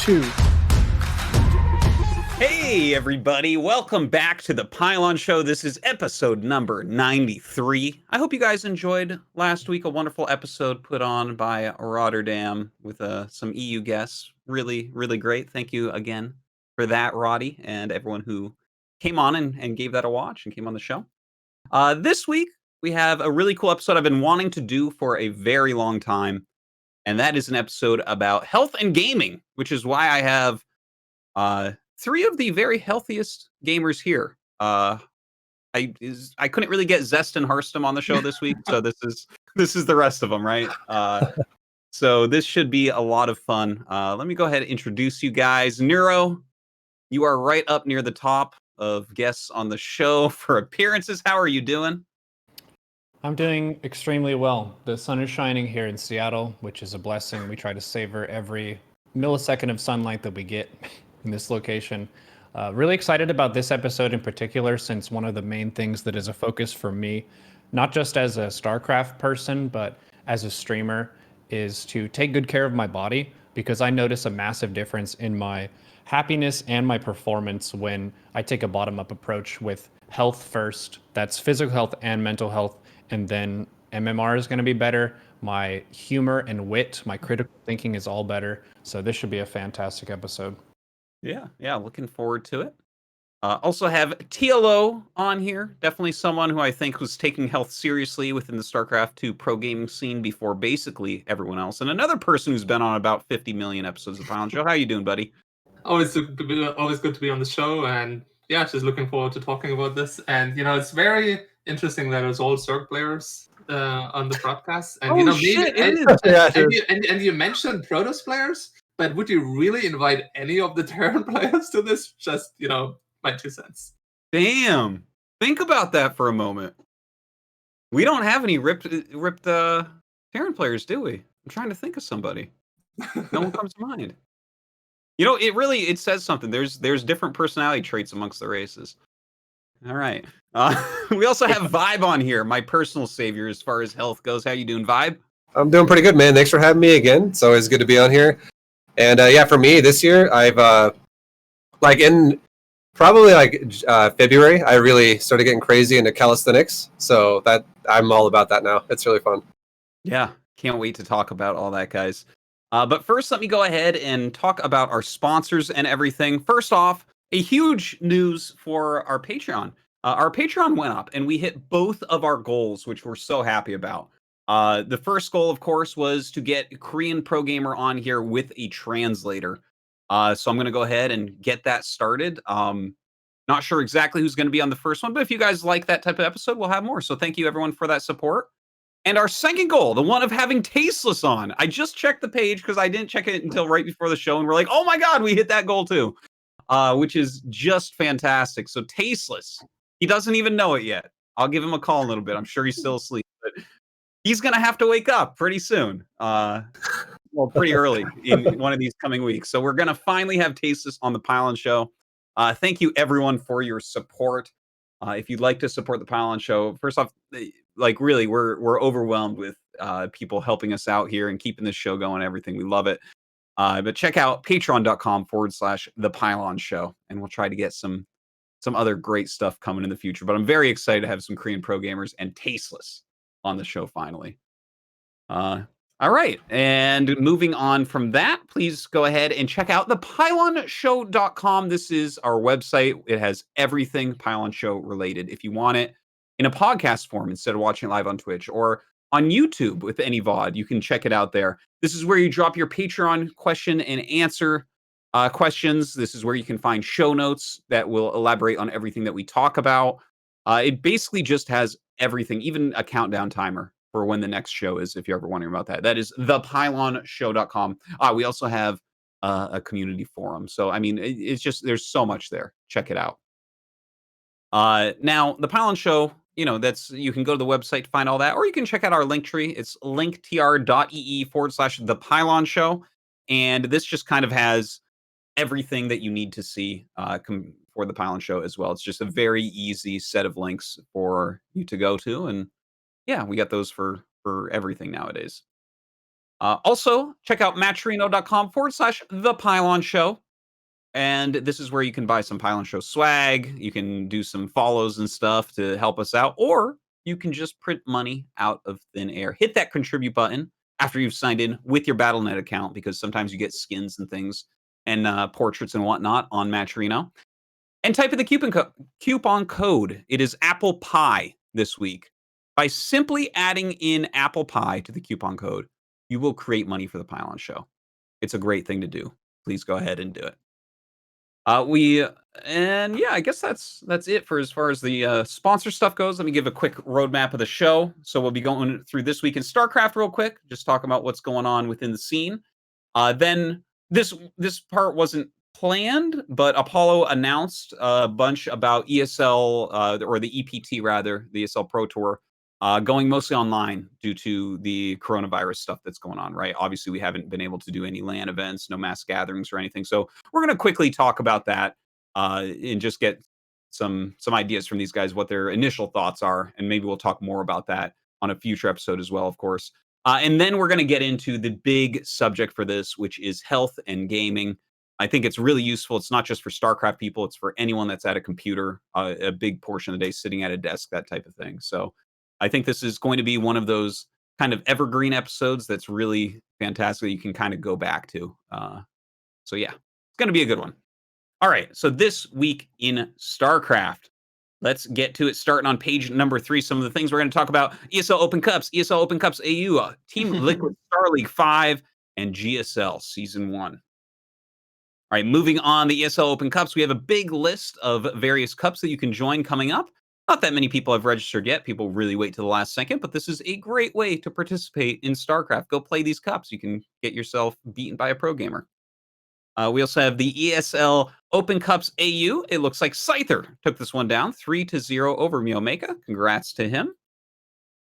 2. Hey everybody, welcome back to the Pylon Show. This is episode number 93. I hope you guys enjoyed last week, a wonderful episode put on by Rotterdam with some EU guests. Really, really great. Thank you again for that, Roddy, and everyone who came on and gave that a watch and came on the show. This week, we have a really cool episode I've been wanting to do for a very long time, and that is an episode about health and gaming, which is why I have three of the very healthiest gamers here. I couldn't really get Zest and Harstom on the show this week, so this is the rest of them, right? So this should be a lot of fun. Let me go ahead and introduce you guys. Neuro, you are right up near the top of guests on the show for appearances. How are you doing? I'm doing extremely well. The sun is shining here in Seattle, which is a blessing. We try to savor every millisecond of sunlight that we get in this location. Really excited about this episode in particular, since one of the main things that is a focus for me, not just as a StarCraft person, but as a streamer, is to take good care of my body, because I notice a massive difference in my happiness and my performance when I take a bottom-up approach with health first. That's physical health and mental health, and then MMR is going to be better. My humor and wit, my critical thinking is all better. So this should be a fantastic episode. Yeah, looking forward to it. Also have TLO on here. Definitely someone who I think was taking health seriously within the StarCraft II pro gaming scene before basically everyone else. And another person who's been on about 50 million episodes of the Pylon Show. How you doing, buddy? Always good to be on the show, and yeah, just looking forward to talking about this. And it's very interesting that it's all Zerg players on the broadcast. And you mentioned Protoss players, but would you really invite any of the Terran players to this? Just my 2 cents. Damn, think about that for a moment. We don't have any ripped Terran players, do we? I'm trying to think of somebody. No one comes to mind. It says something. There's different personality traits amongst the races. All right. We also have ViBE on here, my personal savior as far as health goes. How you doing, ViBE? I'm doing pretty good, man. Thanks for having me again. It's always good to be on here. And for me this year, I've in probably February, I really started getting crazy into calisthenics. So that I'm all about that now. It's really fun. Yeah, can't wait to talk about all that, guys. But first, let me go ahead and talk about our sponsors and everything. First off, a huge news for our Patreon. Our Patreon went up, and we hit both of our goals, which we're so happy about. The first goal, of course, was to get Korean Pro Gamer on here with a translator. So I'm going to go ahead and get that started. Not sure exactly who's going to be on the first one, but if you guys like that type of episode, we'll have more. So thank you, everyone, for that support. And our second goal, the one of having Tasteless on. I just checked the page because I didn't check it until right before the show, and we're like, oh my God, we hit that goal too, which is just fantastic. So Tasteless, he doesn't even know it yet. I'll give him a call in a little bit. I'm sure he's still asleep, but he's going to have to wake up pretty soon. Pretty early in one of these coming weeks. So we're going to finally have Tasteless on the Pylon Show. Thank you, everyone, for your support. If you'd like to support the Pylon Show, first off, really, we're overwhelmed with people helping us out here and keeping this show going, everything. We love it. But check out patreon.com/The Pylon Show, and we'll try to get some other great stuff coming in the future. But I'm very excited to have some Korean pro gamers and Tasteless on the show finally. All right, and moving on from that, please go ahead and check out thepylonshow.com. This is our website. It has everything Pylon Show related. If you want it in a podcast form instead of watching it live on Twitch or on YouTube with any VOD, you can check it out there. This is where you drop your Patreon question and answer questions. This is where you can find show notes that will elaborate on everything that we talk about. It basically just has everything, even a countdown timer for when the next show is, if you're ever wondering about that. That is thepylonshow.com. We also have a community forum. So, I mean, it's just, there's so much there. Check it out. Now, the Pylon Show, you can go to the website to find all that, or you can check out our link tree. It's linktr.ee/the Pylon Show. And this just kind of has everything that you need to see for the Pylon Show as well. It's just a very easy set of links for you to go to. And yeah, we got those for everything nowadays. Also, check out matcherino.com/the Pylon Show. And this is where you can buy some Pylon Show swag. You can do some follows and stuff to help us out, or you can just print money out of thin air. Hit that contribute button after you've signed in with your Battle.net account, because sometimes you get skins and things and portraits and whatnot on Matcherino. And type in the coupon code. It is Apple Pie this week. By simply adding in Apple Pie to the coupon code, you will create money for the Pylon Show. It's a great thing to do. Please go ahead and do it. I guess that's it for as far as the sponsor stuff goes. Let me give a quick roadmap of the show. So we'll be going through this week in StarCraft real quick, just talking about what's going on within the scene. Then this part wasn't planned, but Apollo announced a bunch about ESL or the EPT rather, the ESL Pro Tour. Going mostly online due to the coronavirus stuff that's going on, right? Obviously, we haven't been able to do any LAN events, no mass gatherings or anything. So we're going to quickly talk about that and just get some ideas from these guys, what their initial thoughts are, and maybe we'll talk more about that on a future episode as well, of course. And then we're going to get into the big subject for this, which is health and gaming. I think it's really useful. It's not just for StarCraft people; it's for anyone that's at a computer, a big portion of the day sitting at a desk, that type of thing. So I think this is going to be one of those kind of evergreen episodes that's really fantastic. You can kind of go back to. So yeah, it's going to be a good one. All right. So this week in StarCraft, let's get to it. Starting on page number 3, some of the things we're going to talk about: ESL Open Cups, ESL Open Cups AU, Team Liquid Star League 5, and GSL Season 1. All right, moving on, the ESL Open Cups, we have a big list of various cups that you can join coming up. Not that many people have registered yet. People really wait to the last second, but this is a great way to participate in StarCraft. Go play these cups. You can get yourself beaten by a pro gamer. We also have the ESL Open Cups AU. It looks like Scyther took this one down 3-0 over Miomeka. Congrats to him.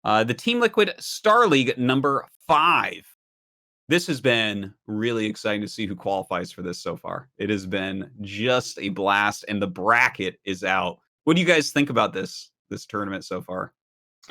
The Team Liquid Star League number 5. This has been really exciting to see who qualifies for this so far. It has been just a blast, and the bracket is out. What do you guys think about this tournament so far?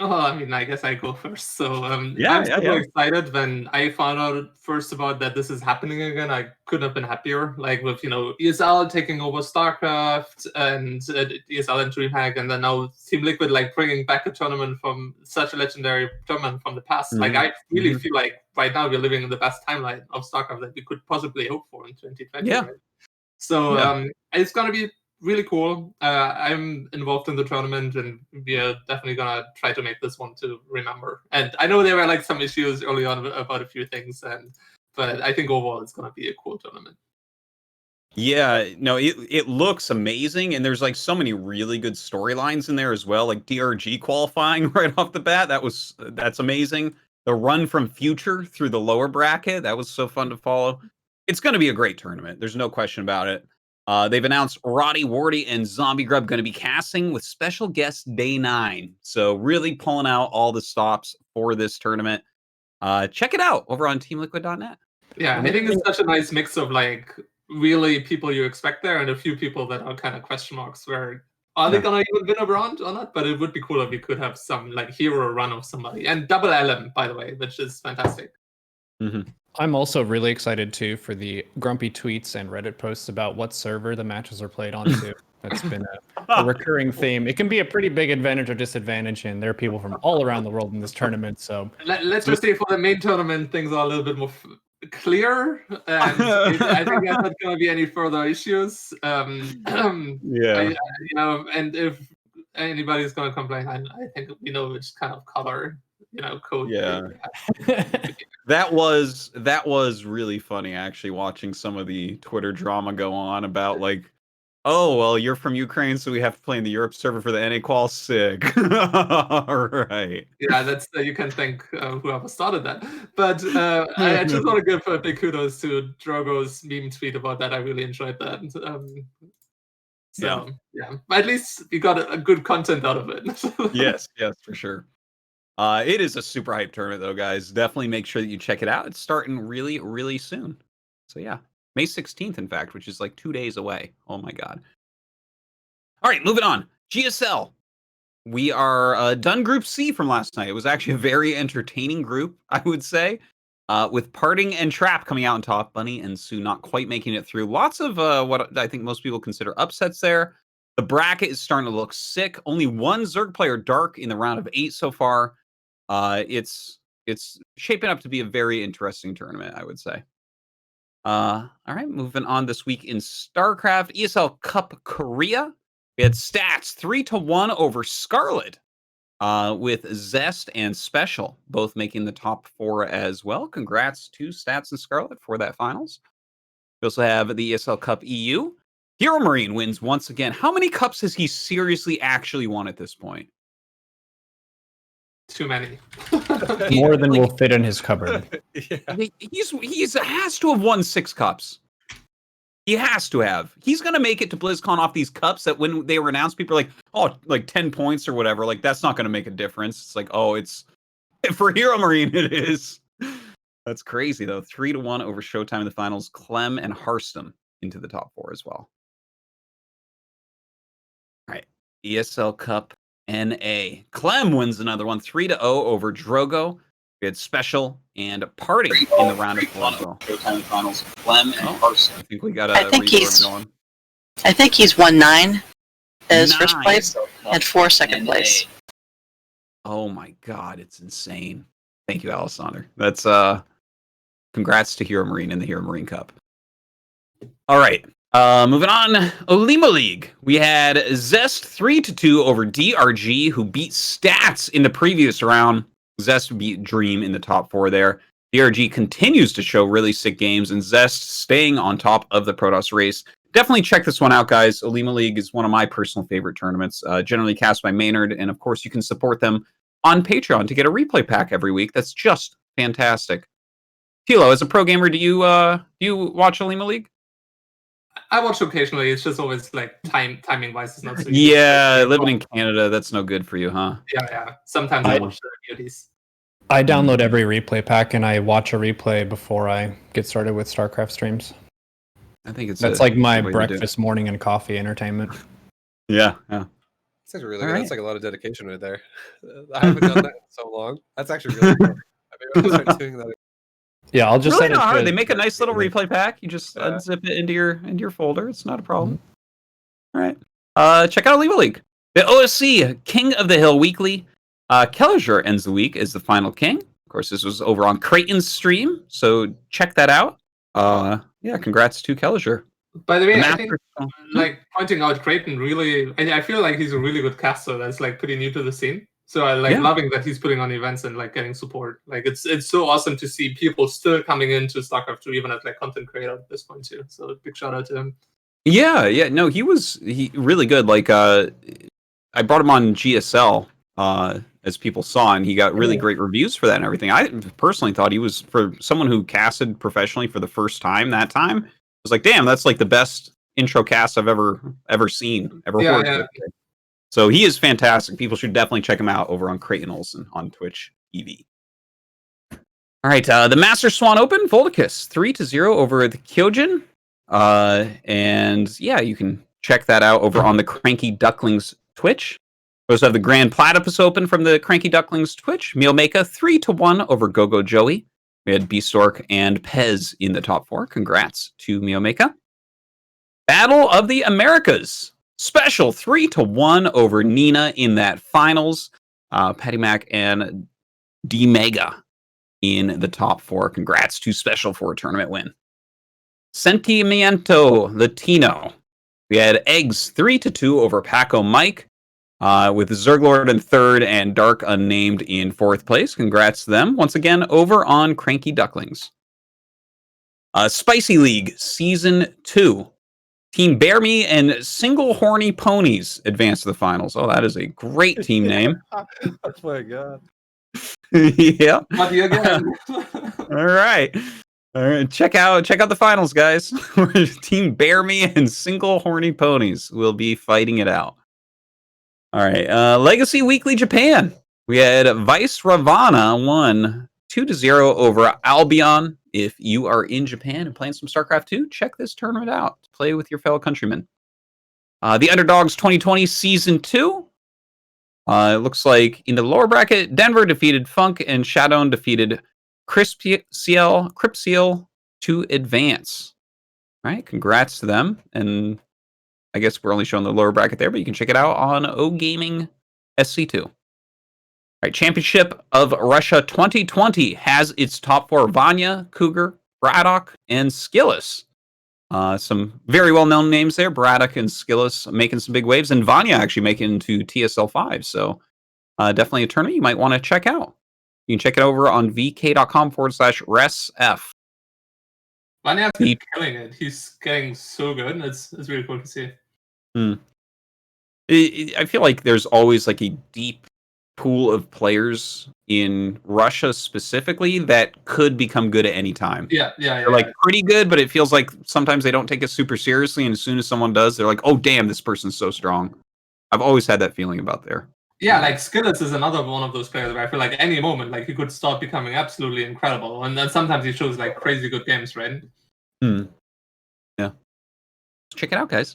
Oh, I mean, I guess I go first. So I'm super excited when I found out first about that this is happening again. I couldn't have been happier. Like with ESL taking over StarCraft and ESL and DreamHack, and then now Team Liquid like bringing back a tournament from such a legendary tournament from the past. Mm-hmm. Like I really feel like right now we're living in the best timeline of StarCraft that we could possibly hope for in 2020. Yeah. Right? So it's gonna be really cool. I'm involved in the tournament, and we are definitely gonna try to make this one to remember. And I know there were like some issues early on about a few things, but I think overall it's gonna be a cool tournament. Yeah, no, it looks amazing, and there's like so many really good storylines in there as well. Like DRG qualifying right off the bat, that's amazing. The run from Future through the lower bracket, that was so fun to follow. It's going to be a great tournament. There's no question about it. They've announced Roddy, Wardy, and Zombie Grub going to be casting with special guest Day 9. So really pulling out all the stops for this tournament. Check it out over on teamliquid.net. Yeah, I think it's such a nice mix of like really people you expect there and a few people that are kind of question marks where are they gonna even win a round or not? But it would be cool if we could have some like hero run of somebody. And double LM, by the way, which is fantastic. Mm-hmm. I'm also really excited too for the grumpy tweets and Reddit posts about what server the matches are played on too. That's been a recurring theme. It can be a pretty big advantage or disadvantage, and there are people from all around the world in this tournament. So let's just say for the main tournament, things are a little bit more clear, and I think there's not going to be any further issues. And if anybody's going to complain, I think we know which kind of color code. Yeah. That was really funny actually, watching some of the Twitter drama go on about like, oh well, you're from Ukraine, so we have to play in the Europe server for the NA qual. Sick. All right. Yeah, that's you can thank whoever started that. But I just want to give a big kudos to Drogo's meme tweet about that. I really enjoyed that. Yeah. But at least we got a good content out of it. Yes, for sure. It is a super hype tournament though, guys. Definitely make sure that you check it out. It's starting really, really soon. So yeah, May 16th, in fact, which is like 2 days away. Oh my God. All right, moving on. GSL. We are done Group C from last night. It was actually a very entertaining group, I would say. with Parting and Trap coming out on top. Bunny and Sue not quite making it through. Lots of what I think most people consider upsets there. The bracket is starting to look sick. Only one Zerg player dark in the round of 8 so far. It's shaping up to be a very interesting tournament, I would say. All right, moving on this week in StarCraft ESL Cup Korea. We had Stats 3-1 over Scarlet, with Zest and Special both making the top 4 as well. Congrats to Stats and Scarlet for that finals. We also have the ESL Cup EU. Hero Marine wins once again. How many cups has he seriously actually won at this point? Too many. More than will fit in his cupboard. Yeah. He's has to have won 6 cups. He has to have. He's going to make it to BlizzCon off these cups that when they were announced, people are like, oh, like 10 points or whatever. Like, that's not going to make a difference. It's like, oh, it's for Hero Marine, it is. That's crazy, though. 3-1 over Showtime in the finals. Clem and Harstom into the top 4 as well. All right. ESL Cup NA. Clem wins another one. 3-0 over Drogo. We had Special and Party in the round of 4. Showtime finals. Clem and Harstom. I think we got a reverb going. I think he's won 9 as first place and 4 second place. Oh my god, it's insane. Thank you, Alessandro. That's congrats to Hero Marine in the Hero Marine Cup. All right. Moving on, Olima League. We had Zest 3-2 over DRG, who beat Stats in the previous round. Zest beat Dream in the top 4 there. DRG continues to show really sick games, and Zest staying on top of the Protoss race. Definitely check this one out, guys. Olima League is one of my personal favorite tournaments, generally cast by Maynard, and of course you can support them on Patreon to get a replay pack every week. That's just fantastic. TLO, as a pro gamer, do you watch Olima League? I watch occasionally. It's just always like timing wise, it's not so easy. Yeah, living in Canada, that's no good for you, huh? Yeah. Sometimes I watch the beauties. I download every replay pack and I watch a replay before I get started with StarCraft streams. I think that's like my breakfast, morning, and coffee entertainment. Yeah. It's actually really good. That's like a lot of dedication right there. I haven't done that in so long. That's actually really cool. I mean, I'll start doing that. Yeah, I'll just really not hard. They make a nice little replay pack. You just unzip it into your folder. It's not a problem. All right. Check out Olima League. The OSC King of the Hill Weekly. Kelliger ends the week as the final king. Of course, this was over on Creighton's stream, so check that out. Yeah, congrats to Kelliger. By the way, I think like pointing out Creighton really, I feel like he's a really good caster that's like pretty new to the scene. So I like loving that he's putting on events and like getting support. Like it's so awesome to see people still coming into StarCraft II, even as like content creator at this point too. So big shout out to him. Yeah. No, he really good. Like I brought him on GSL as people saw, and he got really great reviews for that and everything. I personally thought he was, for someone who casted professionally for the first time that time, I was like, damn, that's like the best intro cast I've ever seen, ever heard. Yeah. So he is fantastic. People should definitely check him out over on Creighton Olsen on Twitch TV. All right, the Master Swan Open, Voldicus 3-0 over the Kyojin. And yeah, you can check that out over on the Cranky Ducklings Twitch. We also have the Grand Platypus Open from the Cranky Ducklings Twitch. Mealmaker 3-1 over Gogo Joey. We had Beastork and Pez in the top 4. Congrats to Mealmaker. Battle of the Americas. Special 3-1 over Nina in that finals. Patty Mac and D Mega in the top 4. Congrats to Special for a tournament win. Sentimiento Latino. We had Eggs 3-2 over Paco Mike, with Zerglord in 3rd and Dark Unnamed in 4th place. Congrats to them once again over on Cranky Ducklings. Spicy League Season 2. Team Bear Me and Single Horny Ponies advance to the finals. Oh, that is a great team name. Oh my god. Yeah. Not you again. All right. Check out the finals, guys. Team Bear Me and Single Horny Ponies will be fighting it out. All right. Legacy Weekly Japan. We had Vice Ravana won 2-0 over Albion. If you are in Japan and playing some StarCraft II, check this tournament out. Play with your fellow countrymen. The Underdogs 2020 Season 2. It looks like in the lower bracket, Denver defeated Funk and Shadowne defeated Cripseal to advance. All right, congrats to them. And I guess we're only showing the lower bracket there, but you can check it out on O Gaming SC2. All right, Championship of Russia 2020 has its top 4: Vanya, Cougar, Braddock, and Skillis. Some very well-known names there. Braddock and Skillis making some big waves, and Vanya actually making it into TSL 5. So definitely a tournament you might want to check out. You can check it over on vk.com/resf. Vanya's been killing it. He's getting so good. It's really cool to see. I feel like there's always like a deep pool of players in Russia specifically that could become good at any time. Yeah. They're like pretty good, but it feels like sometimes they don't take it super seriously, and as soon as someone does, they're like, oh damn, this person's so strong. I've always had that feeling about there. Yeah, like Skillis is another one of those players where I feel like any moment, like he could start becoming absolutely incredible, and then sometimes he shows like crazy good games, right? Yeah. Check it out, guys.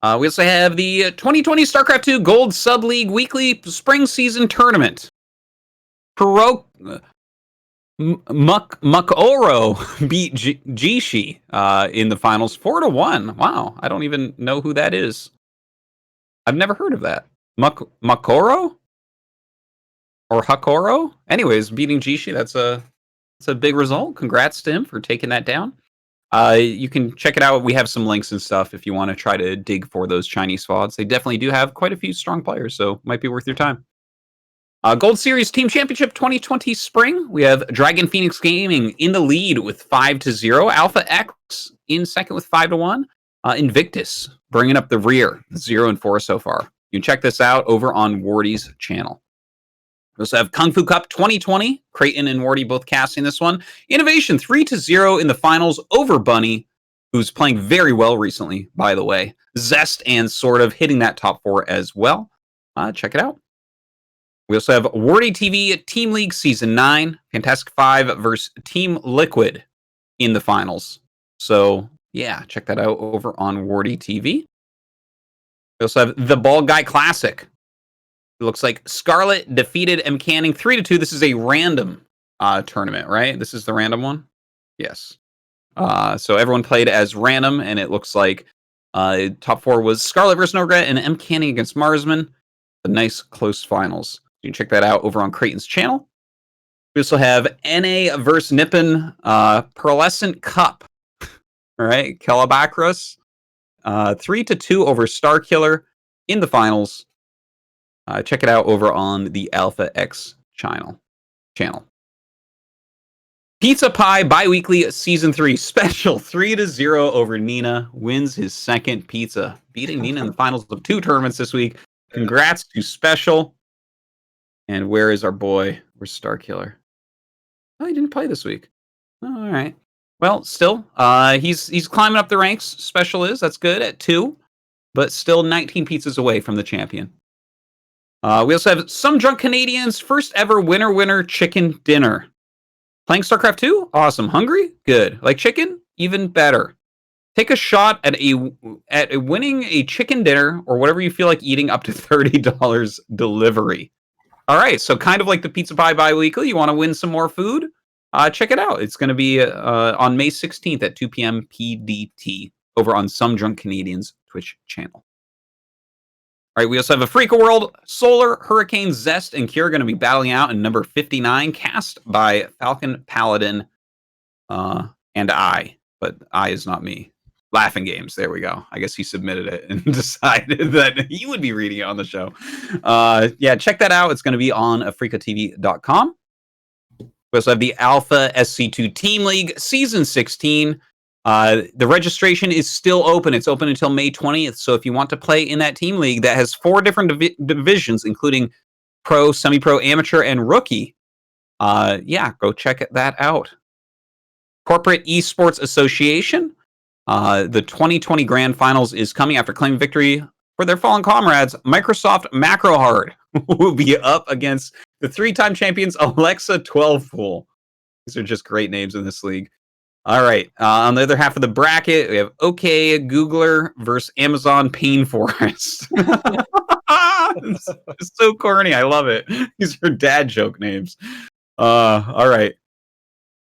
We also have the 2020 StarCraft II Gold Sub-League Weekly Spring Season Tournament. Makoro beat Jishi in the finals 4-1. Wow, I don't even know who that is. I've never heard of that. Makoro? Or Hakoro? Anyways, beating Jishi, that's a big result. Congrats to him for taking that down. You can check it out. We have some links and stuff if you want to try to dig for those Chinese VODs. They definitely do have quite a few strong players, so might be worth your time. Gold Series Team Championship 2020 Spring. We have Dragon Phoenix Gaming in the lead with 5-0. Alpha X in second with 5-1. Invictus bringing up the rear, 0-4 so far. You can check this out over on Wardy's channel. We also have Kung Fu Cup 2020. Creighton and Wardy both casting this one. Innovation 3-0 in the finals over Bunny, who's playing very well recently, by the way. Zest and Sort of hitting that top 4 as well. Check it out. We also have Wardy TV Team League Season 9. Fantastic 5 versus Team Liquid in the finals. So, yeah, check that out over on Wardy TV. We also have the Ball Guy Classic. It looks like Scarlet defeated M. Canning 3-2. This is a random tournament, right? This is the random one? Yes. So everyone played as random, and it looks like top 4 was Scarlet versus Nogret and M. Canning against Marsman. A nice close finals. You can check that out over on Creighton's channel. We also have NA versus Nippon Pearlescent Cup. All right, Calabacros. 3-2 over Starkiller in the finals. Check it out over on the Alpha X channel. Pizza Pie Biweekly Season 3 Special 3-0 over Nina. Wins his second pizza. Beating Nina in the finals of 2 tournaments this week. Congrats to Special. And where is our boy? Where's Starkiller? Oh, he didn't play this week. Oh, all right. Well, still, he's climbing up the ranks. Special is. That's good at 2. But still 19 pizzas away from the champion. We also have Some Drunk Canadians' first ever winner chicken dinner. Playing StarCraft II? Awesome. Hungry? Good. Like chicken? Even better. Take a shot at winning a chicken dinner or whatever you feel like eating up to $30 delivery. All right, so kind of like the Pizza Pie Biweekly, you want to win some more food? Check it out. It's going to be on May 16th at 2 p.m. PDT over on Some Drunk Canadians Twitch channel. All right, we also have Afreeca World, Solar, Hurricane, Zest, and Cure going to be battling out in number 59, cast by Falcon Paladin and I, but I is not me. Laughing Games, there we go. I guess he submitted it and decided that he would be reading it on the show. Yeah, check that out. It's going to be on AfreecaTV.com. We also have the Alpha SC2 Team League Season 16. The registration is still open. It's open until May 20th. So if you want to play in that team league that has 4 different divisions, including pro, semi-pro, amateur, and rookie, yeah, go check that out. Corporate Esports Association. The 2020 Grand Finals is coming after claiming victory for their fallen comrades. Microsoft Macrohard will be up against the 3-time champions Alexa 12fool. These are just great names in this league. All right. On the other half of the bracket, we have OK Googler versus Amazon Painforest. It's so corny. I love it. These are dad joke names. All right.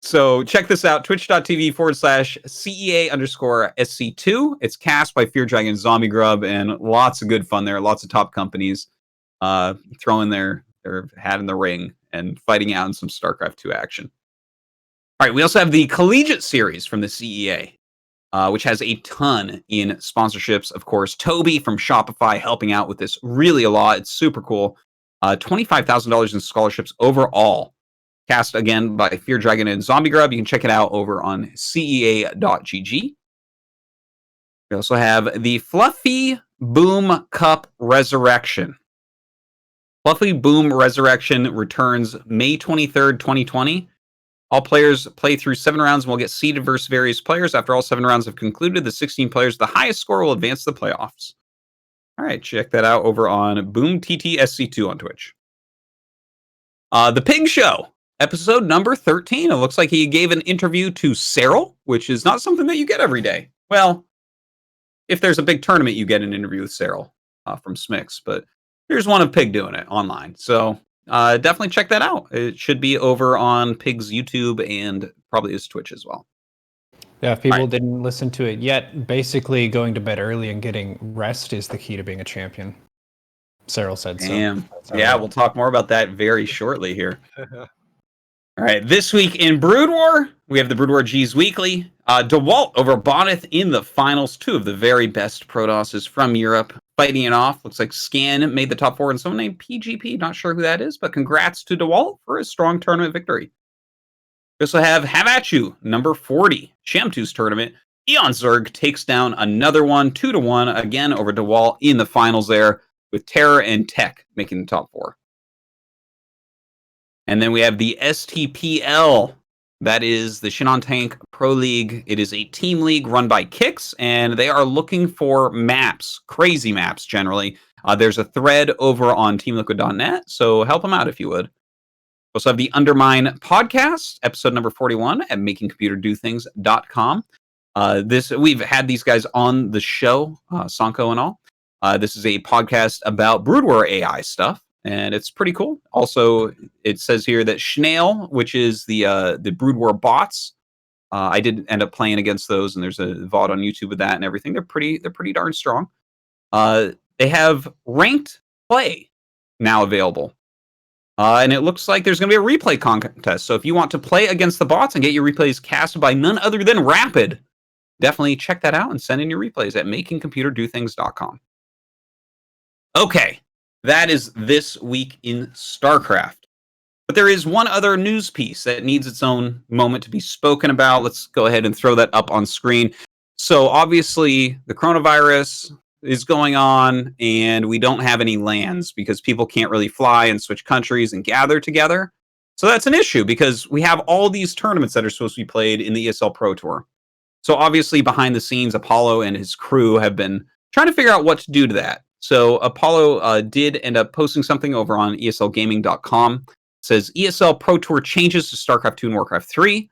So check this out, twitch.tv/CEA_SC2. It's cast by Fear Dragon Zombie Grub, and lots of good fun there. Lots of top companies throwing their hat in the ring and fighting out in some StarCraft II action. All right, we also have the Collegiate Series from the CEA, which has a ton in sponsorships. Of course, Toby from Shopify helping out with this really a lot. It's super cool. $25,000 in scholarships overall. Cast again by Fear Dragon and Zombie Grub. You can check it out over on cea.gg. We also have the Fluffy Boom Cup Resurrection. Fluffy Boom Resurrection returns May 23rd, 2020. All players play through 7 rounds and will get seeded versus various players. After all 7 rounds have concluded, the 16 players with the highest score will advance to the playoffs. All right, check that out over on BoomTTSC2 on Twitch. The Pig Show. Episode number 13. It looks like he gave an interview to Cyril, which is not something that you get every day. Well, if there's a big tournament, you get an interview with Cyril from Smix, but here's one of Pig doing it online. So definitely check that out. It should be over on Pig's YouTube and probably his Twitch as well. Yeah, if people didn't listen to it yet, basically going to bed early and getting rest is the key to being a champion. Cyril said so. Damn. Yeah, we'll talk more about that very shortly here. All right, this week in Brood War, we have the Brood War G's Weekly. DeWalt over Bonneth in the finals. 2 of the very best Protosses from Europe fighting it off. Looks like Scan made the top 4 and someone named PGP. Not sure who that is, but congrats to DeWalt for a strong tournament victory. We also have At You, number 40, Shamtu's tournament. Eon Zerg takes down another one, 2-1, again over DeWalt in the finals there, with Terror and Tech making the top 4. And then we have the STPL. That is the Shinon Tank Pro League. It is a team league run by Kix, and they are looking for maps, crazy maps generally. There's a thread over on teamliquid.net, so help them out if you would. We also have the Undermine podcast, episode number 41 at makingcomputerdothings.com. We've had these guys on the show, Sanko and all. This is a podcast about Brood War AI stuff. And it's pretty cool. Also, it says here that Schnail, which is the Brood War bots, I did end up playing against those, and there's a VOD on YouTube with that and everything. They're pretty darn strong. They have ranked play now available, and it looks like there's going to be a replay contest. So if you want to play against the bots and get your replays casted by none other than Rapid, definitely check that out and send in your replays at makingcomputerdothings.com. Okay. That is this week in StarCraft. But there is one other news piece that needs its own moment to be spoken about. Let's go ahead and throw that up on screen. So obviously the coronavirus is going on and we don't have any lands because people can't really fly and switch countries and gather together. So that's an issue because we have all these tournaments that are supposed to be played in the ESL Pro Tour. So obviously behind the scenes, Apollo and his crew have been trying to figure out what to do to that. So Apollo did end up posting something over on ESLgaming.com. It says ESL Pro Tour changes to StarCraft II and Warcraft 3.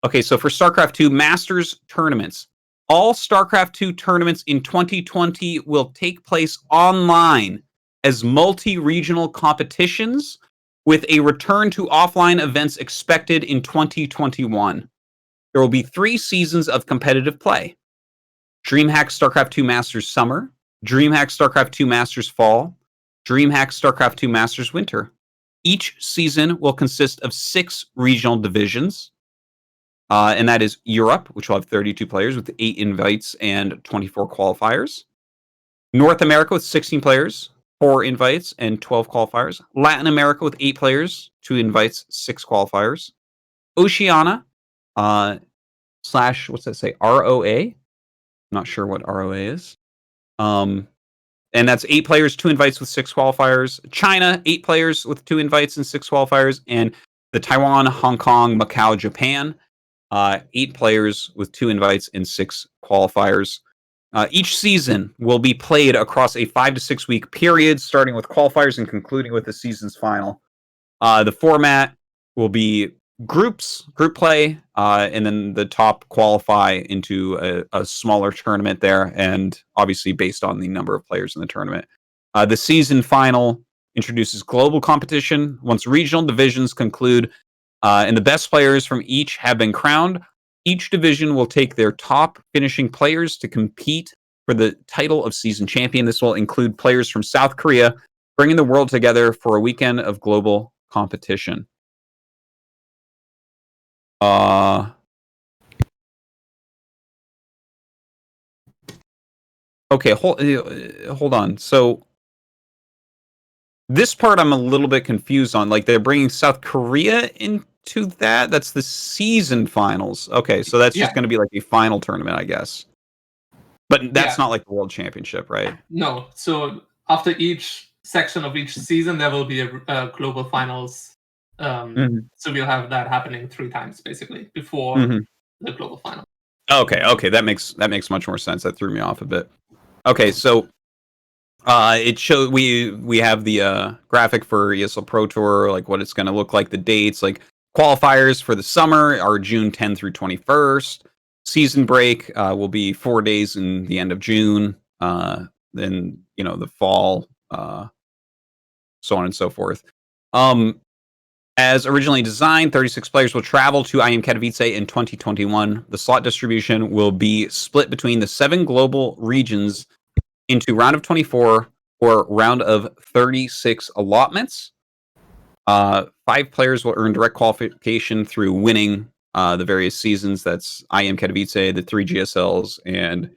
Okay, so for StarCraft II Masters tournaments, all StarCraft II tournaments in 2020 will take place online as multi-regional competitions with a return to offline events expected in 2021. There will be 3 seasons of competitive play. DreamHack StarCraft II Masters Summer, DreamHack StarCraft II Masters Fall, DreamHack StarCraft II Masters Winter. Each season will consist of 6 regional divisions, and that is Europe, which will have 32 players with 8 invites and 24 qualifiers. North America with 16 players, 4 invites and 12 qualifiers. Latin America with 8 players, 2 invites, 6 qualifiers. Oceania, slash, what's that say? ROA? I'm not sure what ROA is. And that's 8 players, 2 invites with 6 qualifiers. China, 8 players with 2 invites and 6 qualifiers. And the Taiwan, Hong Kong, Macau, Japan, 8 players with 2 invites and 6 qualifiers. Each season will be played across a 5 to 6 week period, starting with qualifiers and concluding with the season's final. The format will be group play, and then the top qualify into a smaller tournament there, and obviously based on the number of players in the tournament. The season final introduces global competition. Once regional divisions conclude, And the best players from each have been crowned. Each division will take their top finishing players to compete for the title of season champion. This will include players from South Korea, bringing the world together for a weekend of global competition. Okay, hold on. So this part I'm a little bit confused on. Like, they're bringing South Korea into that? That's the season finals. Okay, so that's just going to be like a final tournament, I guess. But that's not like the World Championship, right? No. So after each section of each season, there will be a global finals. So we'll have that happening 3 times, basically, before the global final. Okay, that makes much more sense. That threw me off a bit. Okay, so it showed we have the graphic for ESL Pro Tour, like what it's going to look like, the dates, like qualifiers for the summer are June 10 through 21st. Season break will be 4 days in the end of June. Then the fall, so on and so forth. As originally designed, 36 players will travel to IM Katowice in 2021. The slot distribution will be split between the 7 global regions into round of 24 or round of 36 allotments. 5 players will earn direct qualification through winning the various seasons. That's IM Katowice, the 3 GSLs, and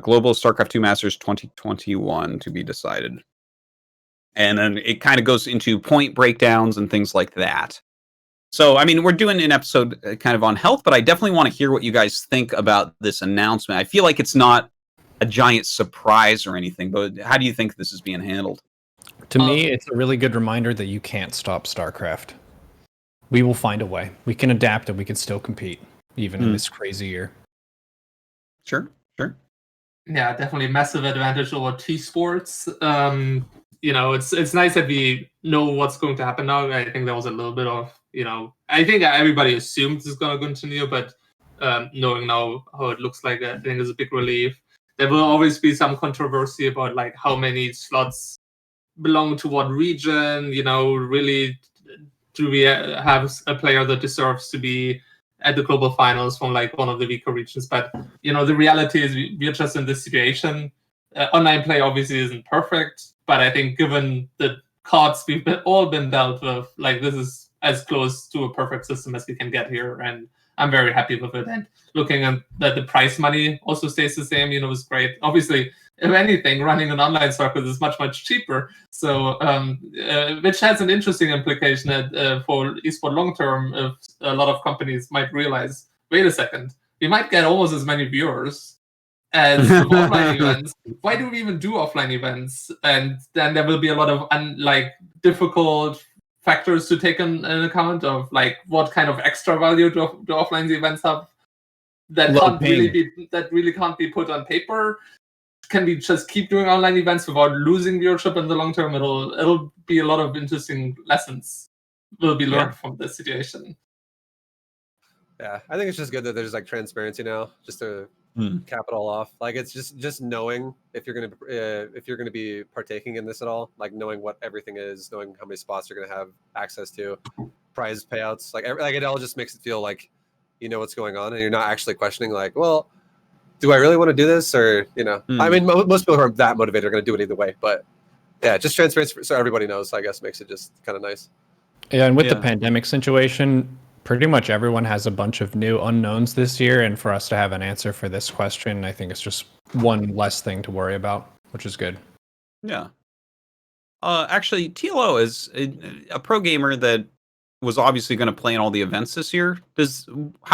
Global StarCraft II Masters 2021 to be decided. And then it kind of goes into point breakdowns and things like that. So, I mean, we're doing an episode kind of on health, but I definitely want to hear what you guys think about this announcement. I feel like it's not a giant surprise or anything, but how do you think this is being handled? To me, it's a really good reminder that you can't stop StarCraft. We will find a way. We can adapt and we can still compete, even in this crazy year. Sure. Yeah, definitely massive advantage over T-Sports. It's nice that we know what's going to happen now. I think there was a little bit of, I think everybody assumed it's going to continue, but knowing now how it looks like, I think is a big relief. There will always be some controversy about like how many slots belong to what region. Really, do we have a player that deserves to be at the global finals from like one of the weaker regions? But the reality is we're just in this situation. Online play obviously isn't perfect, but I think given the cards we've all been dealt with, like this is as close to a perfect system as we can get here, and I'm very happy with it. And looking at that, the prize money also stays the same. Is great. Obviously, if anything, running an online circuit is much cheaper. So, which has an interesting implication for esport long term. If a lot of companies might realize, wait a second, we might get almost as many viewers as offline events. Why do we even do offline events? And then there will be a lot of difficult factors to take in account of like what kind of extra value do offline events have that really can't be put on paper. Can we just keep doing online events without losing viewership in the long term? It'll be a lot of interesting lessons will be learned from this situation. Yeah, I think it's just good that there's like transparency now, just to cap it all off. Like it's just knowing if you're gonna be partaking in this at all, like knowing what everything is, knowing how many spots you're gonna have access to, prize payouts, like it all just makes it feel like you know what's going on, and you're not actually questioning like, well, do I really want to do this, or I mean, most people who are that motivated are going to do it either way. But yeah, just transparency so everybody knows, I guess, makes it just kind of nice. Yeah, and with the pandemic situation, pretty much everyone has a bunch of new unknowns this year, and for us to have an answer for this question, I think it's just one less thing to worry about, which is good. Yeah. Actually, TLO is a pro gamer that was obviously going to play in all the events this year.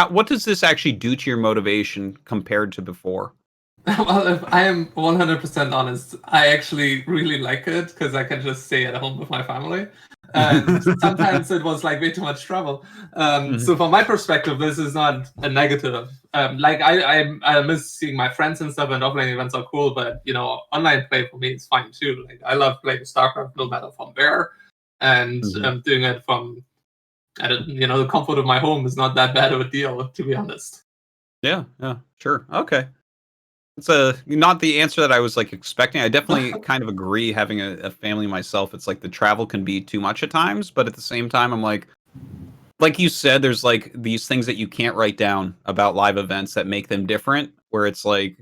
What does this actually do to your motivation compared to before? Well, if I am 100% honest, I actually really like it because I can just stay at home with my family. And sometimes it was like way too much trouble. So from my perspective, this is not a negative. I miss seeing my friends and stuff, and offline events are cool, but online play for me is fine too. Like I love playing StarCraft no matter from where, and doing it from the comfort of my home is not that bad of a deal, to be honest. Yeah, sure. Okay. It's not the answer that I was like expecting. I definitely kind of agree. Having a family myself, it's like the travel can be too much at times, but at the same time, I'm like, like you said, there's like these things that you can't write down about live events that make them different. Where it's like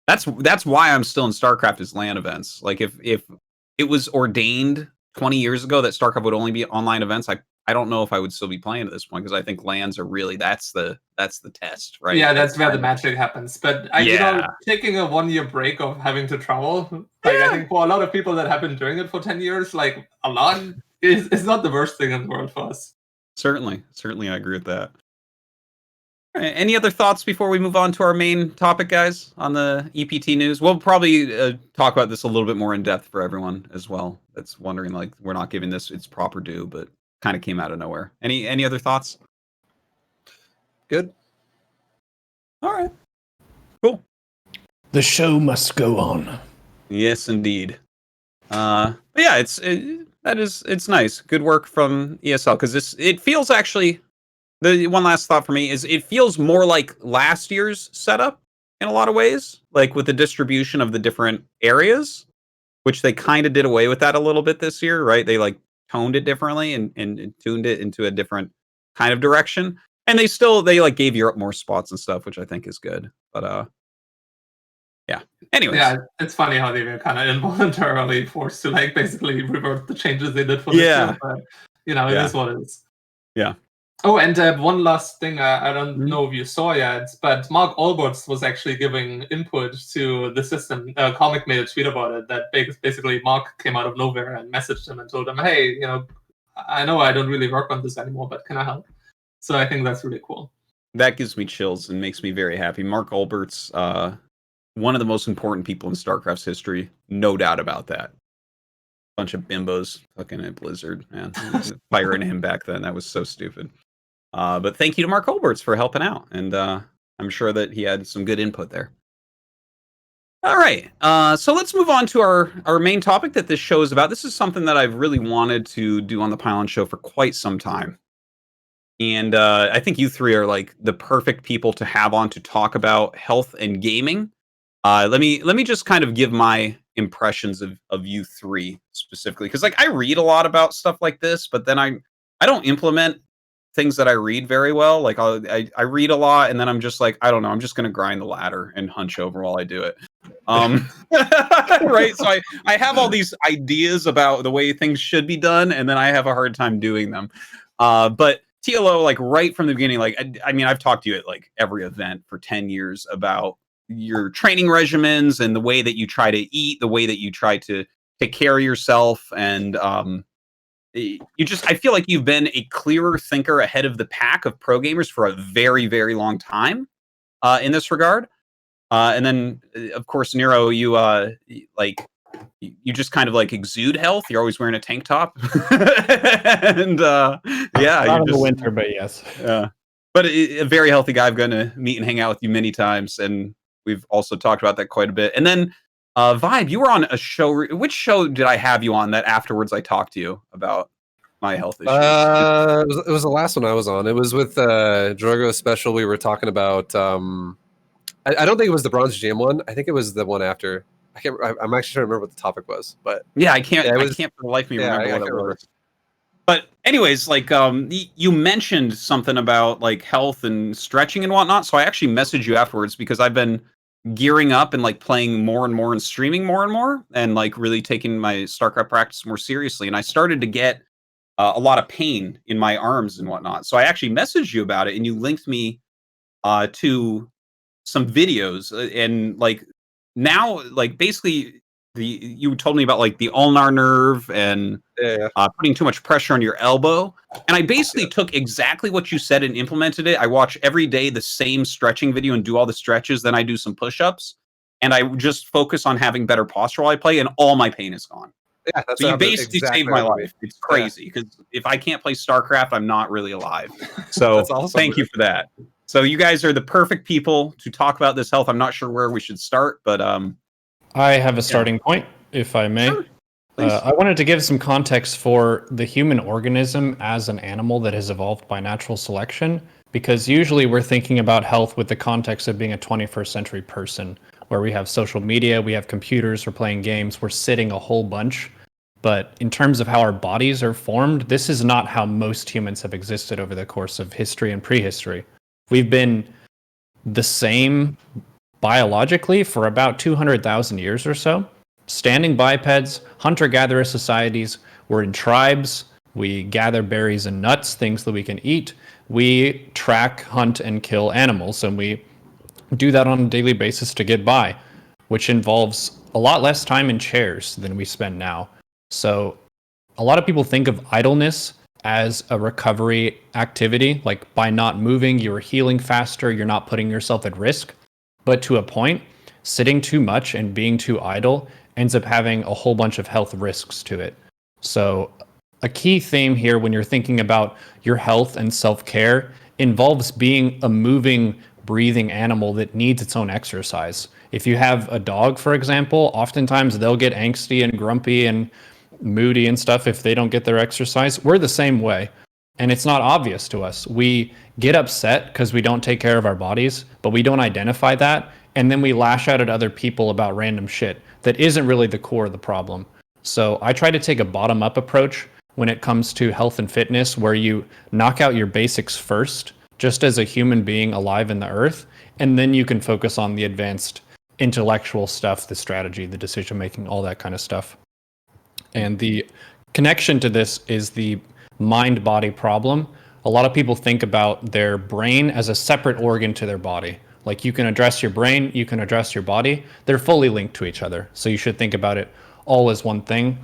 that's why I'm still in StarCraft is LAN events. Like if it was ordained 20 years ago that StarCraft would only be online events, I don't know if I would still be playing at this point, because I think LANs are really that's the test, right? Yeah, that's where the magic happens. But taking a 1 year break of having to travel, like I think for a lot of people that have been doing it for 10 years, like a lot is not the worst thing in the world for us. Certainly, I agree with that. All right, any other thoughts before we move on to our main topic, guys, on the EPT news? We'll probably talk about this a little bit more in depth for everyone as well that's wondering, like, we're not giving this its proper due, but kind of came out of nowhere. Any other thoughts? Good. All right. Cool. The show must go on. Yes, indeed. But yeah, it's nice. Good work from ESL, because it feels actually. The one last thought for me is it feels more like last year's setup in a lot of ways, like with the distribution of the different areas, which they kind of did away with that a little bit this year, right? They like toned it differently and tuned it into a different kind of direction. And they like gave Europe more spots and stuff, which I think is good. But yeah. Anyways. Yeah, it's funny how they were kind of involuntarily forced to like basically revert the changes they did for this year. But it is what it is. Yeah. Oh, and one last thing, I don't know if you saw yet, but Mark Alberts was actually giving input to the system. Comic made a tweet about it, that basically Mark came out of nowhere and messaged him and told him, hey, I know I don't really work on this anymore, but can I help? So I think that's really cool. That gives me chills and makes me very happy. Mark Alberts, one of the most important people in StarCraft's history, no doubt about that. Bunch of bimbos fucking at Blizzard, man. Firing him back then, that was so stupid. But thank you to Mark Alberts for helping out, and I'm sure that he had some good input there. All right, so let's move on to our main topic that this show is about. This is something that I've really wanted to do on the Pylon show for quite some time. And I think you three are like the perfect people to have on to talk about health and gaming. Let me just kind of give my impressions of you three specifically, because like I read a lot about stuff like this, but then I don't implement things that I read very well. Like I read a lot, and then I'm just like, I don't know, I'm just gonna grind the ladder and hunch over while I do it. Right. So I have all these ideas about the way things should be done, and then I have a hard time doing them. But TLO, like right from the beginning, like I mean, I've talked to you at like every event for 10 years about your training regimens and the way that you try to eat, the way that you try to take care of yourself, and I feel like you've been a clearer thinker ahead of the pack of pro gamers for a very, very long time in this regard. And then, of course, Neuro, you just kind of like exude health. You're always wearing a tank top, and not in the winter, but yes. Yeah, but a very healthy guy. I'm going to meet and hang out with you many times, and we've also talked about that quite a bit. And then. ViBE, you were on a show. Which show did I have you on that afterwards I talked to you about my health issues? It was the last one I was on. It was with Drogo Special. We were talking about. I don't think it was the Bronze Jam one. I think it was the one after. I'm actually trying to remember what the topic was, but yeah, I can't for the life of me remember what it was. But anyways, like you mentioned something about like health and stretching and whatnot. So I actually messaged you afterwards because I've been gearing up and like playing more and more and streaming more and more and like really taking my StarCraft practice more seriously. And I started to get a lot of pain in my arms and whatnot. So I actually messaged you about it, and you linked me to some videos. And like now, like basically you told me about like the ulnar nerve and putting too much pressure on your elbow. And I basically took exactly what you said and implemented it. I watch every day the same stretching video and do all the stretches. Then I do some push-ups, and I just focus on having better posture while I play, and all my pain is gone. Yeah, that's so you basically saved my life. It's crazy because if I can't play StarCraft, I'm not really alive. So awesome, thank you for that. So you guys are the perfect people to talk about this health. I'm not sure where we should start, but I have a starting point, if I may. Sure. I wanted to give some context for the human organism as an animal that has evolved by natural selection, because usually we're thinking about health with the context of being a 21st century person, where we have social media, we have computers, we're playing games, we're sitting a whole bunch. But in terms of how our bodies are formed, this is not how most humans have existed over the course of history and prehistory. We've been the same biologically for about 200,000 years or so. Standing bipeds, hunter-gatherer societies, we're in tribes, we gather berries and nuts, things that we can eat. We track, hunt, and kill animals, and we do that on a daily basis to get by, which involves a lot less time in chairs than we spend now. So a lot of people think of idleness as a recovery activity, like by not moving, you're healing faster, you're not putting yourself at risk. But to a point, sitting too much and being too idle ends up having a whole bunch of health risks to it. So a key theme here when you're thinking about your health and self-care involves being a moving, breathing animal that needs its own exercise. If you have a dog, for example, oftentimes they'll get angsty and grumpy and moody and stuff if they don't get their exercise. We're the same way. And it's not obvious to us. We get upset because we don't take care of our bodies, but we don't identify that. And then we lash out at other people about random shit that isn't really the core of the problem. So I try to take a bottom-up approach when it comes to health and fitness, where you knock out your basics first, just as a human being alive in the earth, and then you can focus on the advanced intellectual stuff, the strategy, the decision-making, all that kind of stuff. And the connection to this is the mind-body problem. A lot of people think about their brain as a separate organ to their body. Like you can address your brain, you can address your body. They're fully linked to each other. So you should think about it all as one thing.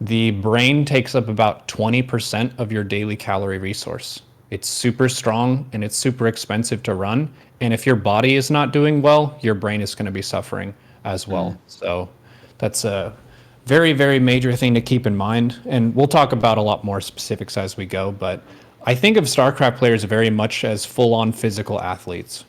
The brain takes up about 20% of your daily calorie resource. It's super strong and it's super expensive to run. And if your body is not doing well, your brain is going to be suffering as well. So that's a very, very major thing to keep in mind. And we'll talk about a lot more specifics as we go. But I think of StarCraft players very much as full-on physical athletes.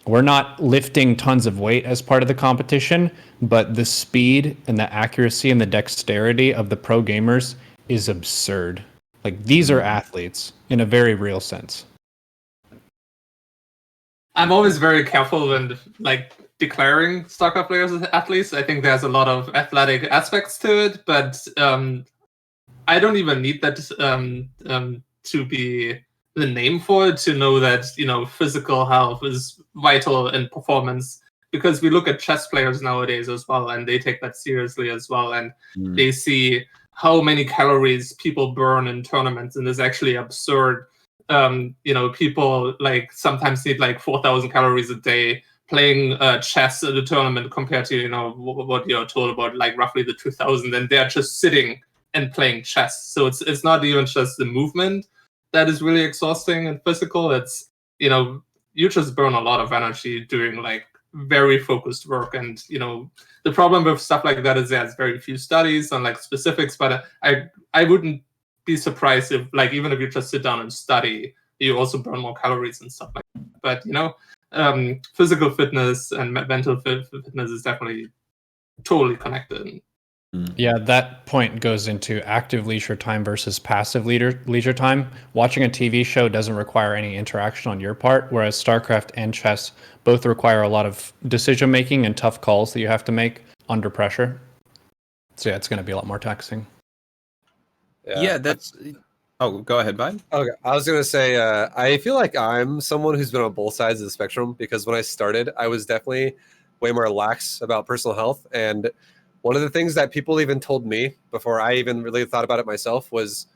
We're not lifting tons of weight as part of the competition, but the speed and the accuracy and the dexterity of the pro gamers is absurd. Like, these are athletes in a very real sense. I'm always very careful when, like, declaring StarCraft players as athletes. I think there's a lot of athletic aspects to it, but I don't even need that to be the name for it to know that, you know, physical health is vital in performance, because we look at chess players nowadays as well, and they take that seriously as well, and they see how many calories people burn in tournaments, and it's actually absurd. You know, people like sometimes need like 4,000 calories a day playing chess at a tournament compared to, you know, what you're told about, like roughly the 2,000, and they're just sitting and playing chess. So it's not even just the movement that is really exhausting and physical. It's, you know, you just burn a lot of energy doing like very focused work. And, you know, the problem with stuff like that is there's very few studies on like specifics, but I wouldn't be surprised if, like, even if you just sit down and study, you also burn more calories and stuff like that. But, you know, physical fitness and mental fitness is definitely totally connected. Yeah, that point goes into active leisure time versus passive leisure time. Watching a TV show doesn't require any interaction on your part, whereas StarCraft and chess both require a lot of decision making and tough calls that you have to make under pressure. So yeah, it's going to be a lot more taxing. Yeah, that's... Oh, go ahead, Bud. Okay, I was gonna say, I feel like I'm someone who's been on both sides of the spectrum, because when I started, I was definitely way more lax about personal health. And one of the things that people even told me before I even really thought about it myself was,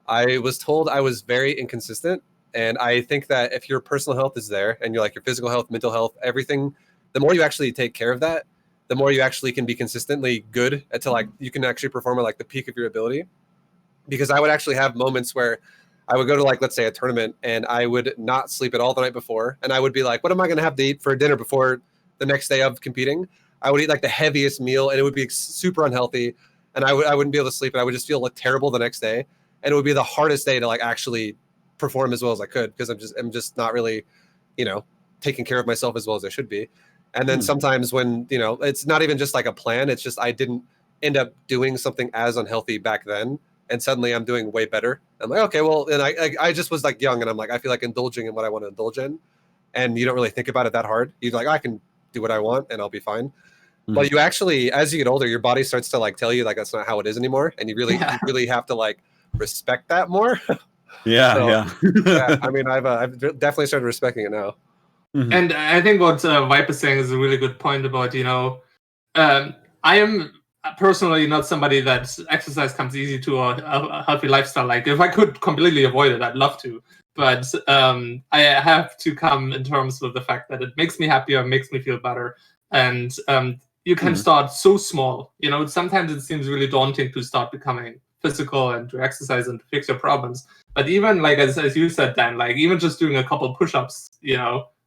I was told I was very inconsistent. And I think that if your personal health is there, and you're like your physical health, mental health, everything, the more you actually take care of that, the more you actually can be consistently good until like you can actually perform at like the peak of your ability. Because I would actually have moments where I would go to, like, let's say a tournament, and I would not sleep at all the night before. And I would be like, what am I going to have to eat for dinner before the next day of competing? I would eat like the heaviest meal, and it would be super unhealthy. And I wouldn't be able to sleep, and I would just feel like terrible the next day. And it would be the hardest day to like actually perform as well as I could, because I'm just not really, you know, taking care of myself as well as I should be. And then sometimes when, you know, it's not even just like a plan, it's just I didn't end up doing something as unhealthy back then. And suddenly I'm doing way better. I'm like, okay, well, and I just was like young, and I'm like, I feel like indulging in what I want to indulge in. And you don't really think about it that hard. You're like, I can do what I want and I'll be fine. Well, you actually, as you get older, your body starts to like tell you like that's not how it is anymore, and you really have to like respect that more. Yeah. I mean, I've definitely started respecting it now. And I think what Vibe is saying is a really good point about, I am personally not somebody that exercise comes easy to a healthy lifestyle. Like, if I could completely avoid it, I'd love to. But I have to come in terms with the fact that it makes me happier, makes me feel better. And you can start so small. Sometimes it seems really daunting to start becoming physical and to exercise and to fix your problems. But even like as you said, Dan, like even just doing a couple push-ups,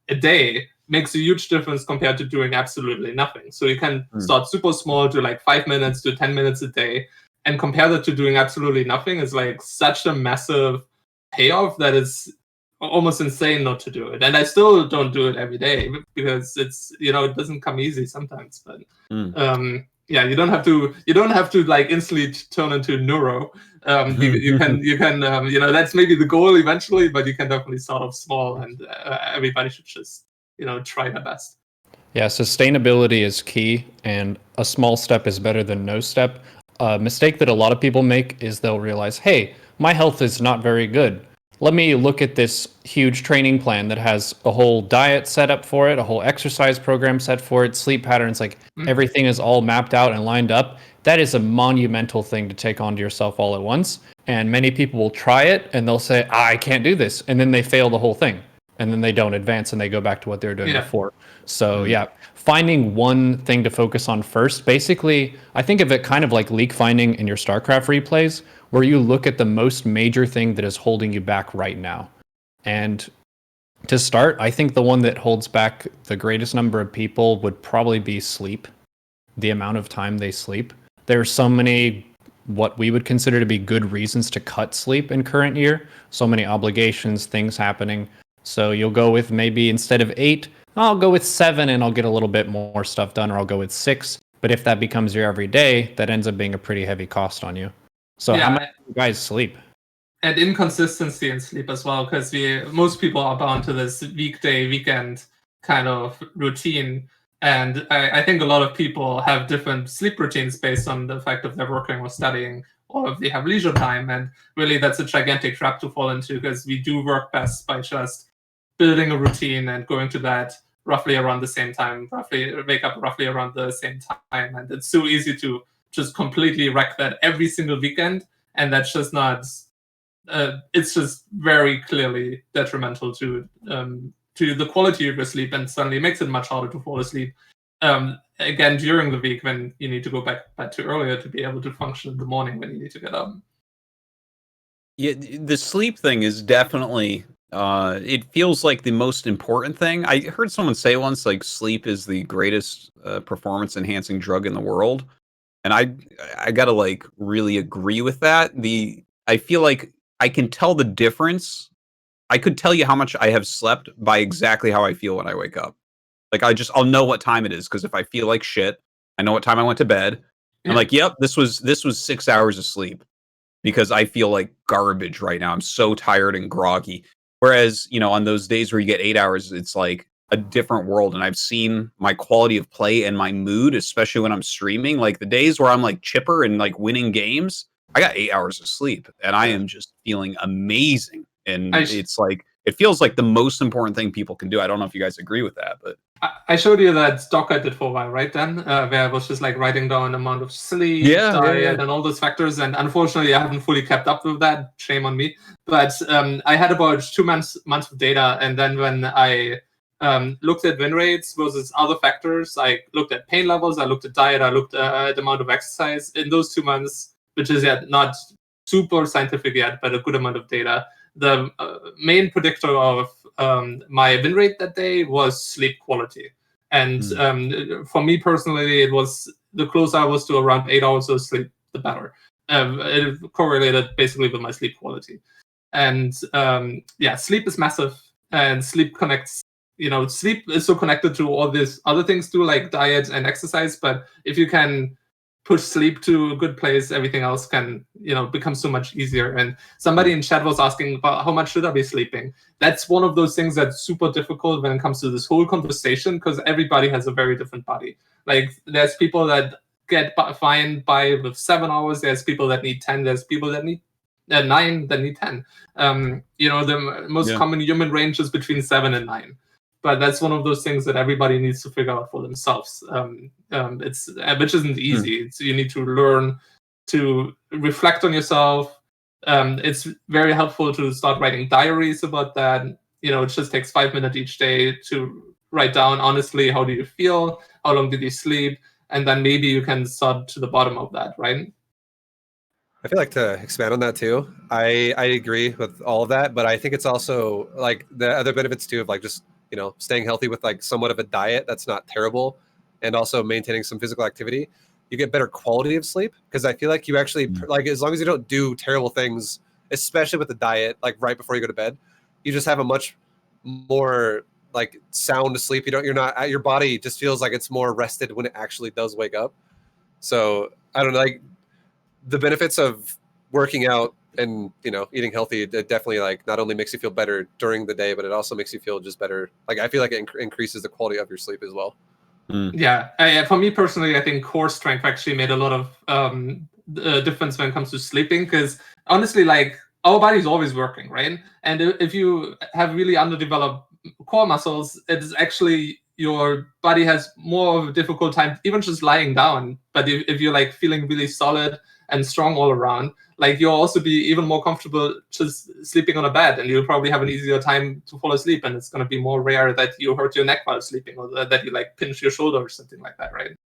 a day makes a huge difference compared to doing absolutely nothing. So you can start super small, to like 5 minutes to 10 minutes a day, and compare that to doing absolutely nothing is like such a massive payoff that it's almost insane not to do it. And I still don't do it every day because it's it doesn't come easy sometimes. But you don't have to like instantly turn into Neuro. You can that's maybe the goal eventually, but you can definitely start off small, and everybody should just try their best. Yeah, sustainability is key, and a small step is better than no step. A mistake that a lot of people make is they'll realize, hey, my health is not very good. Let me look at this huge training plan that has a whole diet set up for it, a whole exercise program set for it, sleep patterns, like everything is all mapped out and lined up. That is a monumental thing to take onto yourself all at once. And many people will try it and they'll say, I can't do this. And then they fail the whole thing. And then they don't advance and they go back to what they were doing before. So finding one thing to focus on first. Basically, I think of it kind of like leak finding in your StarCraft replays, where you look at the most major thing that is holding you back right now. And to start, I think the one that holds back the greatest number of people would probably be sleep, the amount of time they sleep. There are so many what we would consider to be good reasons to cut sleep in current year. So many obligations, things happening. So you'll go with maybe instead of 8, I'll go with 7 and I'll get a little bit more stuff done, or I'll go with 6. But if that becomes your everyday, that ends up being a pretty heavy cost on you. So how much do you guys sleep? And inconsistency in sleep as well, because most people are bound to this weekday, weekend kind of routine. And I think a lot of people have different sleep routines based on the fact if they're working or studying, or if they have leisure time. And really, that's a gigantic trap to fall into, because we do work best by just building a routine and going to bed roughly around the same time, wake up roughly around the same time. And it's so easy to just completely wreck that every single weekend. And that's just not, it's just very clearly detrimental to the quality of your sleep, and suddenly makes it much harder to fall asleep. Again, during the week when you need to go back too earlier to be able to function in the morning when you need to get up. Yeah, the sleep thing is definitely, it feels like the most important thing. I heard someone say once, like, sleep is the greatest performance enhancing drug in the world. And I gotta like really agree with that. I feel like I can tell the difference. I could tell you how much I have slept by exactly how I feel when I wake up. Like I'll know what time it is, because if I feel like shit, I know what time I went to bed. I'm like, yep, this was 6 hours of sleep, because I feel like garbage right now. I'm so tired and groggy. Whereas, on those days where you get 8 hours, it's like a different world. And I've seen my quality of play and my mood, especially when I'm streaming, like the days where I'm like chipper and like winning games, I got 8 hours of sleep and I am just feeling amazing. And it's like, it feels like the most important thing people can do. I don't know if you guys agree with that, but I showed you that doc I did for a while, right, Dan? Where I was just like writing down amount of sleep, diet, and all those factors. And unfortunately, I haven't fully kept up with that. Shame on me. But I had about 2 months of data. And then when I looked at win rates versus other factors, I looked at pain levels, I looked at diet, I looked at the amount of exercise in those 2 months, which is yet not super scientific yet, but a good amount of data. The main predictor of my win rate that day was sleep quality. And for me personally, it was the closer I was to around 8 hours of sleep, the better. It correlated basically with my sleep quality. And sleep is massive, and sleep connects. Sleep is so connected to all these other things too, like diet and exercise. But if you can push sleep to a good place, everything else can, become so much easier. And somebody in chat was asking about how much should I be sleeping. That's one of those things that's super difficult when it comes to this whole conversation, because everybody has a very different body. Like, there's people that get fine by with 7 hours. There's people that need 10. There's people that need 9, that need 10. The most common human range is between 7 and 9. But that's one of those things that everybody needs to figure out for themselves. Which isn't easy. You need to learn to reflect on yourself. It's very helpful to start writing diaries about that. It just takes 5 minutes each day to write down honestly, how do you feel? How long did you sleep? And then maybe you can start to the bottom of that, right? I feel like to expand on that too. I agree with all of that, but I think it's also like the other benefits too of like just staying healthy with like somewhat of a diet that's not terrible, and also maintaining some physical activity. You get better quality of sleep because I feel like you actually like, as long as you don't do terrible things, especially with the diet, like right before you go to bed, you just have a much more like sound sleep. Your body just feels like it's more rested when it actually does wake up. So I don't know, like the benefits of working out and eating healthy, it definitely like not only makes you feel better during the day, but it also makes you feel just better. Like I feel like it increases the quality of your sleep as well. Yeah, for me personally, I think core strength actually made a lot of difference when it comes to sleeping, because honestly, like our body's always working, right? And if you have really underdeveloped core muscles, it's actually your body has more of a difficult time even just lying down. But if you're like feeling really solid and strong all around, like you'll also be even more comfortable just sleeping on a bed, and you'll probably have an easier time to fall asleep, and it's going to be more rare that you hurt your neck while sleeping, or that you like pinch your shoulder or something like that, right?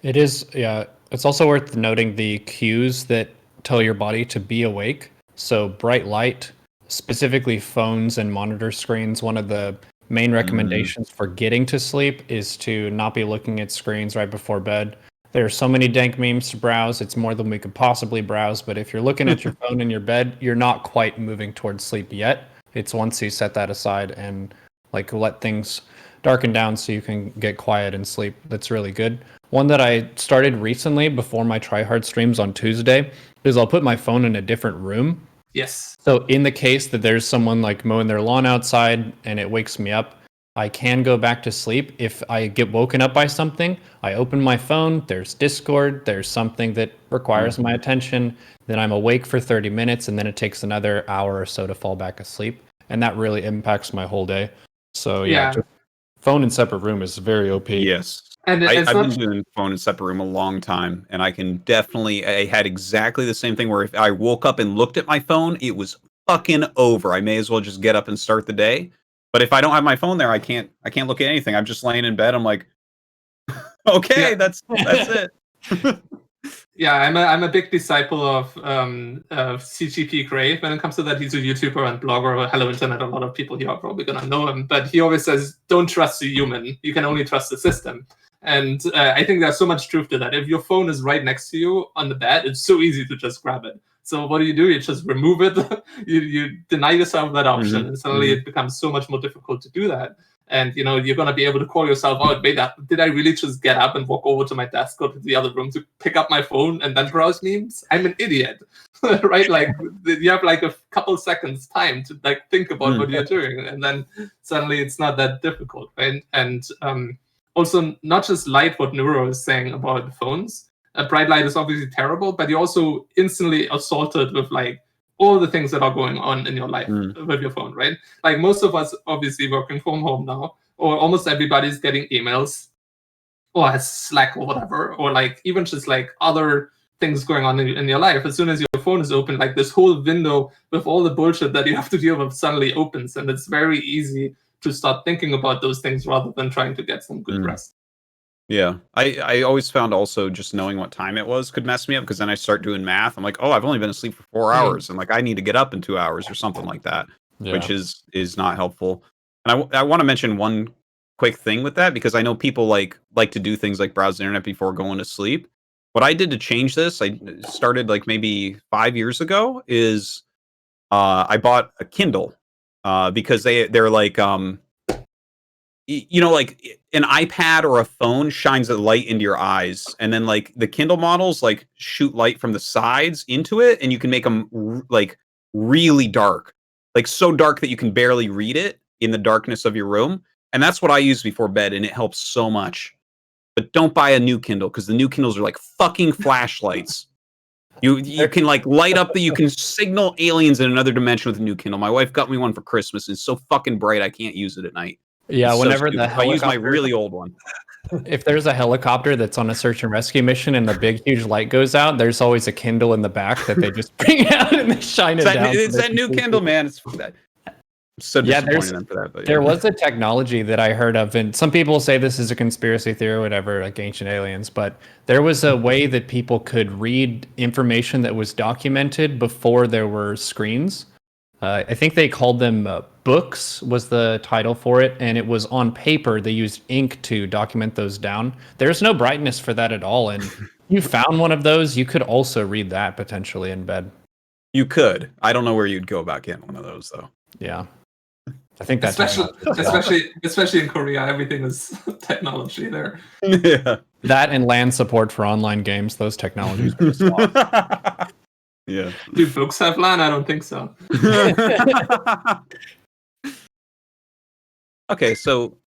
It is, yeah. It's also worth noting the cues that tell your body to be awake. So bright light, specifically phones and monitor screens, one of the main recommendations for getting to sleep is to not be looking at screens right before bed. There are so many dank memes to browse. It's more than we could possibly browse. But if you're looking at your phone in your bed, you're not quite moving towards sleep yet. It's once you set that aside and like let things darken down so you can get quiet and sleep. That's really good. One that I started recently before my Try Hard streams on Tuesday is I'll put my phone in a different room. Yes. So in the case that there's someone like mowing their lawn outside and it wakes me up, I can go back to sleep. If I get woken up by something, I open my phone, there's Discord, there's something that requires my attention, then I'm awake for 30 minutes, and then it takes another hour or so to fall back asleep. And that really impacts my whole day. So yeah. Just phone in separate room is very OP. Yes. And I've been doing phone in separate room a long time, and I had exactly the same thing where if I woke up and looked at my phone, it was fucking over. I may as well just get up and start the day. But if I don't have my phone there, I can't look at anything. I'm just laying in bed. I'm like, okay, that's it. Yeah, I'm a big disciple of CGP Grey when it comes to that. He's a YouTuber and blogger. Hello Internet. A lot of people here are probably gonna know him, but he always says, "Don't trust the human. You can only trust the system." And I think there's so much truth to that. If your phone is right next to you on the bed, it's so easy to just grab it. So what do? You just remove it. you deny yourself that option, and suddenly it becomes so much more difficult to do that. And you're going to be able to call yourself out. Wait, did I really just get up and walk over to my desk, go to the other room to pick up my phone and then browse memes? I'm an idiot, right? Like you have like a couple seconds time to like think about what you're doing, and then suddenly it's not that difficult, right? And also, not just light, what Neuro is saying about phones. A bright light is obviously terrible, but you're also instantly assaulted with like all the things that are going on in your life with your phone, right? Like most of us obviously working from home now, or almost everybody's getting emails or has Slack or whatever, or like even just like other things going on in your life. As soon as your phone is open, like this whole window with all the bullshit that you have to deal with suddenly opens, and it's very easy to start thinking about those things rather than trying to get some good rest. Yeah, I always found also just knowing what time it was could mess me up, because then I start doing math. I'm like, oh, I've only been asleep for 4 hours, and like I need to get up in 2 hours or something like that, which is not helpful. And I want to mention one quick thing with that, because I know people like to do things like browse the internet before going to sleep. What I did to change this, I started like maybe 5 years ago, is I bought a Kindle because they're like like an iPad or a phone shines a light into your eyes, and then like the Kindle models like shoot light from the sides into it, and you can make them like really dark, like so dark that you can barely read it in the darkness of your room. And that's what I use before bed, and it helps so much. But don't buy a new Kindle, because the new Kindles are like fucking flashlights. You can like light up you can signal aliens in another dimension with a new Kindle. My wife got me one for Christmas, and it's so fucking bright I can't use it at night. Yeah, It's whenever so the I use my helicopter, really old one. if there's a helicopter that's on a search and rescue mission and the big huge light goes out, there's always a Kindle in the back that they just bring out and they shine it down. It's that new Kindle, man. It's that. So disappointed them for that. But there was a technology that I heard of, and some people say this is a conspiracy theory or whatever, like ancient aliens, but there was a way that people could read information that was documented before there were screens. I think they called them books was the title for it, and it was on paper. They used ink to document those down. There's no brightness for that at all, and you found one of those, you could also read that potentially in bed. You could. I don't know where you'd go about getting one of those though. Yeah. I think that's especially in Korea, everything is technology there. Yeah. That and LAN support for online games, those technologies are just lost. Yeah. Do books have LAN? I don't think so. Okay, so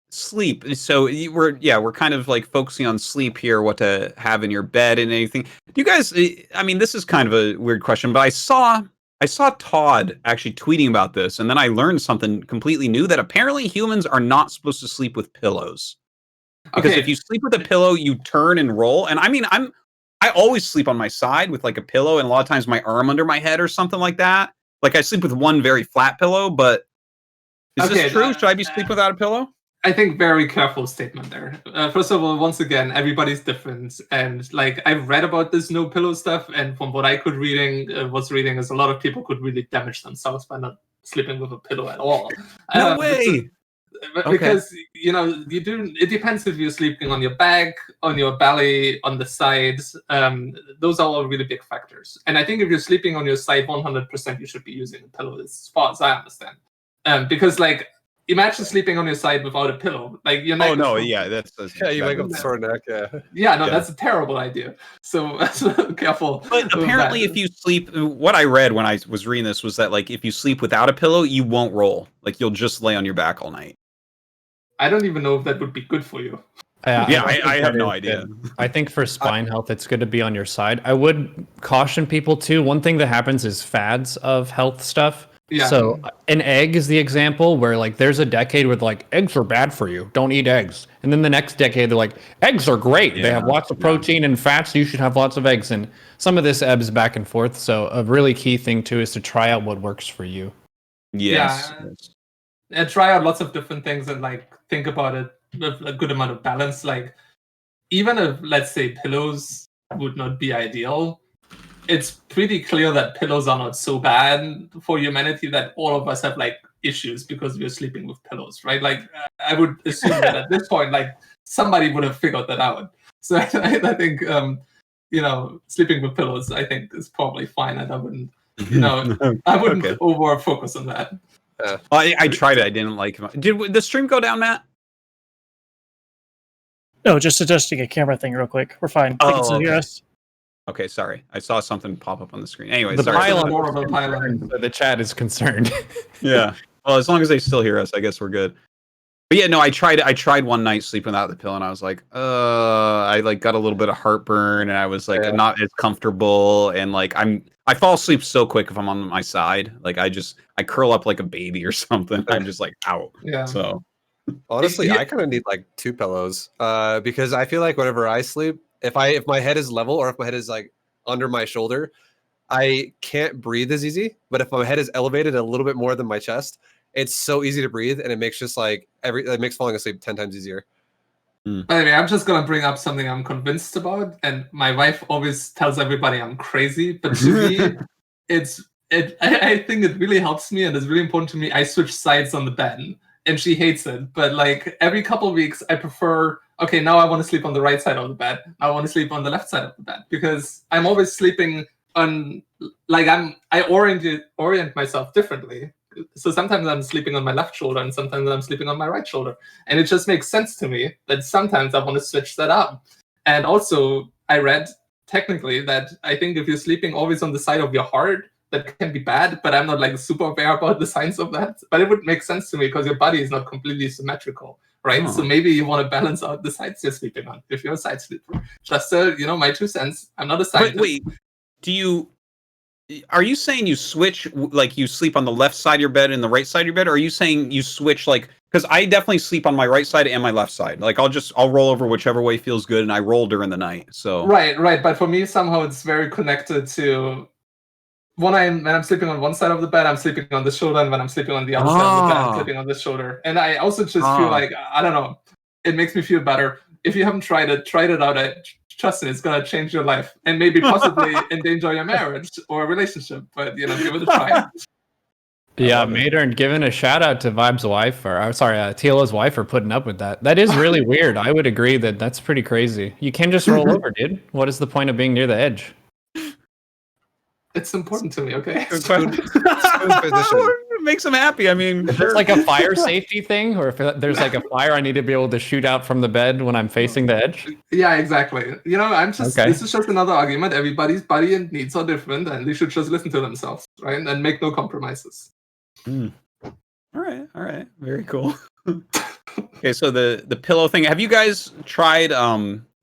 sleep. So we're kind of like focusing on sleep here, what to have in your bed and anything. Do you guys, I mean, this is kind of a weird question, but I saw Todd actually tweeting about this, and then I learned something completely new, that apparently humans are not supposed to sleep with pillows. Because if you sleep with a pillow, you turn and roll. And I mean, I always sleep on my side with like a pillow, and a lot of times my arm under my head or something like that. Like I sleep with one very flat pillow, but is this true? Should I be sleeping without a pillow? I think very careful statement there. First of all, once again, everybody's different, and like I've read about this no pillow stuff, and from what I could was reading is a lot of people could really damage themselves by not sleeping with a pillow at all. No way. Because it depends if you're sleeping on your back, on your belly, on the sides. Those are all really big factors. And I think if you're sleeping on your side, 100% you should be using a pillow, as far as I understand. Because like, imagine sleeping on your side without a pillow. Like your neck. Oh no, yeah, that's you wake up with a sore neck. Yeah, that's a terrible idea. So careful. But apparently, if you sleep, what I read when I was reading this was that like if you sleep without a pillow, you won't roll. Like you'll just lay on your back all night. I don't even know if that would be good for you. I have no idea. I think for spine health, it's good to be on your side. I would caution people too. One thing that happens is fads of health stuff. Yeah. So an egg is the example where like there's a decade where like eggs are bad for you. Don't eat eggs. And then the next decade they're like eggs are great. They have lots of protein and fats. So you should have lots of eggs. And some of this ebbs back and forth. So a really key thing too is to try out what works for you. Yes. Yeah. And try out lots of different things and like think about it with a good amount of balance. Like even if let's say pillows would not be ideal, it's pretty clear that pillows are not so bad for humanity that all of us have like issues because we're sleeping with pillows, right? Like I would assume that at this point, like somebody would have figured that out. So I think, sleeping with pillows, I think is probably fine. And I wouldn't, I wouldn't over focus on that. I tried it. I didn't like it. Did the stream go down, Matt? No, just adjusting a camera thing real quick. We're fine. They can still hear us. Okay, sorry. I saw something pop up on the screen. Anyway, the sorry. Pylon, so the chat is concerned. Yeah. Well, as long as they still hear us, I guess we're good. But yeah, no, I tried one night sleeping without the pillow, and I was like, I like got a little bit of heartburn, and I was like not as comfortable, and like I fall asleep so quick if I'm on my side. Like I curl up like a baby or something. I'm just like out. Yeah. So honestly, I kind of need like two pillows, because I feel like whenever I sleep, if my head is level or if my head is like under my shoulder, I can't breathe as easy. But if my head is elevated a little bit more than my chest, it's so easy to breathe, and it makes just like it makes falling asleep 10 times easier. Anyway, I'm just gonna bring up something I'm convinced about, and my wife always tells everybody I'm crazy, but to me, I think it really helps me and it's really important to me. I switch sides on the bed, and she hates it, but like every couple of weeks, I prefer. Okay, now I want to sleep on the right side of the bed. I want to sleep on the left side of the bed because I'm always sleeping on. Like I orient myself differently. So sometimes I'm sleeping on my left shoulder and sometimes I'm sleeping on my right shoulder. And it just makes sense to me that sometimes I want to switch that up. And also, I read technically that I think if you're sleeping always on the side of your heart, that can be bad, but I'm not like super aware about the science of that. But it would make sense to me because your body is not completely symmetrical, right? Oh. So maybe you want to balance out the sides you're sleeping on if you're a side sleeper. Just my 2 cents. I'm not a scientist. But wait, are you saying you switch, like you sleep on the left side of your bed and the right side of your bed? Or are you saying you switch, like, because I definitely sleep on my right side and my left side. Like I'll roll over whichever way feels good, and I roll during the night. So Right. But for me, somehow it's very connected to when I'm sleeping on one side of the bed, I'm sleeping on the shoulder, and when I'm sleeping on the other side of the bed, I'm sleeping on the shoulder. And I also just feel like, I don't know, it makes me feel better. If you haven't tried it out. Trust me, it's gonna change your life and maybe possibly endanger your marriage or relationship. But give it a try. Yeah, Mater, and giving a shout out to ViBE's wife, TLO's wife, for putting up with that. That is really weird. I would agree that that's pretty crazy. You can just roll over, dude. What is the point of being near the edge? It's important to me, okay? It makes him happy. I mean, if it's like a fire safety thing, or if there's like a fire, I need to be able to shoot out from the bed when I'm facing the edge. Yeah, exactly. This is just another argument. Everybody's body and needs are different, and they should just listen to themselves, right? And make no compromises. All right. Very cool. Okay, so the pillow thing. Have you guys tried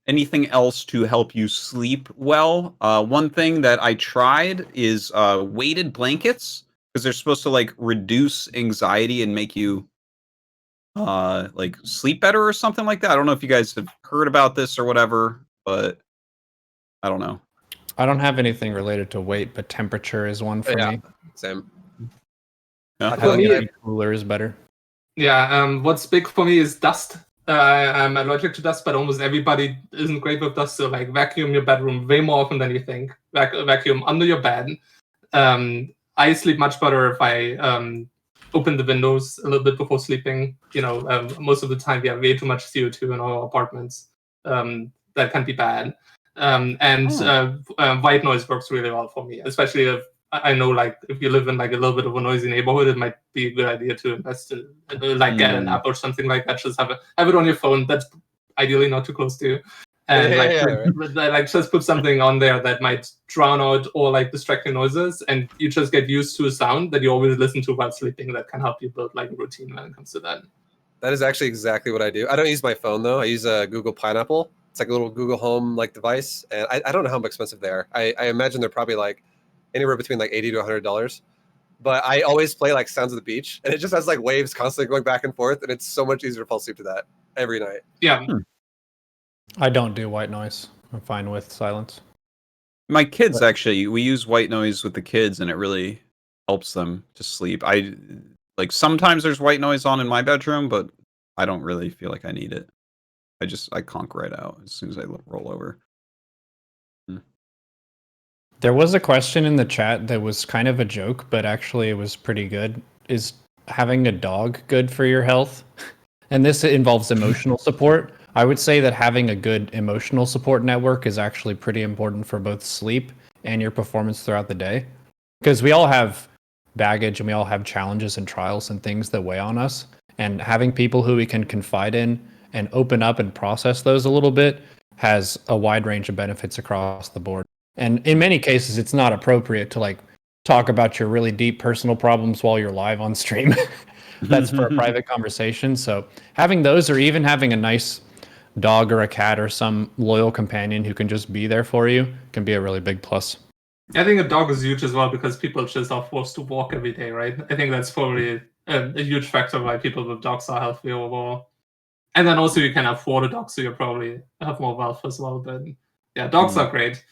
anything else to help you sleep well? One thing that I tried is weighted blankets, because they're supposed to like reduce anxiety and make you like sleep better or something like that. I don't know if you guys have heard about this or whatever, but I don't know. I don't have anything related to weight, but temperature is one for me. Same. Yeah. Having cooler is better. Yeah, what's big for me is dust. I'm allergic to dust, but almost everybody isn't great with dust. So like vacuum your bedroom way more often than you think. Vacuum under your bed. I sleep much better if I open the windows a little bit before sleeping. Most of the time we have way too much CO2 in our apartments. That can be bad. White noise works really well for me, especially if I know, like, if you live in like a little bit of a noisy neighborhood, it might be a good idea to invest in, like, get an app or something like that. Just have it on your phone. That's ideally not too close to you, and just put something on there that might drown out or like distracting noises, and you just get used to a sound that you always listen to while sleeping. That can help you build like a routine when it comes to that. That is actually exactly what I do. I don't use my phone though. I use a Google Pineapple. It's like a little Google Home like device, and I don't know how expensive they are. I imagine they're probably like anywhere between like $80 to $100. But I always play like Sounds of the Beach, and it just has like waves constantly going back and forth, and it's so much easier to fall asleep to that every night. Yeah. I don't do white noise. I'm fine with silence. My kids actually, we use white noise with the kids, and it really helps them to sleep. I like sometimes there's white noise on in my bedroom, but I don't really feel like I need it. I conk right out as soon as I roll over. There was a question in the chat that was kind of a joke, but actually it was pretty good. Is having a dog good for your health? And this involves emotional support. I would say that having a good emotional support network is actually pretty important for both sleep and your performance throughout the day. Because we all have baggage and we all have challenges and trials and things that weigh on us. And having people who we can confide in and open up and process those a little bit has a wide range of benefits across the board. And in many cases, it's not appropriate to like talk about your really deep personal problems while you're live on stream. That's for a private conversation. So having those, or even having a nice dog or a cat or some loyal companion who can just be there for you, can be a really big plus. I think a dog is huge as well, because people just are forced to walk every day, right? I think that's probably a huge factor why people with dogs are healthy overall. And then also you can afford a dog, so you probably have more wealth as well. But yeah, dogs are great.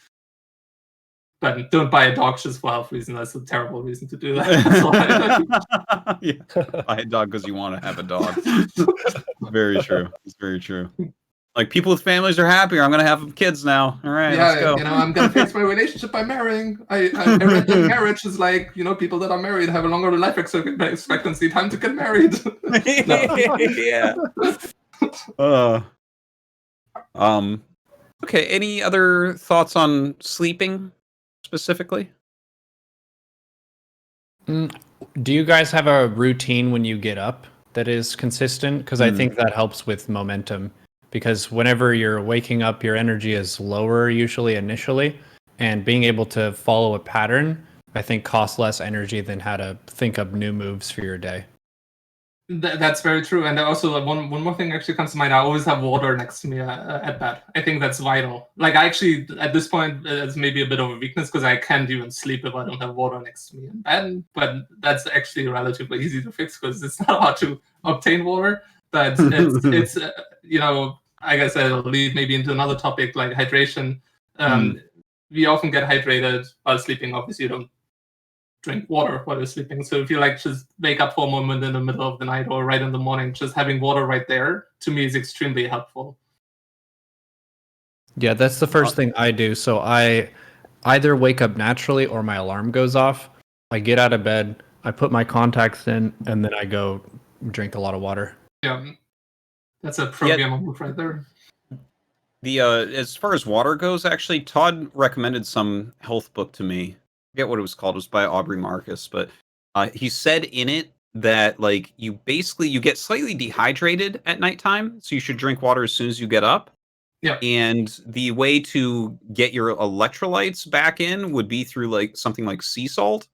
But don't buy a dog just for health reasons. That's a terrible reason to do that. Yeah. Buy a dog because you want to have a dog. Very true. It's very true. Like, people with families are happier. I'm going to have kids now. All right, let's go. I'm going to fix my relationship by marrying. I read that marriage is like, people that are married have a longer life expectancy. Time to get married. Yeah. Okay, any other thoughts on sleeping specifically? Do you guys have a routine when you get up that is consistent? Because I think that helps with momentum. Because whenever you're waking up, your energy is lower usually initially, and being able to follow a pattern, I think costs less energy than how to think up new moves for your day. That's very true. And also, one more thing actually comes to mind. I always have water next to me at bed. I think that's vital. Like, I actually, at this point, it's maybe a bit of a weakness because I can't even sleep if I don't have water next to me in bed. But that's actually relatively easy to fix because it's not hard to obtain water. But it's I guess I'll lead maybe into another topic like hydration. We often get hydrated while sleeping. Obviously, you don't drink water while you're sleeping. So if you just wake up for a moment in the middle of the night or right in the morning, just having water right there to me is extremely helpful. Yeah, that's the first thing I do. So I either wake up naturally or my alarm goes off. I get out of bed, I put my contacts in, and then I go drink a lot of water. Yeah, that's a pro move right there. The as far as water goes, actually, Todd recommended some health book to me. I forget what it was called. It was by Aubrey Marcus, but he said in it that like you get slightly dehydrated at nighttime, so you should drink water as soon as you get up. Yeah. And the way to get your electrolytes back in would be through like something like sea salt.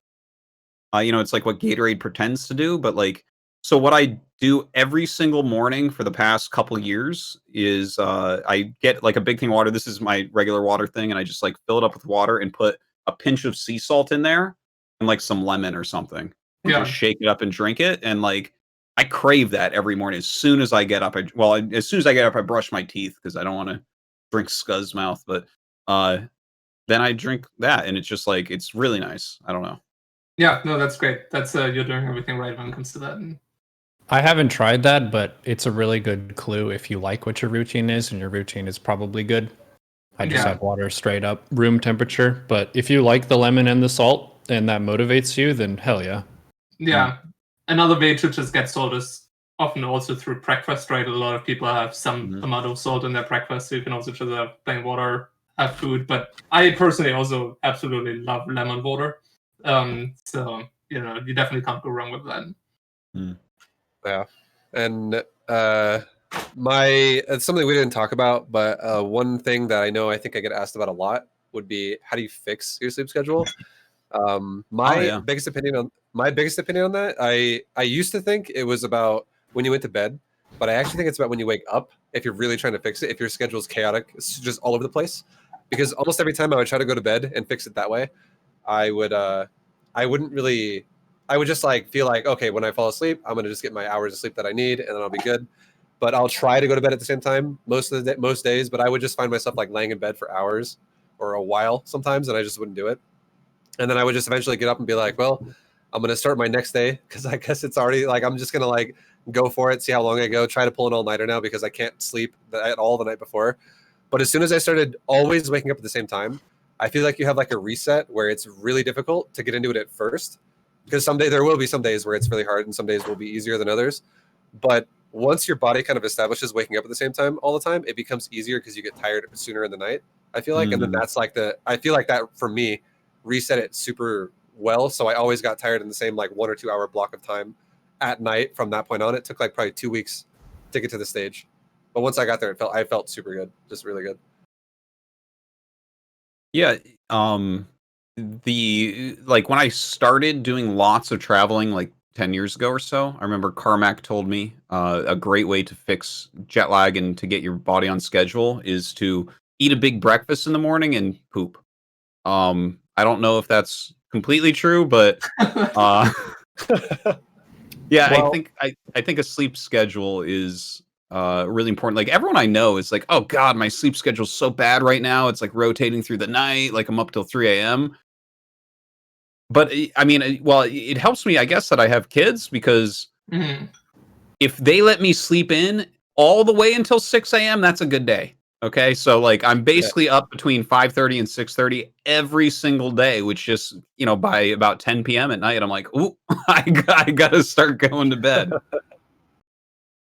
It's like what Gatorade pretends to do, but like, so what I do every single morning for the past couple years is I get like a big thing of water. This is my regular water thing, and I just like fill it up with water and put a pinch of sea salt in there and like some lemon or something. And just shake it up and drink it. And like, I crave that every morning. As soon as I get up, as soon as I get up, I brush my teeth because I don't want to drink scuzz mouth. But then I drink that, and it's just like, it's really nice. I don't know. Yeah, no, that's great. That's you're doing everything right when it comes to that. I haven't tried that, but it's a really good clue if you like what your routine is, and your routine is probably good. I just have water straight up room temperature. But if you like the lemon and the salt and that motivates you, then hell yeah. Yeah. Another way to just get salt is often also through breakfast, right? A lot of people have some amount of salt in their breakfast, so you can also just have plain water, have food. But I personally also absolutely love lemon water. So, you definitely can't go wrong with that. Yeah. And it's something we didn't talk about, but one thing that I think I get asked about a lot would be, how do you fix your sleep schedule? My biggest opinion on that, I used to think it was about when you went to bed, but I actually think it's about when you wake up. If you're really trying to fix it, if your schedule is chaotic, it's just all over the place. Because almost every time I would try to go to bed and fix it that way, I would just like feel like, okay, when I fall asleep, I'm gonna just get my hours of sleep that I need, and then I'll be good. But I'll try to go to bed at the same time most days. But I would just find myself like laying in bed for hours or a while sometimes, and I just wouldn't do it. And then I would just eventually get up and be like, well, I'm gonna start my next day because I guess it's already like I'm just gonna like go for it, see how long I go, try to pull an all-nighter now because I can't sleep at all the night before. But as soon as I started always waking up at the same time, I feel like you have like a reset where it's really difficult to get into it at first. Because there will be some days where it's really hard and some days will be easier than others. But once your body kind of establishes waking up at the same time all the time, it becomes easier because you get tired sooner in the night, I feel like. And then that's like I feel like that for me reset it super well. So I always got tired in the same like 1 or 2 hour block of time at night from that point on. It took like probably 2 weeks to get to the stage. But once I got there, I felt super good, just really good. Yeah. When I started doing lots of traveling like 10 years ago or so, I remember Carmack told me a great way to fix jet lag and to get your body on schedule is to eat a big breakfast in the morning and poop. I don't know if that's completely true, but yeah, well, I think a sleep schedule is really important. Like everyone I know is like, oh God, my sleep schedule's so bad right now. It's like rotating through the night. Like I'm up till 3 a.m. But I mean, well, it helps me, I guess, that I have kids because if they let me sleep in all the way until 6 a.m., that's a good day. Okay, so like I'm basically up between 5:30 and 6:30 every single day, which just by about 10 p.m. at night, I'm like, ooh, I gotta start going to bed.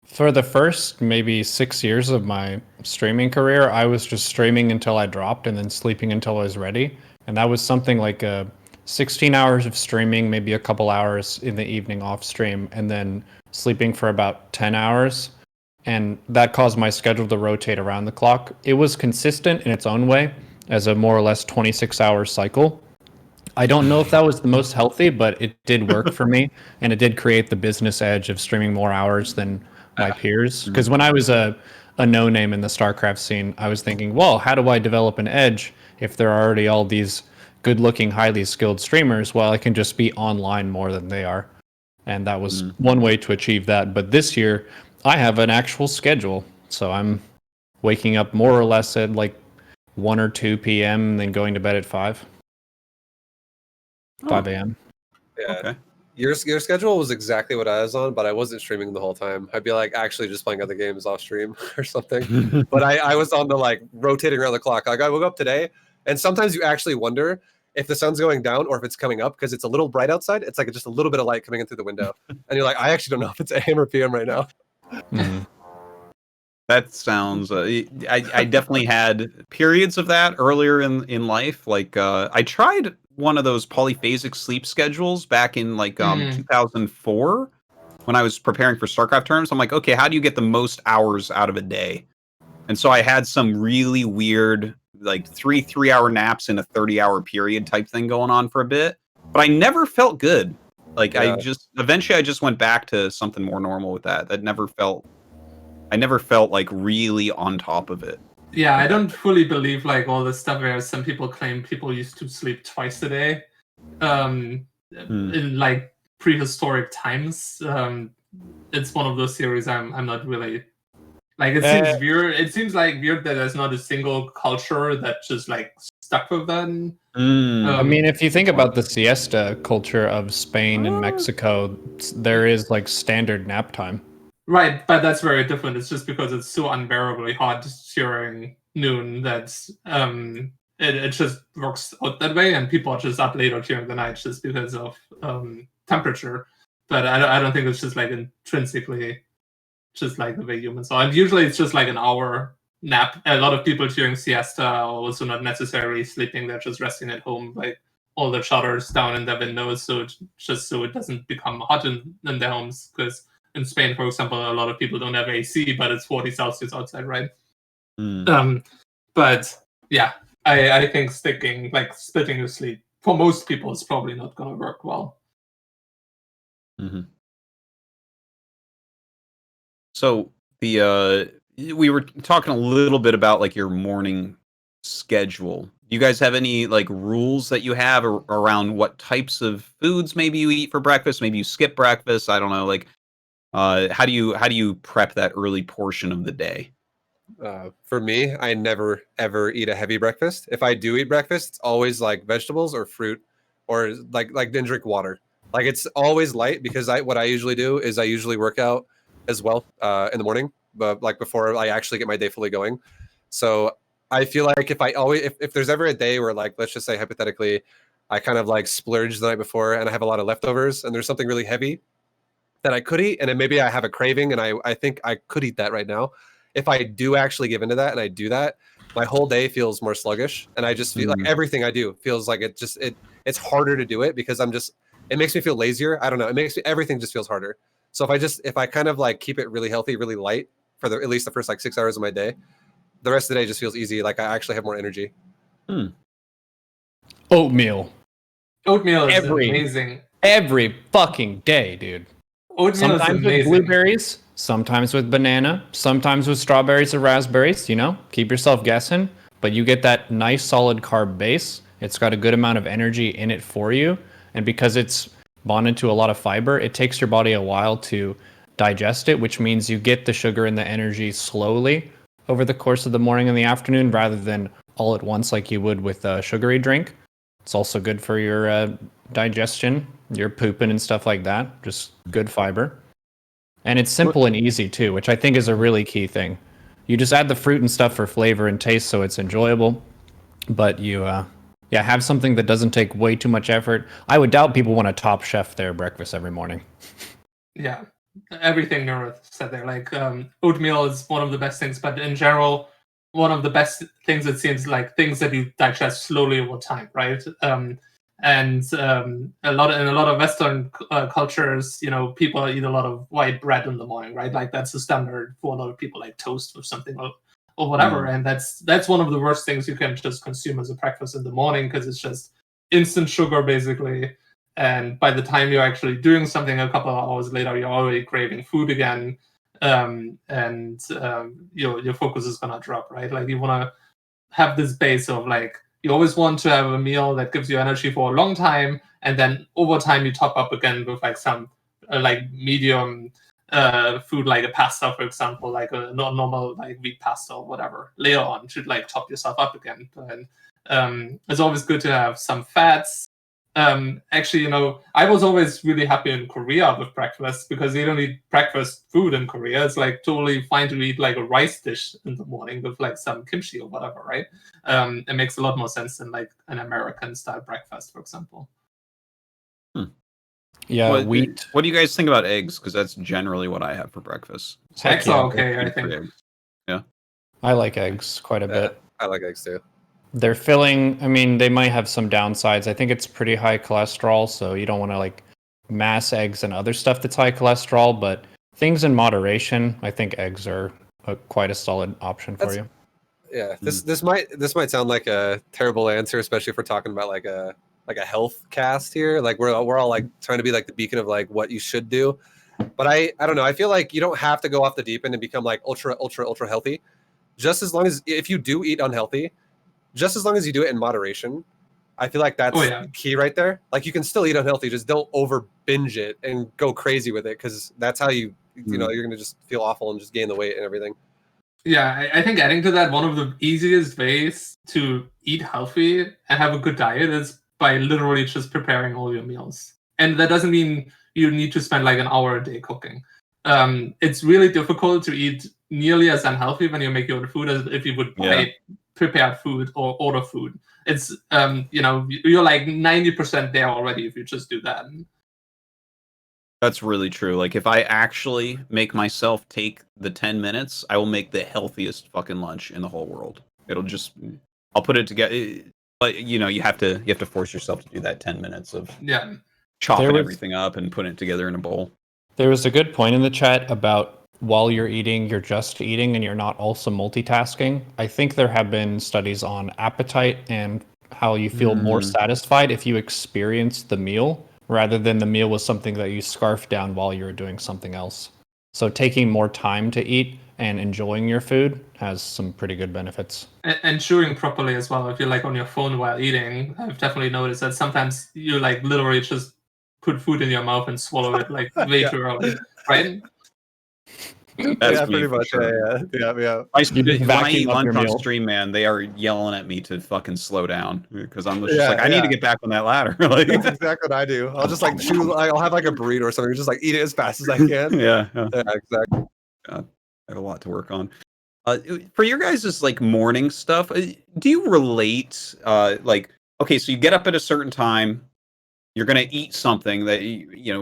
For the first maybe 6 years of my streaming career, I was just streaming until I dropped and then sleeping until I was ready, and that was something like a 16 hours of streaming, maybe a couple hours in the evening off stream, and then sleeping for about 10 hours. And that caused my schedule to rotate around the clock. It was consistent in its own way as a more or less 26-hour cycle. I don't know if that was the most healthy, but it did work for me, and it did create the business edge of streaming more hours than my peers. Because when I was a no-name in the StarCraft scene, I was thinking, well, how do I develop an edge if there are already all these good-looking, highly skilled streamers? Well, I can just be online more than they are. And that was one way to achieve that. But this year, I have an actual schedule. So I'm waking up more or less at like 1 or 2 p.m. and then going to bed at 5 a.m. Yeah. Okay. Your schedule was exactly what I was on, but I wasn't streaming the whole time. I'd be like actually just playing other games off stream or something. But I was on the like rotating around the clock. Like I woke up today, and sometimes you actually wonder if the sun's going down or if it's coming up because it's a little bright outside. It's like just a little bit of light coming in through the window, and you're like, I actually don't know if it's AM or PM right now. That sounds. I definitely had periods of that earlier in life. Like I tried one of those polyphasic sleep schedules back in like 2004 when I was preparing for StarCraft terms. I'm like, okay, how do you get the most hours out of a day? And so I had some really weird like 3-hour naps in a 30-hour period type thing going on for a bit, but I never felt good. Like I just went back to something more normal with that. I never felt like really on top of it. Yeah, I don't fully believe like all this stuff where some people claim people used to sleep twice a day in like prehistoric times. It's one of those theories I'm not really like. It seems weird. It seems like weird that there's not a single culture that just like stuck with that. I mean, if you think about the siesta culture of Spain and Mexico, there is like standard nap time. Right, but that's very different. It's just because it's so unbearably hot during noon that it just works out that way, and people are just up later during the night just because of temperature. But I don't think it's just like intrinsically just like the way humans are. And usually it's just like an hour nap. A lot of people during siesta are also not necessarily sleeping; they're just resting at home, like all the shutters down in their windows, so it doesn't become hot in their homes because. In Spain, for example, a lot of people don't have AC, but it's 40 Celsius outside, right? But yeah, I think splitting your sleep for most people is probably not going to work well. So we were talking a little bit about like your morning schedule. Do you guys have any like rules that you have around what types of foods maybe you eat for breakfast? Maybe you skip breakfast. I don't know, like. How do you prep that early portion of the day? For me, I never ever eat a heavy breakfast. If I do eat breakfast, it's always like vegetables or fruit, or like then drink water. Like it's always light because what I usually do is I usually work out as well in the morning, but like before I actually get my day fully going. So I feel like if there's ever a day where like let's just say hypothetically, I kind of like splurge the night before and I have a lot of leftovers and there's something really heavy that I could eat, and then maybe I have a craving, and I think I could eat that right now. If I do actually give into that, and I do that, my whole day feels more sluggish, and I just feel like everything I do feels like it's harder to do it because it makes me feel lazier. I don't know. Everything just feels harder. So if I kind of like keep it really healthy, really light for at least the first like 6 hours of my day, the rest of the day just feels easy. Like I actually have more energy. Oatmeal Is amazing. Every fucking day, dude. Sometimes with blueberries, sometimes with banana, sometimes with strawberries or raspberries, keep yourself guessing, but you get that nice solid carb base. It's got a good amount of energy in it for you. And because it's bonded to a lot of fiber, it takes your body a while to digest it, which means you get the sugar and the energy slowly over the course of the morning and the afternoon rather than all at once like you would with a sugary drink. It's also good for your digestion, your pooping and stuff like that. Just good fiber. And it's simple and easy too, which I think is a really key thing. You just add the fruit and stuff for flavor and taste so it's enjoyable. But you have something that doesn't take way too much effort. I would doubt people want to Top Chef their breakfast every morning. Yeah, everything Neuro said there. Like oatmeal is one of the best things, but in general, one of the best things, it seems like things that you digest slowly over time, right? And in a lot of Western cultures, people eat a lot of white bread in the morning, right? Like that's the standard for a lot of people, like toast or something or whatever. And that's one of the worst things you can just consume as a breakfast in the morning, because it's just instant sugar basically. And by the time you're actually doing something a couple of hours later, you're already craving food again, and your focus is gonna drop, right? Like you want to have this base of like, you always want to have a meal that gives you energy for a long time, and then over time you top up again with like some like medium food, like a pasta, for example, like a normal like wheat pasta or whatever. Later on, to like top yourself up again. And it's always good to have some fats. Actually, I was always really happy in Korea with breakfast, because they don't eat breakfast food in Korea. It's like totally fine to eat like a rice dish in the morning with like some kimchi or whatever, right? It makes a lot more sense than like an American style breakfast, for example. Yeah, wheat. What do you guys think about eggs? Because that's generally what I have for breakfast. Eggs are okay, I think. Yeah, I like eggs quite a bit. I like eggs too. They're filling. I mean, they might have some downsides. I think it's pretty high cholesterol, so you don't want to like mass eggs and other stuff that's high cholesterol. But things in moderation, I think eggs are quite a solid option for you. Yeah, this might sound like a terrible answer, especially if we're talking about like a health cast here. Like we're all like trying to be like the beacon of like what you should do. But I don't know. I feel like you don't have to go off the deep end and become like ultra healthy. Just as long as, if you do eat unhealthy, just as long as you do it in moderation, I feel like that's key right there. Like you can still eat unhealthy, just don't over binge it and go crazy with it, because that's how you're gonna just feel awful and just gain the weight and everything. Yeah, I think adding to that, one of the easiest ways to eat healthy and have a good diet is by literally just preparing all your meals. And that doesn't mean you need to spend like an hour a day cooking. It's really difficult to eat nearly as unhealthy when you make your own food as if you would buy prepared food or order food. It's you're like 90% there already if you just do that. That's really true. Like if I actually make myself take the 10 minutes, I will make the healthiest fucking lunch in the whole world. I'll put it together. But you have to force yourself to do that 10 minutes of chopping everything up and putting it together in a bowl. There was a good point in the chat about while you're eating, you're just eating and you're not also multitasking. I think there have been studies on appetite and how you feel more satisfied if you experience the meal rather than the meal was something that you scarfed down while you were doing something else. So taking more time to eat and enjoying your food has some pretty good benefits. And chewing properly as well. If you're like on your phone while eating, I've definitely noticed that sometimes you like literally just put food in your mouth and swallow it like way too early, right? That's pretty much. Sure. Yeah. When I eat lunch on stream, man, they are yelling at me to fucking slow down, because I'm just like, I need to get back on that ladder. Like, that's exactly what I do. I'll just like chew. I'll have like a burrito or something, just like eat it as fast as I can. Yeah, exactly. I have a lot to work on. For your guys' like morning stuff, do you relate? Like, okay, so you get up at a certain time, you're gonna eat something that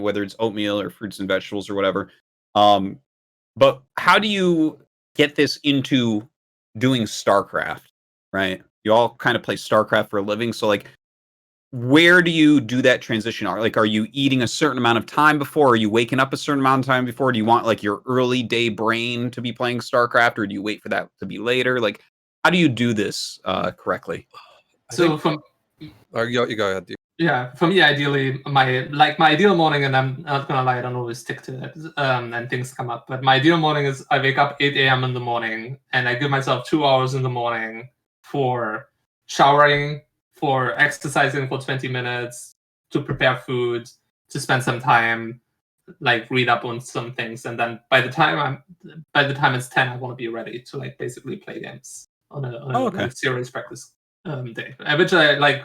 whether it's oatmeal or fruits and vegetables or whatever. But how do you get this into doing StarCraft, right? You all kind of play StarCraft for a living. So like, where do you do that transition? Like, are you eating a certain amount of time before? Are you waking up a certain amount of time before? Do you want like your early day brain to be playing StarCraft, or do you wait for that to be later? Like, how do you do this correctly? You go ahead, dude. Yeah, for me, ideally, my ideal morning, and I'm not gonna lie, I don't always stick to it, and things come up. But my ideal morning is I wake up 8 a.m. in the morning, and I give myself 2 hours in the morning for showering, for exercising for 20 minutes, to prepare food, to spend some time, like read up on some things, and then by the time it's 10, I want to be ready to like basically play games on a like, serious practice day, which I like.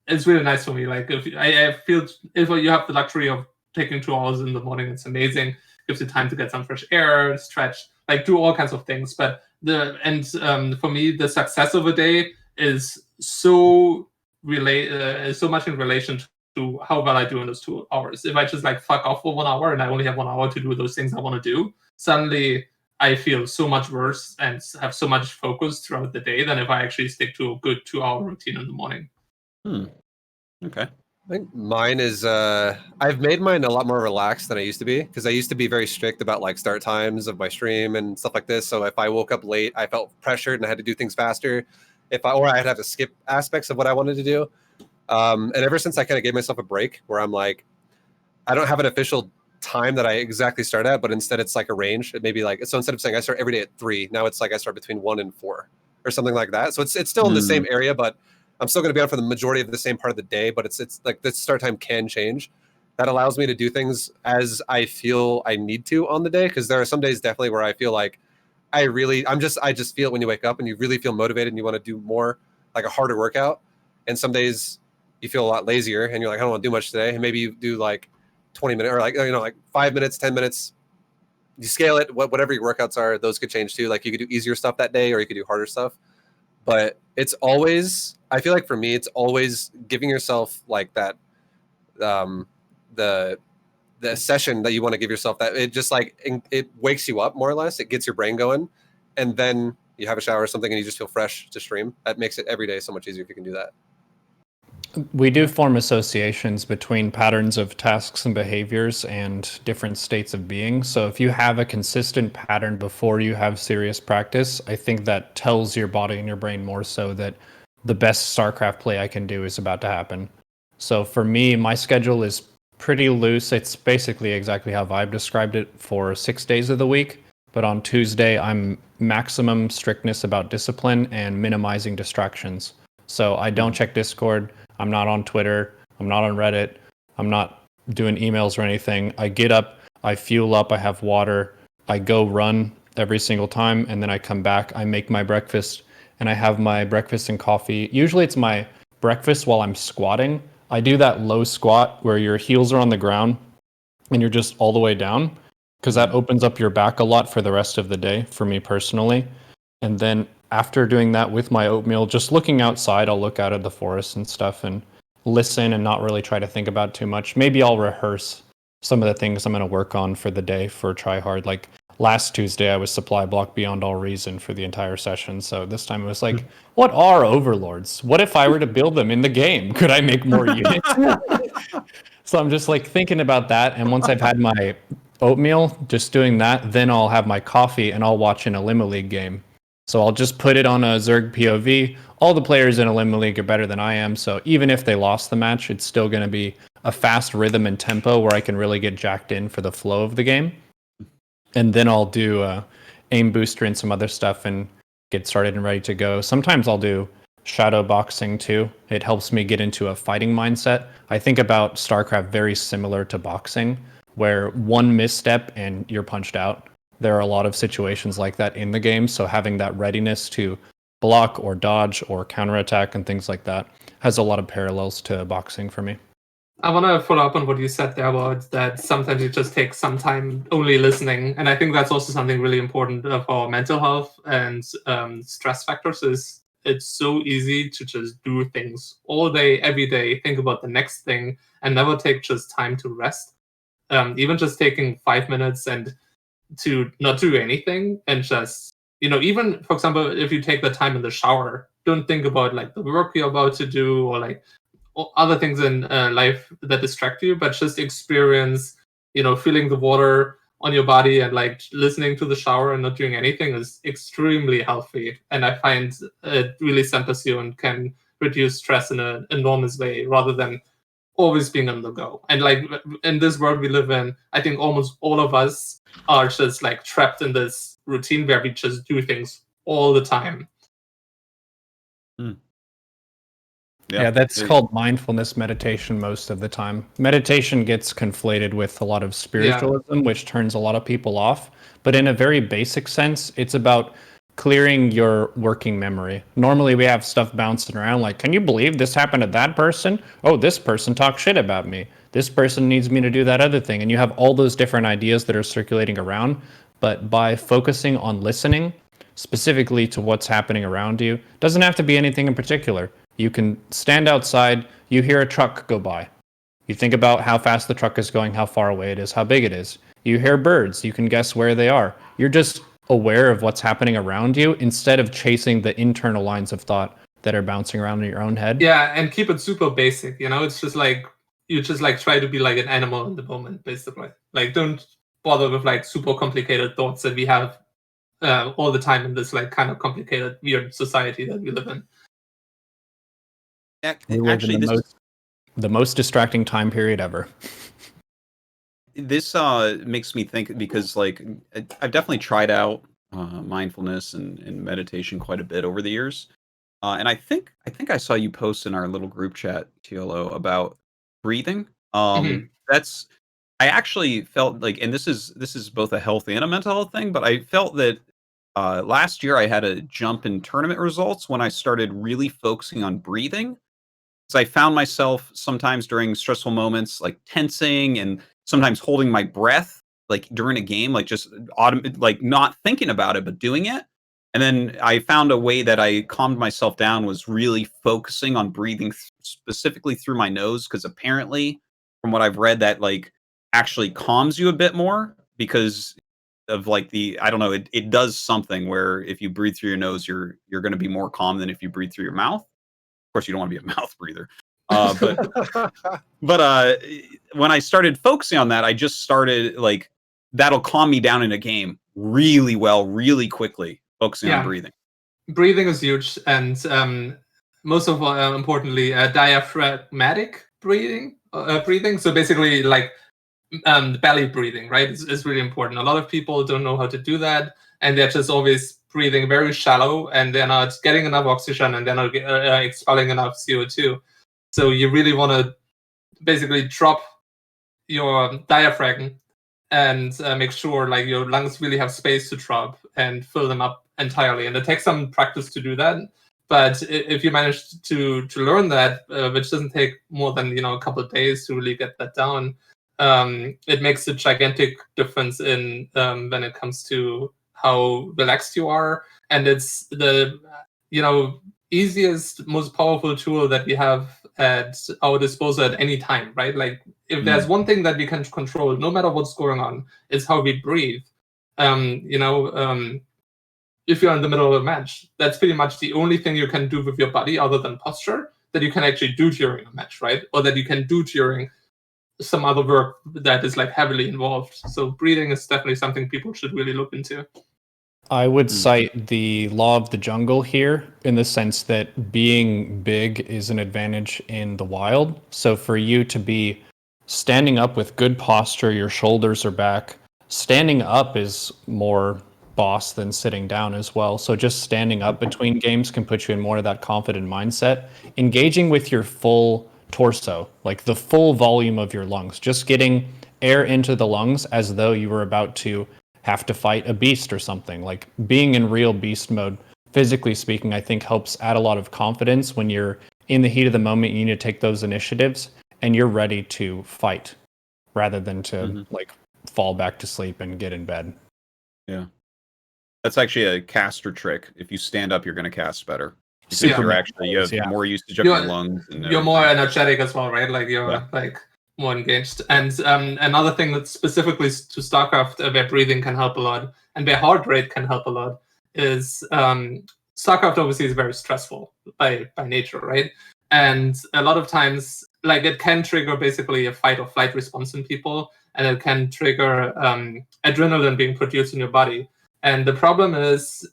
It's really nice for me. Like I feel if you have the luxury of taking 2 hours in the morning, it's amazing. Gives you time to get some fresh air, stretch, like do all kinds of things. But for me, the success of a day is so much in relation to how well I do in those 2 hours. If I just like fuck off for 1 hour and I only have 1 hour to do those things I want to do, suddenly I feel so much worse and have so much focus throughout the day than if I actually stick to a good 2 hour routine in the morning. Okay. I think mine is I've made mine a lot more relaxed than I used to be, because I used to be very strict about like start times of my stream and stuff like this. So if I woke up late, I felt pressured and I had to do things faster. Or I'd have to skip aspects of what I wanted to do. And ever since I kind of gave myself a break where I'm like, I don't have an official time that I exactly start at, but instead it's like a range. It may be like, so instead of saying I start every day at 3, now it's like I start between 1 and 4 or something like that. So it's still in the same area, but I'm still going to be on for the majority of the same part of the day, but it's like the start time can change. That allows me to do things as I feel I need to on the day, because there are some days definitely where I feel like I just feel it when you wake up and you really feel motivated and you want to do more, like a harder workout. And some days you feel a lot lazier and you're like, I don't want to do much today. And maybe you do like 20 minutes or like 5 minutes, 10 minutes. You scale it, whatever your workouts are, those could change too. Like you could do easier stuff that day or you could do harder stuff. But it's always, I feel like for me, it's always giving yourself like that, the session that you want to give yourself, that it just like, it wakes you up more or less. It gets your brain going. And then you have a shower or something and you just feel fresh to stream. That makes it every day so much easier if you can do that. We do form associations between patterns of tasks and behaviors and different states of being. So if you have a consistent pattern before you have serious practice, I think that tells your body and your brain more so that the best StarCraft play I can do is about to happen. So for me, my schedule is pretty loose. It's basically exactly how ViBE described it for 6 days of the week. But on Tuesday, I'm maximum strictness about discipline and minimizing distractions. So I don't check Discord. I'm not on Twitter. I'm not on Reddit. I'm not doing emails or anything. I get up, I fuel up, I have water, I go run every single time, and then I come back, I make my breakfast, and I have my breakfast and coffee. Usually it's my breakfast while I'm squatting. I do that low squat where your heels are on the ground and you're just all the way down, because that opens up your back a lot for the rest of the day, for me personally. And then after doing that with my oatmeal, just looking outside, I'll look out at the forest and stuff and listen and not really try to think about too much. Maybe I'll rehearse some of the things I'm going to work on for the day for try hard. Like last Tuesday, I was supply block beyond all reason for the entire session. So this time it was like, what are overlords? What if I were to build them in the game? Could I make more units? So I'm just like thinking about that. And once I've had my oatmeal, just doing that, then I'll have my coffee and I'll watch an Elima League game. So I'll just put it on a Zerg POV. All the players in Elima League are better than I am, so even if they lost the match, it's still going to be a fast rhythm and tempo where I can really get jacked in for the flow of the game. And then I'll do aim booster and some other stuff and get started and ready to go. Sometimes I'll do shadow boxing too. It helps me get into a fighting mindset. I think about StarCraft very similar to boxing, where one misstep and you're punched out. There are a lot of situations like that in the game, so having that readiness to block or dodge or counterattack and things like that has a lot of parallels to boxing for me. I want to follow up on what you said there about that sometimes you just take some time only listening. And I think that's also something really important for mental health and stress factors. Is it's so easy to just do things all day, every day, think about the next thing and never take just time to rest. Even just taking 5 minutes and to not do anything and just, even for example, if you take the time in the shower, don't think about like the work you're about to do or like other things in life that distract you, but just experience, feeling the water on your body and like listening to the shower and not doing anything is extremely healthy. And I find it really centers you and can reduce stress in an enormous way rather than always being on the go. And like in this world we live in, I think almost all of us are just like trapped in this routine where we just do things all the time. Yeah, that's called mindfulness meditation most of the time. Meditation gets conflated with a lot of spiritualism, which turns a lot of people off. But in a very basic sense, it's about clearing your working memory. Normally we have stuff bouncing around like, can you believe this happened to that person? Oh, this person talked shit about me. This person needs me to do that other thing. And you have all those different ideas that are circulating around. But by focusing on listening specifically to what's happening around you, doesn't have to be anything in particular. You can stand outside, you hear a truck go by. You think about how fast the truck is going, how far away it is, how big it is. You hear birds, you can guess where they are. You're just aware of what's happening around you instead of chasing the internal lines of thought that are bouncing around in your own head. Yeah, and keep it super basic. It's just like you just like try to be like an animal in the moment, basically. Like, don't bother with like super complicated thoughts that we have all the time in this like kind of complicated, weird society that we live in. We live in the most distracting time period ever. This makes me think, because like I've definitely tried out mindfulness and meditation quite a bit over the years, and I think I saw you post in our little group chat, TLO, about breathing. That's I actually felt like, and this is both a health and a mental health thing, but I felt that last year I had a jump in tournament results when I started really focusing on breathing. Because I found myself sometimes during stressful moments, like tensing and sometimes holding my breath, like during a game, like just like not thinking about it, but doing it. And then I found a way that I calmed myself down was really focusing on breathing specifically through my nose, because apparently, from what I've read, that like actually calms you a bit more because of like I don't know, it does something where if you breathe through your nose, you're going to be more calm than if you breathe through your mouth. Of course, you don't want to be a mouth breather. But when I started focusing on that, I just started like, that'll calm me down in a game really well, really quickly, focusing on breathing. Breathing is huge, and most of all, importantly, diaphragmatic breathing. So basically, like belly breathing, right? Is really important. A lot of people don't know how to do that, and they're just always breathing very shallow, and they're not getting enough oxygen, and they're not expelling enough CO2. So you really want to basically drop your diaphragm and make sure like your lungs really have space to drop and fill them up entirely. And it takes some practice to do that. But if you manage to learn that, which doesn't take more than a couple of days to really get that down, it makes a gigantic difference in when it comes to how relaxed you are. And it's the easiest, most powerful tool that we have at our disposal at any time, right? Like, if there's one thing that we can control, no matter what's going on, is how we breathe. If you're in the middle of a match, that's pretty much the only thing you can do with your body other than posture that you can actually do during a match, right? Or that you can do during some other work that is like heavily involved. So breathing is definitely something people should really look into. I would cite the law of the jungle here, in the sense that being big is an advantage in the wild. So for you to be standing up with good posture, your shoulders are back. Standing up is more boss than sitting down as well. So just standing up between games can put you in more of that confident mindset. Engaging with your full torso, like the full volume of your lungs, just getting air into the lungs as though you were about to have to fight a beast or something. Like being in real beast mode, physically speaking, I think helps add a lot of confidence when you're in the heat of the moment. You need to take those initiatives and you're ready to fight rather than to like fall back to sleep and get in bed. Yeah. That's actually a caster trick. If you stand up, you're going to cast better. Because you have more usage of your lungs. And you're more energetic as well, right? Like you're like more engaged. And another thing that's specifically to StarCraft, where breathing can help a lot and where heart rate can help a lot, is StarCraft obviously is very stressful by nature, right? And a lot of times, like, it can trigger basically a fight or flight response in people, and it can trigger adrenaline being produced in your body. And the problem is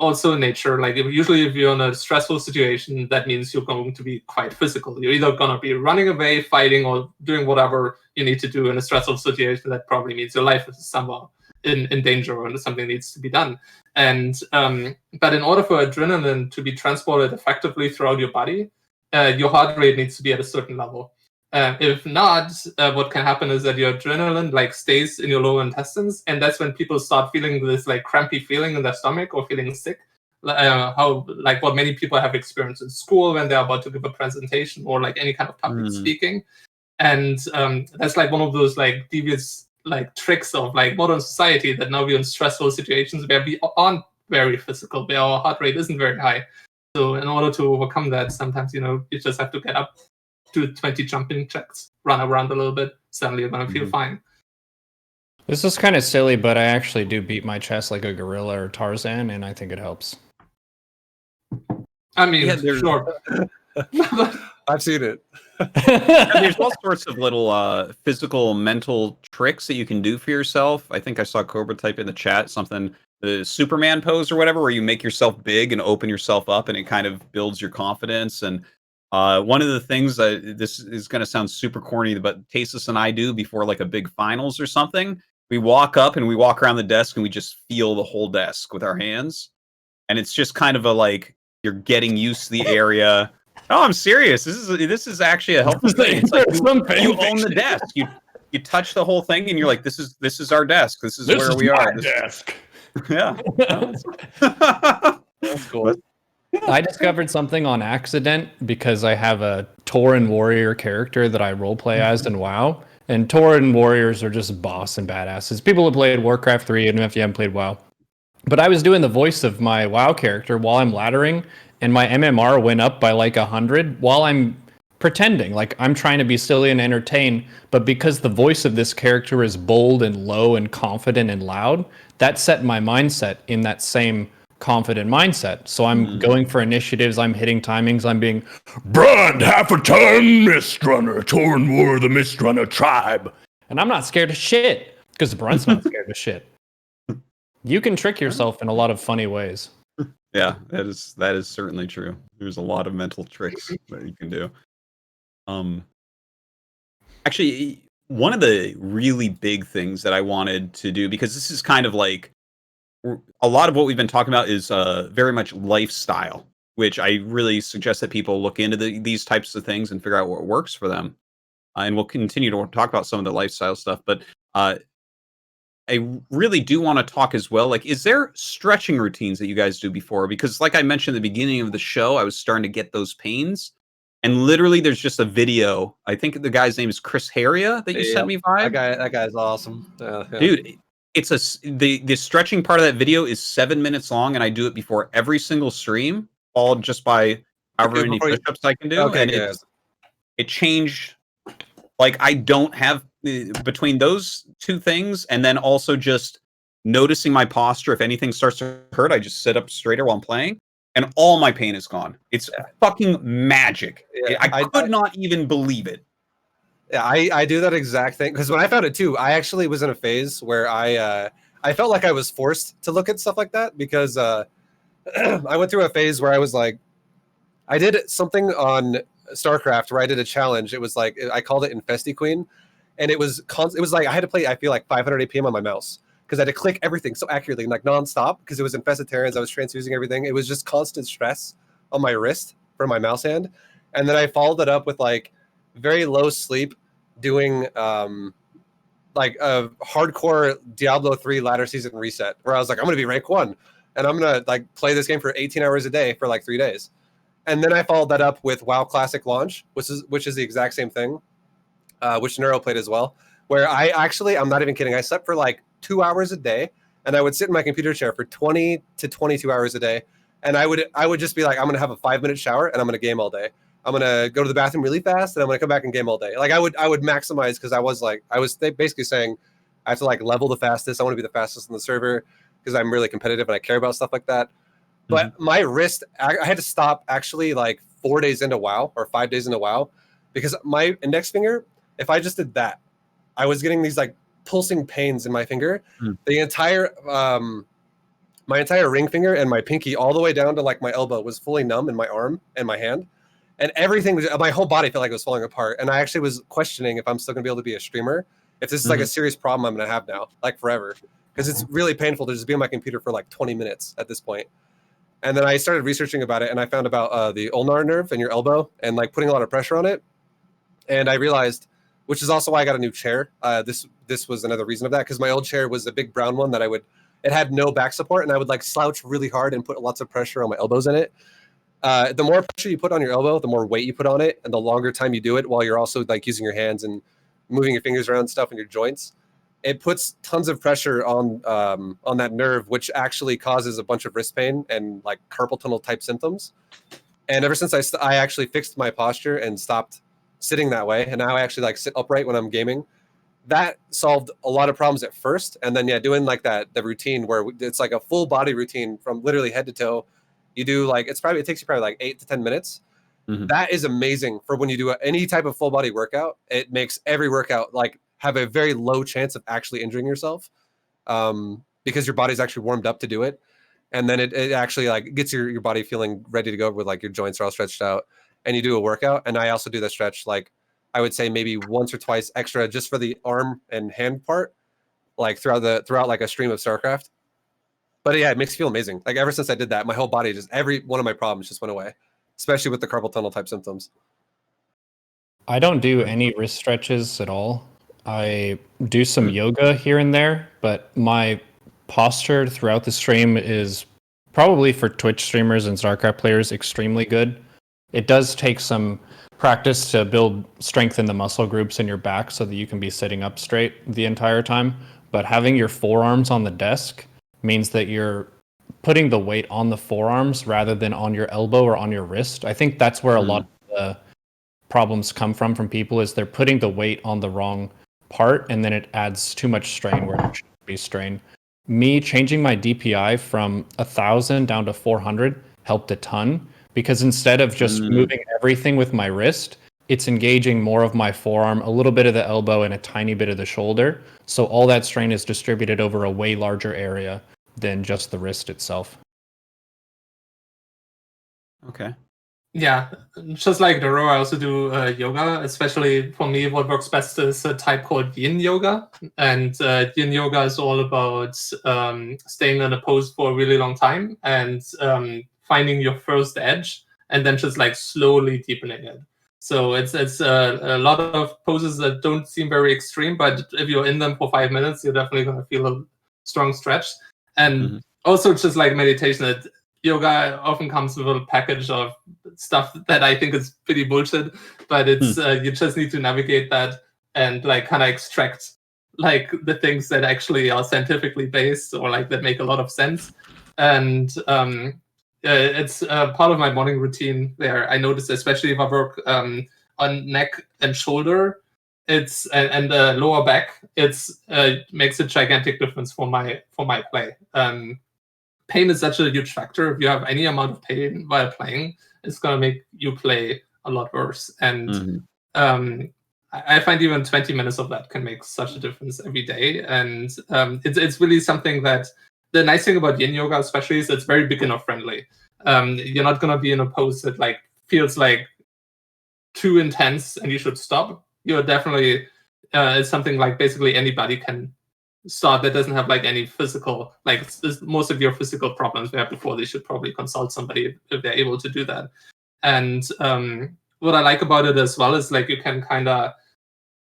also nature. Like, usually if you're in a stressful situation, that means you're going to be quite physical. You're either going to be running away, fighting, or doing whatever you need to do in a stressful situation. That probably means your life is somewhere in danger or something needs to be done. And but in order for adrenaline to be transported effectively throughout your body, your heart rate needs to be at a certain level. If not, what can happen is that your adrenaline like stays in your lower intestines, and that's when people start feeling this like crampy feeling in their stomach or feeling sick. How like what many people have experienced in school when they're about to give a presentation or like any kind of public speaking, and that's like one of those like devious like tricks of like modern society, that now we're in stressful situations where we aren't very physical, where our heart rate isn't very high. So in order to overcome that, sometimes you just have to get up, do 20 jumping checks, run around a little bit, suddenly you're going to feel fine. This is kind of silly, but I actually do beat my chest like a gorilla or Tarzan, and I think it helps. I mean, sure. I've seen it. And there's all sorts of little physical, mental tricks that you can do for yourself. I think I saw Cobra type in the chat something, the Superman pose or whatever, where you make yourself big and open yourself up, and it kind of builds your confidence. And one of the things that this is going to sound super corny, but Tasis and I do before like a big finals or something, we walk up and we walk around the desk and we just feel the whole desk with our hands. And it's just kind of a like, you're getting used to the area. Oh, I'm serious. This is actually a helpful thing. It's like you own the desk. You touch the whole thing, and you're like, this is our desk. This is where we are. This desk. Yeah. That's cool. I discovered something on accident because I have a Tauren warrior character that I roleplay as in WoW. And Tauren warriors are just boss and badasses. People who played Warcraft 3 and if you haven't played WoW. But I was doing the voice of my WoW character while I'm laddering, and my MMR went up by like 100 while I'm pretending. Like I'm trying to be silly and entertain, but because the voice of this character is bold and low and confident and loud, that set my mindset in that same confident mindset. So I'm going for initiatives, I'm hitting timings, I'm being Brand half a ton, Mistrunner, Tauren War, the Mistrunner tribe. And I'm not scared of shit, because Brunt's not scared of shit. You can trick yourself in a lot of funny ways. Yeah, that is certainly true. There's a lot of mental tricks that you can do. Actually, one of the really big things that I wanted to do, because this is kind of like a lot of what we've been talking about is very much lifestyle, which I really suggest that people look into these types of things and figure out what works for them. And we'll continue to talk about some of the lifestyle stuff, but I really do want to talk as well. Like, is there stretching routines that you guys do before? Because like I mentioned at the beginning of the show, I was starting to get those pains. And literally there's just a video. I think the guy's name is Chris Haria that you sent me, ViBE. That guy's awesome. Yeah. Dude, it's the stretching part of that video is 7 minutes long, and I do it before every single stream, all just by however many push-ups I can do. Okay, and it changed. Like, I don't have between those two things, and then also just noticing my posture. If anything starts to hurt, I just sit up straighter while I'm playing, and all my pain is gone. It's fucking magic. Yeah, I could not even believe it. Yeah, I do that exact thing, because when I found it too, I actually was in a phase where I felt like I was forced to look at stuff like that, because I went through a phase where I was like, I did something on StarCraft where I did a challenge. It was like, I called it Infesti Queen, and it was like I had to play, I feel like 500 APM on my mouse, because I had to click everything so accurately and like nonstop, because it was infested Terrans. I was transfusing everything. It was just constant stress on my wrist for my mouse hand. And then I followed it up with like very low sleep, doing like a hardcore Diablo 3 ladder season reset, where I was like, I'm gonna be rank 1, and I'm gonna like play this game for 18 hours a day for like 3 days. And then I followed that up with WoW Classic launch, which is the exact same thing, which Neuro played as well, where I'm not even kidding, I slept for like 2 hours a day, and I would sit in my computer chair for 20 to 22 hours a day, and I would just be like, I'm gonna have a 5-minute shower and I'm gonna game all day. I'm gonna go to the bathroom really fast, and I'm gonna come back and game all day. Like I would maximize, because I was basically saying I have to like level the fastest. I want to be the fastest on the server, because I'm really competitive and I care about stuff like that. But my wrist, I had to stop actually like 4 days into WoW, or 5 days into WoW, because my index finger, if I just did that, I was getting these like pulsing pains in my finger. The entire my entire ring finger and my pinky all the way down to like my elbow was fully numb in my arm and my hand. And everything was, my whole body felt like it was falling apart. And I actually was questioning if I'm still gonna be able to be a streamer, if this is like a serious problem I'm gonna have now, like forever. Because it's really painful to just be on my computer for like 20 minutes at this point. And then I started researching about it, and I found about the ulnar nerve in your elbow and like putting a lot of pressure on it. And I realized, which is also why I got a new chair. This was another reason of that, because my old chair was a big brown one that it had no back support, and I would like slouch really hard and put lots of pressure on my elbows in it. The more pressure you put on your elbow, the more weight you put on it, and the longer time you do it while you're also like using your hands and moving your fingers around and stuff in your joints, it puts tons of pressure on that nerve, which actually causes a bunch of wrist pain and like carpal tunnel type symptoms. And ever since I actually fixed my posture and stopped sitting that way, and now I actually like sit upright when I'm gaming, that solved a lot of problems at first. And then doing like the routine where it's like a full body routine from literally head to toe. You do like it takes you probably like 8 to 10 minutes, That is amazing for when you do any type of full body workout. It makes every workout like have a very low chance of actually injuring yourself, because your body's actually warmed up to do it, and then it actually like gets your body feeling ready to go with like your joints are all stretched out, and you do a workout. And I also do the stretch like I would say maybe once or twice extra just for the arm and hand part, like throughout like a stream of StarCraft. But yeah, it makes you feel amazing. Like ever since I did that, my whole body just every one of my problems just went away, especially with the carpal tunnel type symptoms. I don't do any wrist stretches at all. I do some yoga here and there, but my posture throughout the stream is probably for Twitch streamers and StarCraft players extremely good. It does take some practice to build strength in the muscle groups in your back so that you can be sitting up straight the entire time. But having your forearms on the desk means that you're putting the weight on the forearms rather than on your elbow or on your wrist. I think that's where a lot of the problems come from people is they're putting the weight on the wrong part, and then it adds too much strain where it shouldn't be strain. Me changing my DPI from 1,000 down to 400 helped a ton, because instead of just moving everything with my wrist, it's engaging more of my forearm, a little bit of the elbow, and a tiny bit of the shoulder. So all that strain is distributed over a way larger area than just the wrist itself. Okay. Yeah, just like Neuro, I also do yoga. Especially for me, what works best is a type called Yin yoga. And Yin yoga is all about staying in a pose for a really long time and finding your first edge and then just like slowly deepening it. So it's a lot of poses that don't seem very extreme, but if you're in them for 5 minutes, you're definitely going to feel a strong stretch. And also just like meditation, yoga often comes with a package of stuff that I think is pretty bullshit, but it's you just need to navigate that and like kind of extract like the things that actually are scientifically based or like that make a lot of sense. And it's part of my morning routine where I notice, especially if I work on neck and shoulder, it's and the lower back, it's makes a gigantic difference for my play. Pain is such a huge factor. If you have any amount of pain while playing, it's going to make you play a lot worse. And I find even 20 minutes of that can make such a difference every day. And it's really something that the nice thing about Yin yoga, especially, is it's very beginner friendly. You're not going to be in a pose that like feels like too intense and you should stop. You're definitely it's something like basically anybody can start that doesn't have like any physical, like most of your physical problems we had before, they should probably consult somebody if they're able to do that. And what I like about it as well is like you can kind of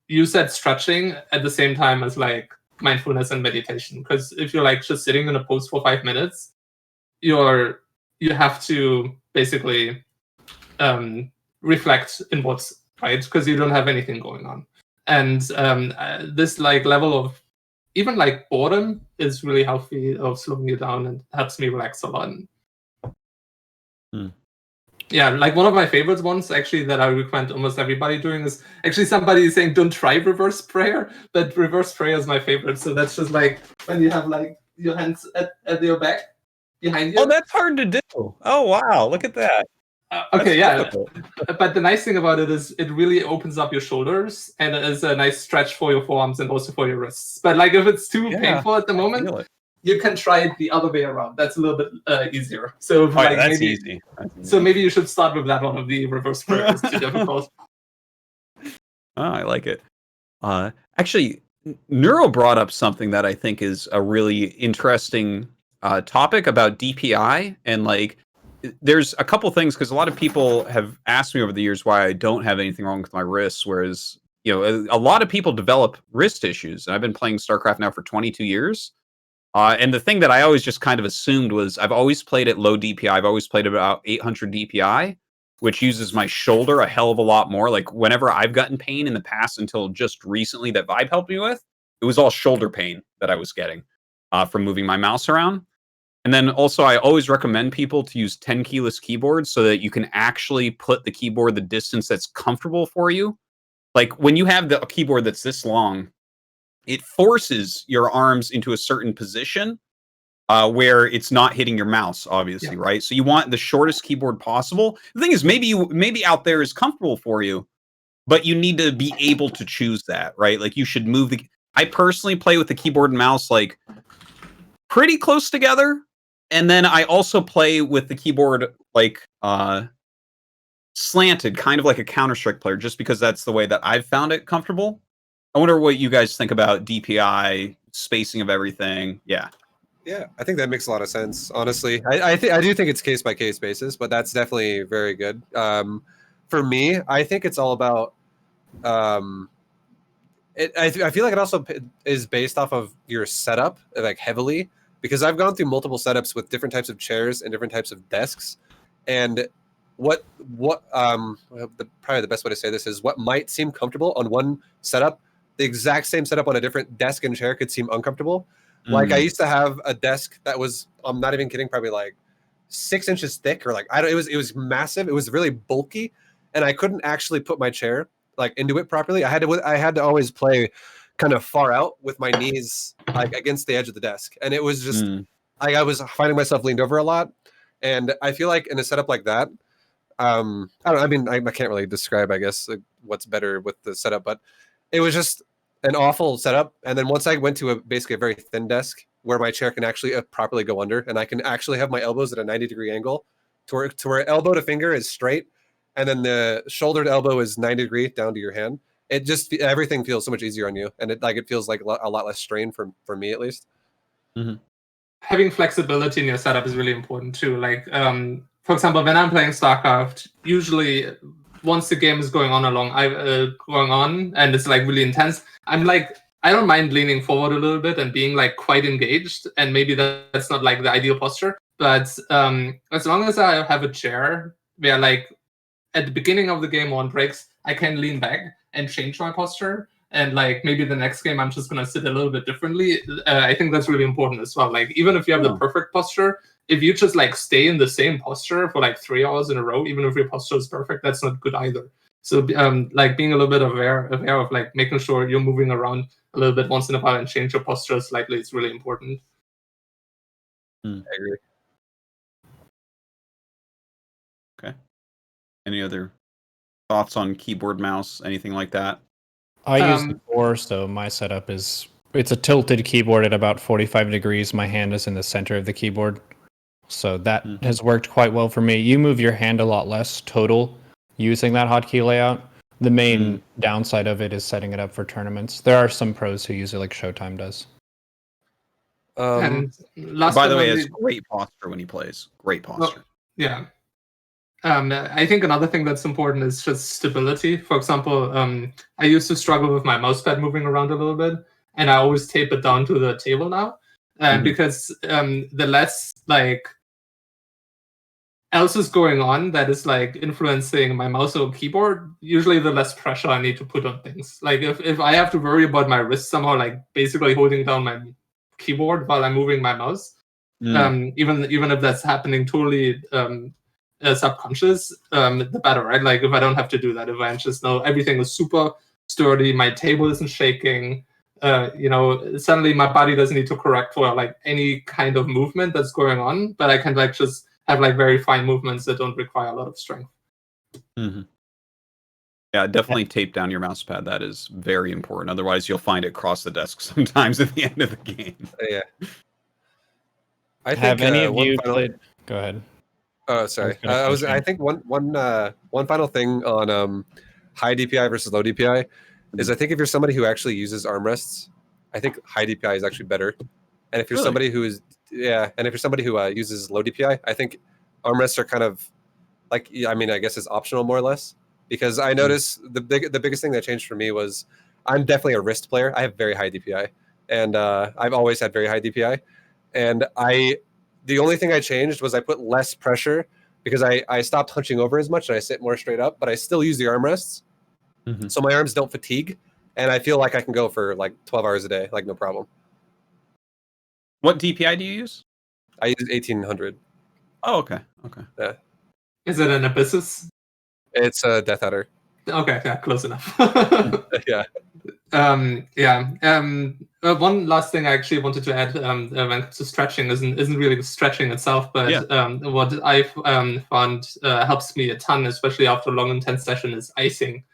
use that stretching at the same time as like mindfulness and meditation. Because if you're like just sitting in a pose for 5 minutes, you have to basically reflect inwards, right? Because you don't have anything going on. And this like level of even like boredom is really healthy of slowing you down and helps me relax a lot. Yeah, like one of my favorite ones actually that I recommend almost everybody doing is actually somebody saying don't try reverse prayer, but reverse prayer is my favorite. So that's just like when you have like your hands at your back behind you. Oh, that's hard to do. Oh, wow. Look at that. Okay, yeah. But the nice thing about it is it really opens up your shoulders and it is a nice stretch for your forearms and also for your wrists. But like if it's too painful at the moment, you can try it the other way around. That's a little bit easier. So like that's maybe, easy. So maybe you should start with that one of the reverse prayer. It's too difficult. Oh, I like it. Actually, Neuro brought up something that I think is a really interesting topic about DPI, and like there's a couple things, because a lot of people have asked me over the years why I don't have anything wrong with my wrists, whereas a lot of people develop wrist issues. And I've been playing StarCraft now for 22 years. And the thing that I always just kind of assumed was I've always played at low DPI. I've always played about 800 DPI, which uses my shoulder a hell of a lot more. Like whenever I've gotten pain in the past until just recently that ViBE helped me with, it was all shoulder pain that I was getting from moving my mouse around. And then also I always recommend people to use 10 keyless keyboards so that you can actually put the keyboard the distance that's comfortable for you. Like when you have the keyboard that's this long, it forces your arms into a certain position where it's not hitting your mouse, obviously, right? So you want the shortest keyboard possible. The thing is, maybe out there is comfortable for you, but you need to be able to choose that, right? Like you should move the. I personally play with the keyboard and mouse like pretty close together, and then I also play with the keyboard like slanted, kind of like a Counter-Strike player, just because that's the way that I've found it comfortable. I wonder what you guys think about DPI, spacing of everything. Yeah. Yeah, I think that makes a lot of sense. Honestly, I do think it's case by case basis, but that's definitely very good. For me, I think it's all about. I feel like it also is based off of your setup, like heavily, because I've gone through multiple setups with different types of chairs and different types of desks, and probably the best way to say this is what might seem comfortable on one setup, the exact same setup on a different desk and chair could seem uncomfortable. Like I used to have a desk that was, I'm not even kidding, probably like 6 inches thick, or like it was massive. It was really bulky, and I couldn't actually put my chair like into it properly. I had to always play kind of far out with my knees like against the edge of the desk, and it was just I was finding myself leaned over a lot. And I feel like in a setup like that, I don't know, I mean, I can't really describe, I guess, like, what's better with the setup, but it was just an awful setup. And then once I went to basically a very thin desk where my chair can actually properly go under, and I can actually have my elbows at a 90-degree angle to where elbow to finger is straight, and then the shoulder to elbow is 90 degree down to your hand. It just, everything feels so much easier on you, and it feels like a lot less strain for me at least. Having flexibility in your setup is really important too. Like, for example, when I'm playing StarCraft, usually once the game is going on and it's like really intense, I'm like, I don't mind leaning forward a little bit and being like quite engaged, and maybe that's not like the ideal posture, but as long as I have a chair where like at the beginning of the game or on breaks, I can lean back and change my posture, and like maybe the next game I'm just gonna sit a little bit differently. I think that's really important as well. Like even if you have the perfect posture, if you just like stay in the same posture for like 3 hours in a row, even if your posture is perfect, that's not good either. So like being a little bit aware of like making sure you're moving around a little bit once in a while and change your posture slightly is really important. I agree. Okay. Any other thoughts on keyboard, mouse, anything like that? I use the 4, so my setup is, it's a tilted keyboard at about 45 degrees. My hand is in the center of the keyboard. So that has worked quite well for me. You move your hand a lot less total using that hotkey layout. The main downside of it is setting it up for tournaments. There are some pros who use it like Showtime does. And by the way, it's great posture when he plays. Great posture. Yeah. I think another thing that's important is just stability. For example, I used to struggle with my mousepad moving around a little bit, and I always tape it down to the table now. Because the less like else is going on that is like influencing my mouse or keyboard, usually the less pressure I need to put on things. Like if I have to worry about my wrist somehow, like basically holding down my keyboard while I'm moving my mouse, even if that's happening totally subconscious, the better, right? Like if I don't have to do that, if I just know everything is super sturdy, my table isn't shaking, suddenly my body doesn't need to correct for like any kind of movement that's going on, but I can like just have like very fine movements that don't require a lot of strength. Yeah, definitely tape down your mouse pad. That is very important. Otherwise, you'll find it across the desk sometimes at the end of the game. Yeah. I think, have any of you played? Go ahead. Oh, sorry. I think one final thing on high DPI versus low DPI is I think if you're somebody who actually uses armrests, I think high DPI is actually better. And if you're somebody who is uses low DPI, I think armrests are kind of like, I mean, I guess it's optional more or less, because I noticed the biggest thing that changed for me was I'm definitely a wrist player. I have very high DPI, and I've always had very high DPI, and the only thing I changed was I put less pressure because I stopped hunching over as much and I sit more straight up, but I still use the armrests. So my arms don't fatigue, and I feel like I can go for like 12 hours a day, like no problem. What DPI do you use? I use 1800. Oh, okay. Yeah. Is it an Abyssus? It's a Death Adder. Okay, yeah, close enough. Yeah. One last thing I actually wanted to add when it comes to stretching isn't really stretching itself, but what I've found helps me a ton, especially after a long intense session, is icing.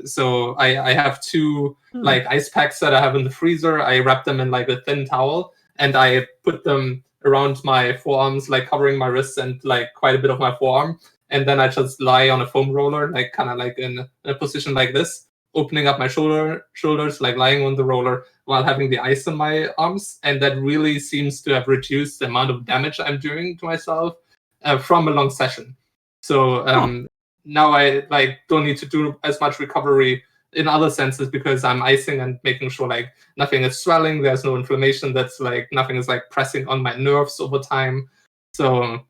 So I have two like ice packs that I have in the freezer. I wrap them in like a thin towel and I put them around my forearms, like covering my wrists and like quite a bit of my forearm. And then I just lie on a foam roller, like kind of like in a position like this, opening up my shoulders, like lying on the roller while having the ice on my arms. And that really seems to have reduced the amount of damage I'm doing to myself from a long session. So now I like don't need to do as much recovery in other senses because I'm icing and making sure like nothing is swelling, there's no inflammation, that's like nothing is like pressing on my nerves over time. So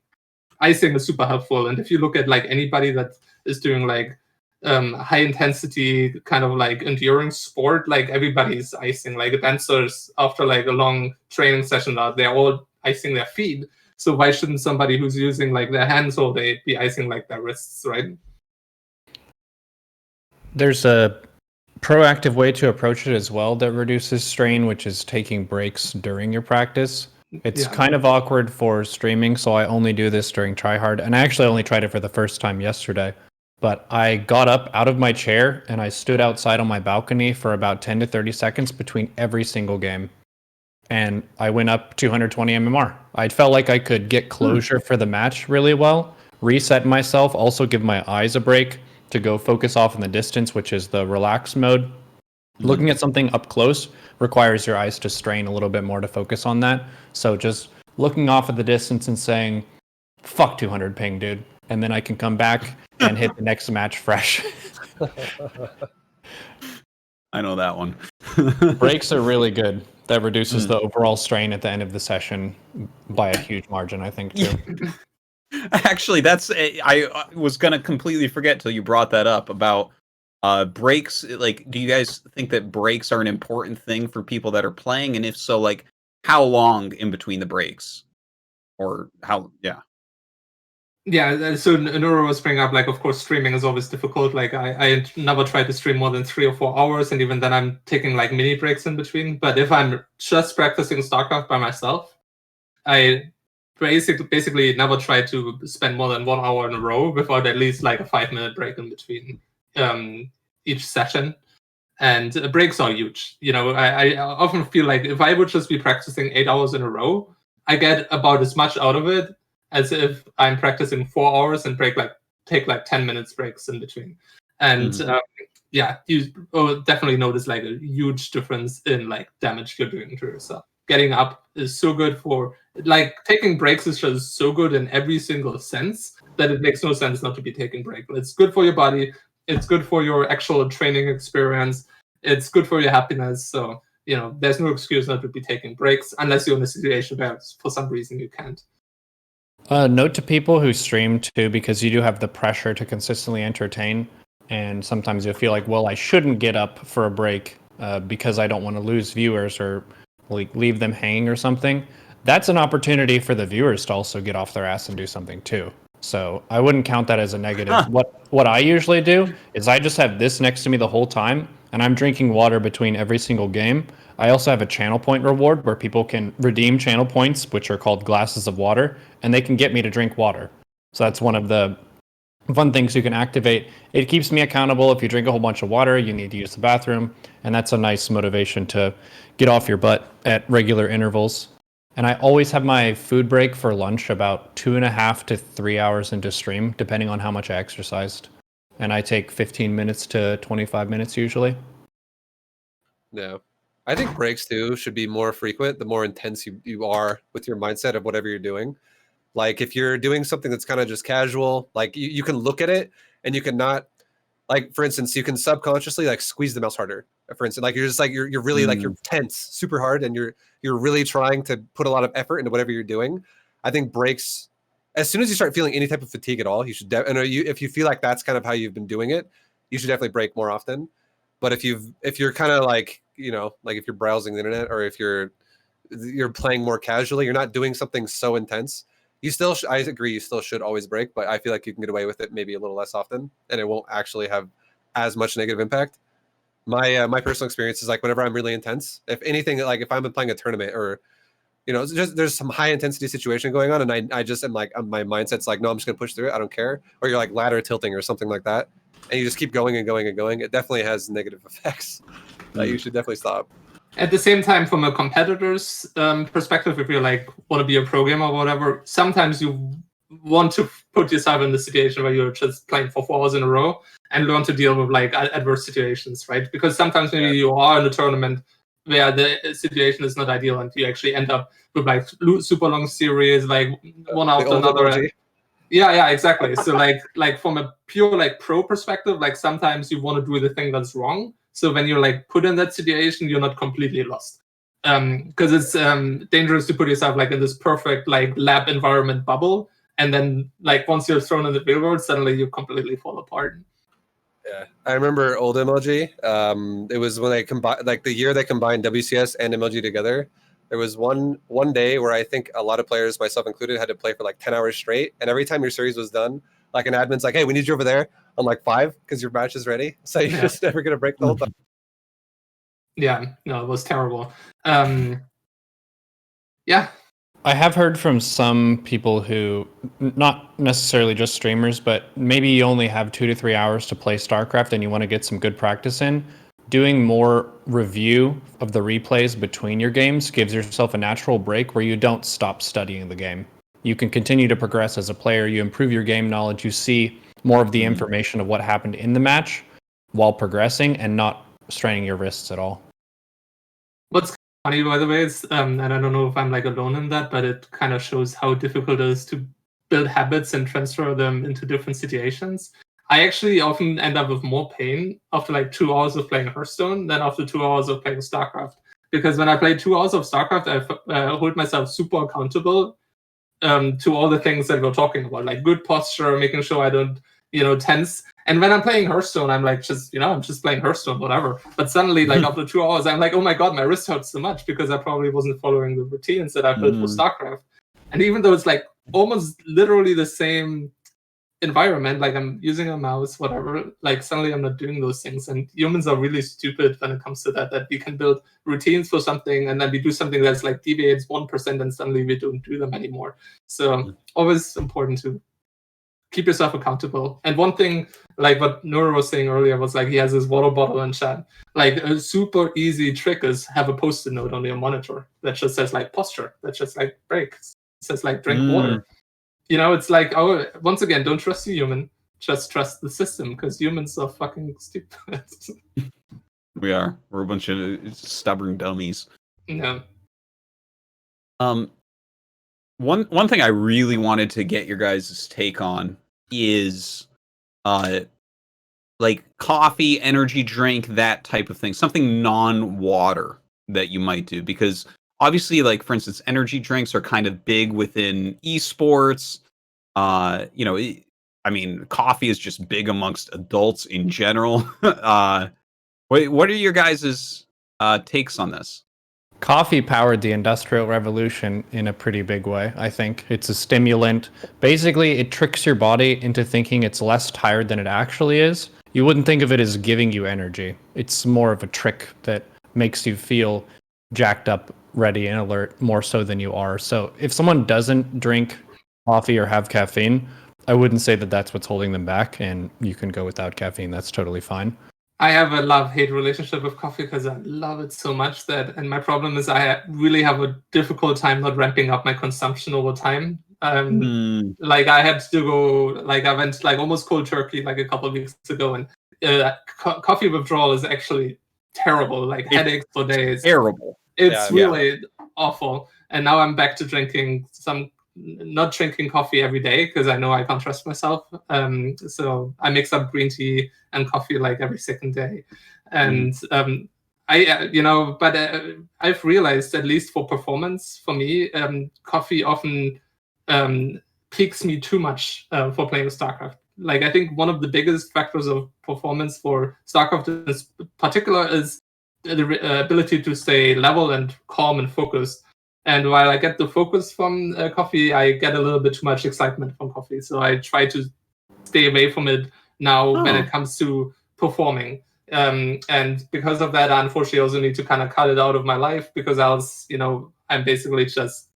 icing is super helpful. And if you look at like anybody that is doing like high intensity kind of like endurance sport, like everybody's icing. Like dancers after like a long training session, they're all icing their feet. So why shouldn't somebody who's using like their hands all day be icing like their wrists, right? There's a proactive way to approach it as well that reduces strain, which is taking breaks during your practice. It's kind of awkward for streaming, so I only do this during tryhard. And I actually only tried it for the first time yesterday. But I got up out of my chair and I stood outside on my balcony for about 10 to 30 seconds between every single game. And I went up 220 MMR. I felt like I could get closure for the match really well, reset myself, also give my eyes a break to go focus off in the distance, which is the relax mode. Looking at something up close requires your eyes to strain a little bit more to focus on that. So just looking off at the distance and saying, fuck 200 ping, dude. And then I can come back and hit the next match fresh. I know that one. Breaks are really good. That reduces the overall strain at the end of the session by a huge margin, I think, too. Actually, I was going to completely forget till you brought that up about breaks. Like, do you guys think that breaks are an important thing for people that are playing? And if so, like, how long in between the breaks? Or how, Yeah, so Neuro was bringing up, like, of course, streaming is always difficult. Like, I never try to stream more than 3 or 4 hours, and even then I'm taking, like, mini breaks in between. But if I'm just practicing StarCraft by myself, I basically never try to spend more than 1 hour in a row without at least, like, a 5-minute break in between each session. And breaks are huge. You know, I often feel like if I would just be practicing 8 hours in a row, I get about as much out of it as if I'm practicing 4 hours and take 10 minutes breaks in between. And you definitely notice like a huge difference in like damage you're doing to yourself. Getting up is so good for like taking breaks is just so good in every single sense that it makes no sense not to be taking breaks. It's good for your body. It's good for your actual training experience. It's good for your happiness. So, you know, there's no excuse not to be taking breaks unless you're in a situation where for some reason you can't. Note to people who stream too, because you do have the pressure to consistently entertain, and sometimes you'll feel like, well, I shouldn't get up for a break because I don't want to lose viewers or like leave them hanging or something. That's an opportunity for the viewers to also get off their ass and do something too. So I wouldn't count that as a negative. What I usually do is I just have this next to me the whole time, and I'm drinking water between every single game. I also have a channel point reward where people can redeem channel points, which are called glasses of water, and they can get me to drink water. So that's one of the fun things you can activate. It keeps me accountable. If you drink a whole bunch of water, you need to use the bathroom, and that's a nice motivation to get off your butt at regular intervals. And I always have my food break for lunch about 2.5 to 3 hours into stream, depending on how much I exercised. And I take 15 minutes to 25 minutes usually. No. I think breaks too should be more frequent the more intense you are with your mindset of whatever you're doing. Like if you're doing something that's kind of just casual, like you can look at it and you can not, like for instance, you can subconsciously like squeeze the mouse harder. For instance, like you're just like you're really like you're tense super hard and you're really trying to put a lot of effort into whatever you're doing. I think breaks, as soon as you start feeling any type of fatigue at all, you should if you feel like that's kind of how you've been doing it, you should definitely break more often. But if you're kind of like, you know, like if you're browsing the internet or if you're playing more casually, you're not doing something so intense, you still I agree you still should always break, but I feel like you can get away with it maybe a little less often and it won't actually have as much negative impact. my personal experience is like whenever I'm really intense, if anything, like if I'm playing a tournament or it's just there's some high intensity situation going on, and I just am like my mindset's like, no, I'm just gonna push through it. I don't care. Or you're like ladder tilting or something like that, and you just keep going and going and going. It definitely has negative effects that you should definitely stop. At the same time, from a competitor's perspective, if you like want to be a pro gamer or whatever, sometimes you want to put yourself in the situation where you're just playing for 4 hours in a row and learn to deal with like adverse situations, right? Because sometimes maybe you are in a tournament where the situation is not ideal and you actually end up with like super long series, like one after another. Yeah, exactly. So like from a pure like pro perspective, like sometimes you want to do the thing that's wrong. So when you're like put in that situation, you're not completely lost. Because it's dangerous to put yourself like in this perfect like lab environment bubble, and then like once you're thrown in the real world, suddenly you completely fall apart. Yeah, I remember old MLG. It was when they combined, like the year they combined WCS and MLG together. There was one day where I think a lot of players, myself included, had to play for like 10 hours straight. And every time your series was done, like an admin's like, "Hey, we need you over there on like 5 because your match is ready." So you're just never gonna break the whole time. Yeah, no, it was terrible. Yeah. I have heard from some people who, not necessarily just streamers, but maybe you only have 2 to 3 hours to play StarCraft and you want to get some good practice in. Doing more review of the replays between your games gives yourself a natural break where you don't stop studying the game. You can continue to progress as a player. You improve your game knowledge. You see more of the information of what happened in the match while progressing and not straining your wrists at all. What's funny, by the way, is, and I don't know if I'm like alone in that, but it kind of shows how difficult it is to build habits and transfer them into different situations. I actually often end up with more pain after like 2 hours of playing Hearthstone than after 2 hours of playing StarCraft. Because when I play 2 hours of StarCraft, I hold myself super accountable to all the things that we're talking about, like good posture, making sure I don't, tense. And when I'm playing Hearthstone, I'm like, I'm just playing Hearthstone, whatever. But suddenly, like after 2 hours, I'm like, oh my god, my wrist hurts so much because I probably wasn't following the routines that I built for StarCraft. And even though it's like almost literally the same environment, like I'm using a mouse, whatever, like suddenly I'm not doing those things. And humans are really stupid when it comes to that we can build routines for something and then we do something that's like deviates 1% and suddenly we don't do them anymore. So always important to keep yourself accountable. And one thing, like what Neuro was saying earlier, was like he has his water bottle in chat. Like a super easy trick is have a post-it note on your monitor that just says like posture, that just like break, it says like drink water. It's like, oh, once again, don't trust the human, just trust the system, because humans are fucking stupid. We're a bunch of stubborn dummies. Yeah. One thing I really wanted to get your guys' take on is like coffee, energy drink, that type of thing, something non-water that you might do, because obviously, like for instance, energy drinks are kind of big within esports. I mean, coffee is just big amongst adults in general. What are your guys' takes on this? Coffee powered the Industrial Revolution in a pretty big way, I think. It's a stimulant. Basically, it tricks your body into thinking it's less tired than it actually is. You wouldn't think of it as giving you energy. It's more of a trick that makes you feel jacked up, ready, and alert more so than you are. So if someone doesn't drink coffee or have caffeine, I wouldn't say that that's what's holding them back, and you can go without caffeine. That's totally fine. I have a love-hate relationship with coffee because I love it so much and my problem is I really have a difficult time not ramping up my consumption over time. Like I had to go, like I went like almost cold turkey like a couple of weeks ago, and coffee withdrawal is actually terrible, like headaches for days. Terrible. It's really awful. And now I'm back to not drinking coffee every day because I know I can't trust myself. So I mix up green tea and coffee like every second day. And I've realized, at least for performance, for me, coffee often peaks me too much for playing StarCraft. Like I think one of the biggest factors of performance for StarCraft in particular is the ability to stay level and calm and focused. And while I get the focus from coffee, I get a little bit too much excitement from coffee. So I try to stay away from it now when it comes to performing. And because of that, I unfortunately also need to kind of cut it out of my life, because else, I'm basically just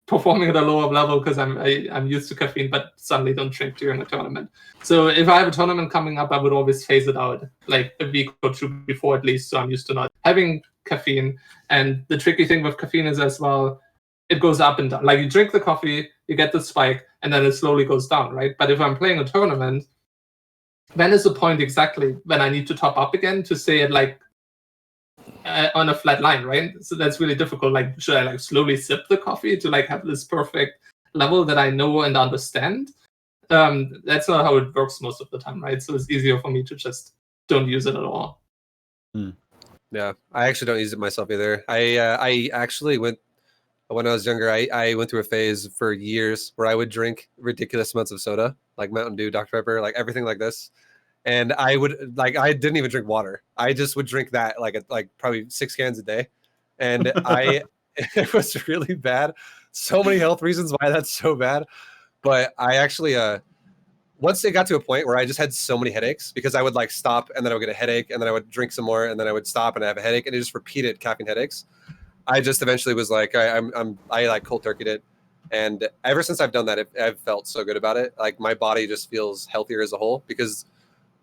performing at a lower level because I'm used to caffeine, but suddenly don't drink during a tournament. So if I have a tournament coming up, I would always phase it out like a week or two before at least, so I'm used to not having caffeine. And the tricky thing with caffeine is as well, it goes up and down. Like you drink the coffee, you get the spike, and then it slowly goes down, right? But if I'm playing a tournament, when is the point exactly when I need to top up again to stay at like on a flat line, right? So that's really difficult. Like, should I like slowly sip the coffee to like have this perfect level that I know and understand? That's not how it works most of the time, right? So it's easier for me to just don't use it at all. Yeah, I actually don't use it myself either. I actually went, when I was younger, I went through a phase for years where I would drink ridiculous amounts of soda, like Mountain Dew, Dr. Pepper, like everything like this. And I would I didn't even drink water. I just would drink that like probably 6 cans a day. And it was really bad. So many health reasons why that's so bad. But I actually once it got to a point where I just had so many headaches, because I would like stop and then I would get a headache and then I would drink some more and then I would stop and I have a headache, and it just repeated caffeine headaches. I just eventually was like, I like cold turkeyed it. And ever since I've done that, I've felt so good about it. Like my body just feels healthier as a whole, because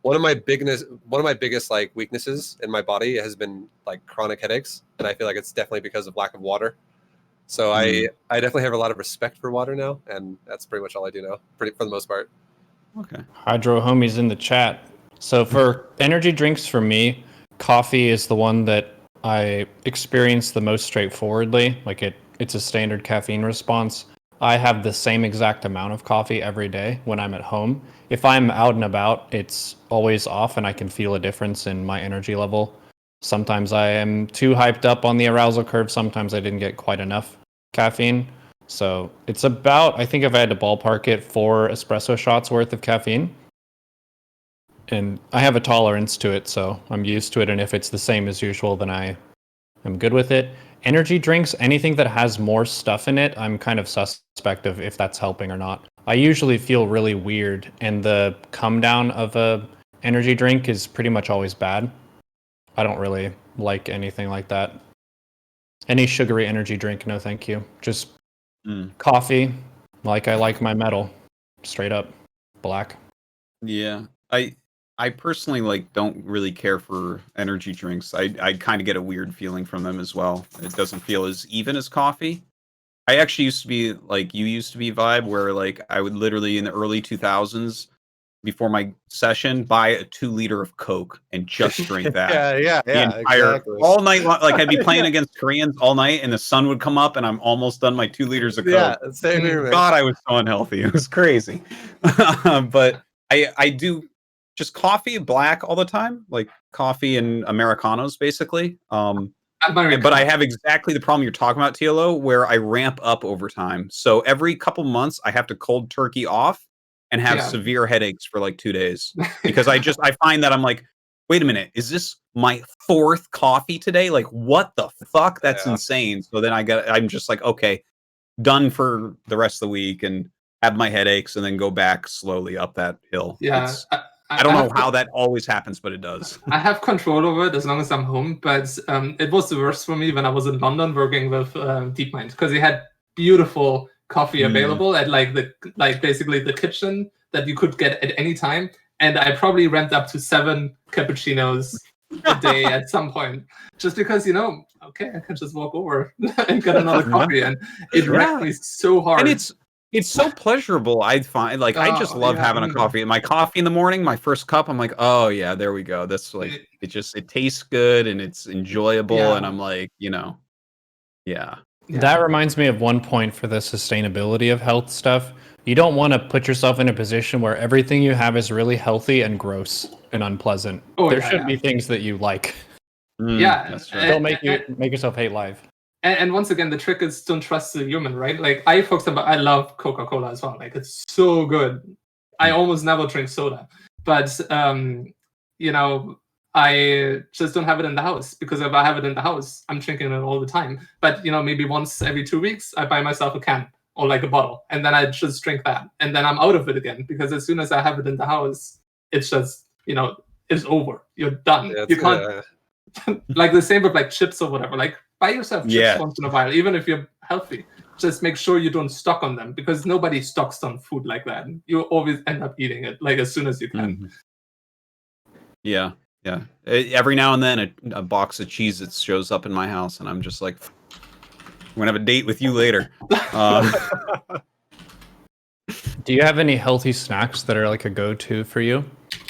one of my biggest like weaknesses in my body has been like chronic headaches, and I feel like it's definitely because of lack of water. So I definitely have a lot of respect for water now, and that's pretty much all I do now, for the most part. Okay. Hydro Homie's in the chat. So for energy drinks, for me, coffee is the one that I experience the most straightforwardly. Like it's a standard caffeine response. I have the same exact amount of coffee every day when I'm at home. If I'm out and about, it's always off and I can feel a difference in my energy level. Sometimes I am too hyped up on the arousal curve. Sometimes I didn't get quite enough caffeine. So it's about, I think if I had to ballpark it, 4 espresso shots worth of caffeine. And I have a tolerance to it, so I'm used to it. And if it's the same as usual, then I am good with it. Energy drinks, anything that has more stuff in it, I'm kind of suspect of if that's helping or not. I usually feel really weird, and the come down of a energy drink is pretty much always bad. I don't really like anything like that. Any sugary energy drink, no thank you. Just coffee, like I like my metal, straight up black. Yeah, I personally like don't really care for energy drinks. I kind of get a weird feeling from them as well. It doesn't feel as even as coffee. I actually used to be like you used to be, ViBE, where like I would literally in the early 2000s before my session buy a 2-liter of Coke and just drink that. yeah, exactly. All night long. Like I'd be playing against Koreans all night, and the sun would come up, and I'm almost done my 2 liters of Coke. Yeah, same here, man. God, I was so unhealthy. It was crazy. But I do just coffee black all the time, like coffee and Americanos, basically. But I have exactly the problem you're talking about, TLO, where I ramp up over time. So every couple months, I have to cold turkey off and have severe headaches for like 2 days, because I find that I'm like, wait a minute, is this my 4th coffee today? Like, what the fuck? That's insane. So then I'm just like, okay, done for the rest of the week, and have my headaches, and then go back slowly up that hill. Yeah. I don't know how that always happens, but it does. I have control over it as long as I'm home, but it was the worst for me when I was in London working with DeepMind, because they had beautiful coffee available at basically the kitchen that you could get at any time, and I probably ramped up to 7 cappuccinos a day at some point, just because okay, I can just walk over and get another coffee, and it wrecked me so hard. And it's so pleasurable. I find like I just love having a coffee. My coffee in the morning, my first cup, I'm like, oh yeah, there we go. That's like it tastes good and it's enjoyable, and I'm like, That reminds me of one point for the sustainability of health stuff. You don't want to put yourself in a position where everything you have is really healthy and gross and unpleasant. There should be things that you like. That's right. Don't make yourself hate life. And once again, the trick is don't trust the human, right? Like I love Coca-Cola as well. Like it's so good. I almost never drink soda, but I just don't have it in the house, because if I have it in the house, I'm drinking it all the time. But maybe once every 2 weeks, I buy myself a can or like a bottle, and then I just drink that, and then I'm out of it again, because as soon as I have it in the house, it's just is over. You're done. Yeah, You can't like the same with like chips or whatever. Like buy yourself chips once in a while, even if you're healthy. Just make sure you don't stock on them because nobody stocks on food like that. You always end up eating it like as soon as you can. Mm-hmm. Yeah. Every now and then a box of Cheez-Its shows up in my house and I'm just like, I'm gonna have a date with you later. Do you have any healthy snacks that are like a go-to for you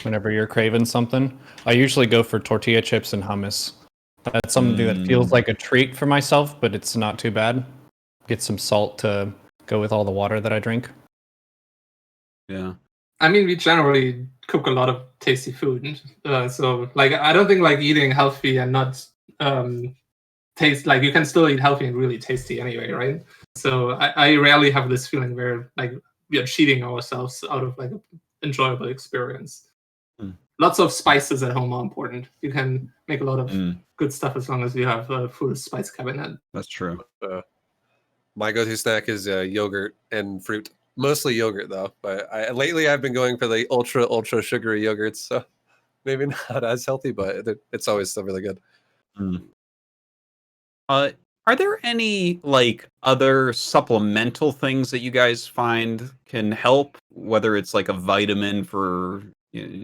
whenever you're craving something? I usually go for tortilla chips and hummus. That's something that feels like a treat for myself, but it's not too bad. Get some salt to go with all the water that I drink. Yeah. I mean, we generally cook a lot of tasty food. So, like, I don't think like eating healthy and not taste like you can still eat healthy and really tasty anyway, right? So I rarely have this feeling where like we are cheating ourselves out of like an enjoyable experience. Lots of spices at home are important. You can make a lot of good stuff as long as you have a full spice cabinet. That's true. My go-to snack is yogurt and fruit. Mostly yogurt though, but lately I've been going for the ultra sugary yogurts. So maybe not as healthy, but it's always still really good. Are there any like other supplemental things that you guys find can help? Whether it's like a vitamin for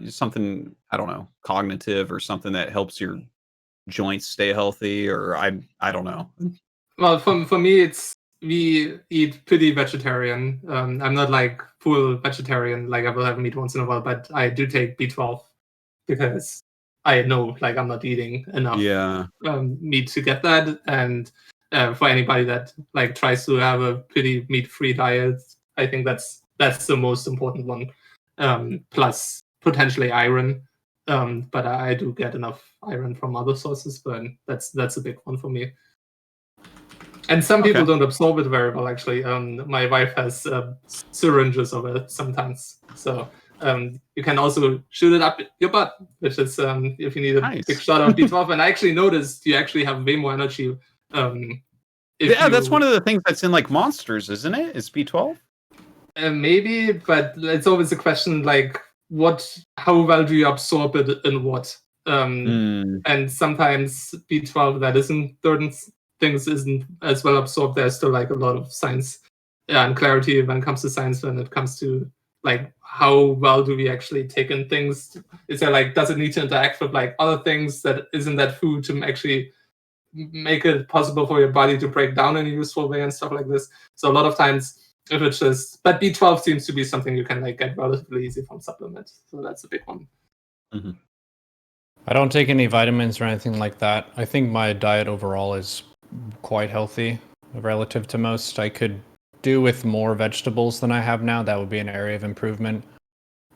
something, I don't know, cognitive or something that helps your joints stay healthy, or I don't know. Well, for me, it's we eat pretty vegetarian. I'm not like full vegetarian, like I will have meat once in a while, but I do take B12 because I know like I'm not eating enough meat to get that. And for anybody that like tries to have a pretty meat-free diet, I think that's the most important one. Plus potentially iron. But I do get enough iron from other sources, but that's a big one for me. And some people don't absorb it very well, actually. My wife has syringes of it sometimes. So you can also shoot it up your butt, which is if you need a big shot of B12. And I actually noticed you actually have way more energy. That's one of the things that's in like monsters, isn't it? Is B12? Maybe, but it's always a question like, how well do you absorb it in what? And sometimes B12 that isn't certain things isn't as well absorbed. There's still like a lot of science and clarity when it comes to science, when it comes to like how well do we actually take in things. Is there like, does it need to interact with like other things that isn't that food to actually make it possible for your body to break down in a useful way and stuff like this? So a lot of times if it's just, but B12 seems to be something you can like get relatively easy from supplements, so that's a big one. I don't take any vitamins or anything like that. I think my diet overall is quite healthy relative to most. I could do with more vegetables than I have now. That would be an area of improvement.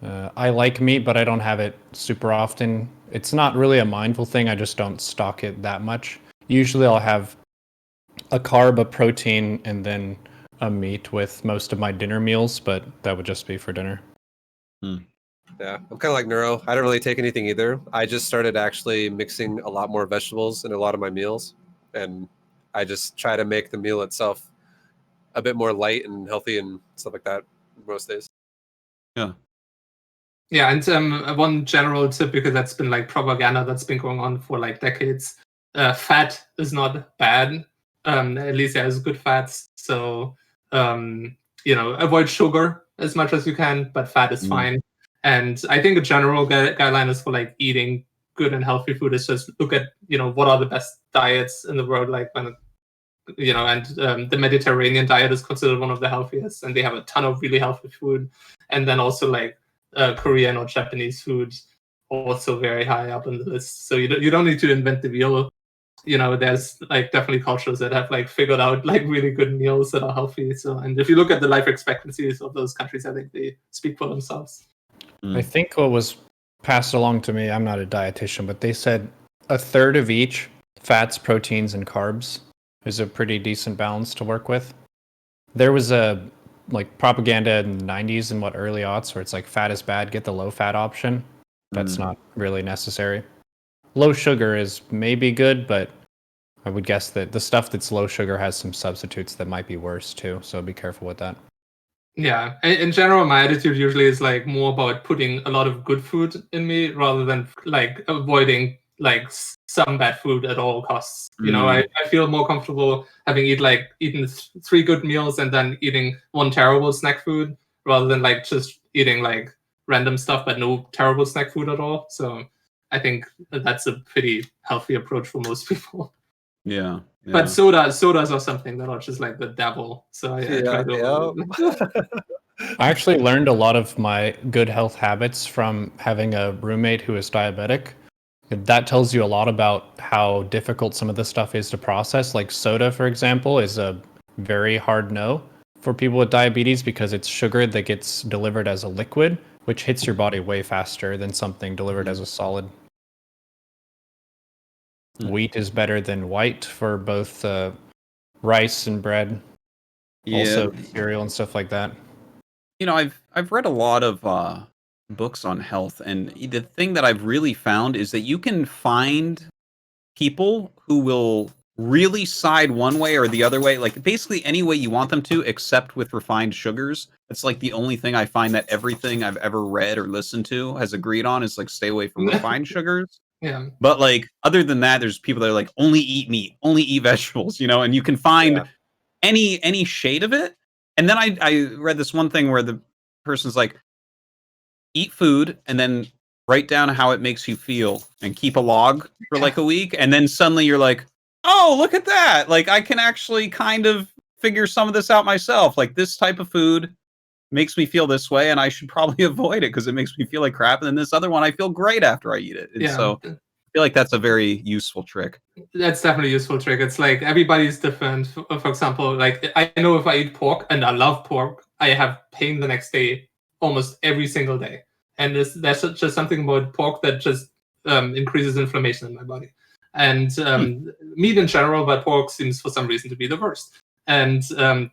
I like meat, but I don't have it super often. It's not really a mindful thing. I just don't stock it that much. Usually I'll have a carb, a protein, and then a meat with most of my dinner meals, but that would just be for dinner. Yeah, I'm kind of like Neuro. I don't really take anything either. I just started actually mixing a lot more vegetables in a lot of my meals, and I just try to make the meal itself a bit more light and healthy and stuff like that most days. Yeah, and one general tip, because that's been like propaganda that's been going on for like decades. Fat is not bad. At least there's good fats. So avoid sugar as much as you can, but fat is fine. And I think a general guideline is for like eating good and healthy food is just look at what are the best diets in the world, like when the Mediterranean diet is considered one of the healthiest, and they have a ton of really healthy food. And then also like Korean or Japanese food, also very high up on the list. So you don't need to invent the wheel. There's like definitely cultures that have like figured out like really good meals that are healthy. So, and if you look at the life expectancies of those countries, I think they speak for themselves. I think what was passed along to me, I'm not a dietitian, but they said a third of each, fats, proteins, and carbs, is a pretty decent balance to work with. There was a like propaganda in the 90s and early aughts where it's like fat is bad, get the low fat option. That's not really necessary. Low sugar is maybe good, but I would guess that the stuff that's low sugar has some substitutes that might be worse too, so be careful with that. Yeah, in general, my attitude usually is like more about putting a lot of good food in me rather than like avoiding like some bad food at all costs. You know, I feel more comfortable having eaten 3 good meals and then eating 1 terrible snack food rather than like just eating like random stuff but no terrible snack food at all. So I think that's a pretty healthy approach for most people. Yeah. But sodas are something that are just like the devil. So I try to avoid them. I actually learned a lot of my good health habits from having a roommate who is diabetic. That tells you a lot about how difficult some of this stuff is to process. Like soda, for example, is a very hard no for people with diabetes because it's sugar that gets delivered as a liquid, which hits your body way faster than something delivered as a solid. Wheat is better than white for both rice and bread. Also cereal and stuff like that. You know, I've read a lot of books on health, and the thing that I've really found is that you can find people who will really side one way or the other way, like basically any way you want them to, except with refined sugars. It's like the only thing I find that everything I've ever read or listened to has agreed on is like stay away from refined sugars. Yeah. But like other than that, there's people that are like only eat meat, only eat vegetables, you know, and you can find any shade of it. And then I read this one thing where the person's like, eat food and then write down how it makes you feel and keep a log for like a week. And then suddenly you're like, oh, look at that. Like I can actually kind of figure some of this out myself. Like this type of food makes me feel this way and I should probably avoid it because it makes me feel like crap. And then this other one, I feel great after I eat it. And so I feel like that's a very useful trick. That's definitely a useful trick. It's like everybody's different. For example, like I know if I eat pork and I love pork, I have pain the next day almost every single day. And there's just something about pork that just increases inflammation in my body. And meat in general, but pork seems for some reason to be the worst. And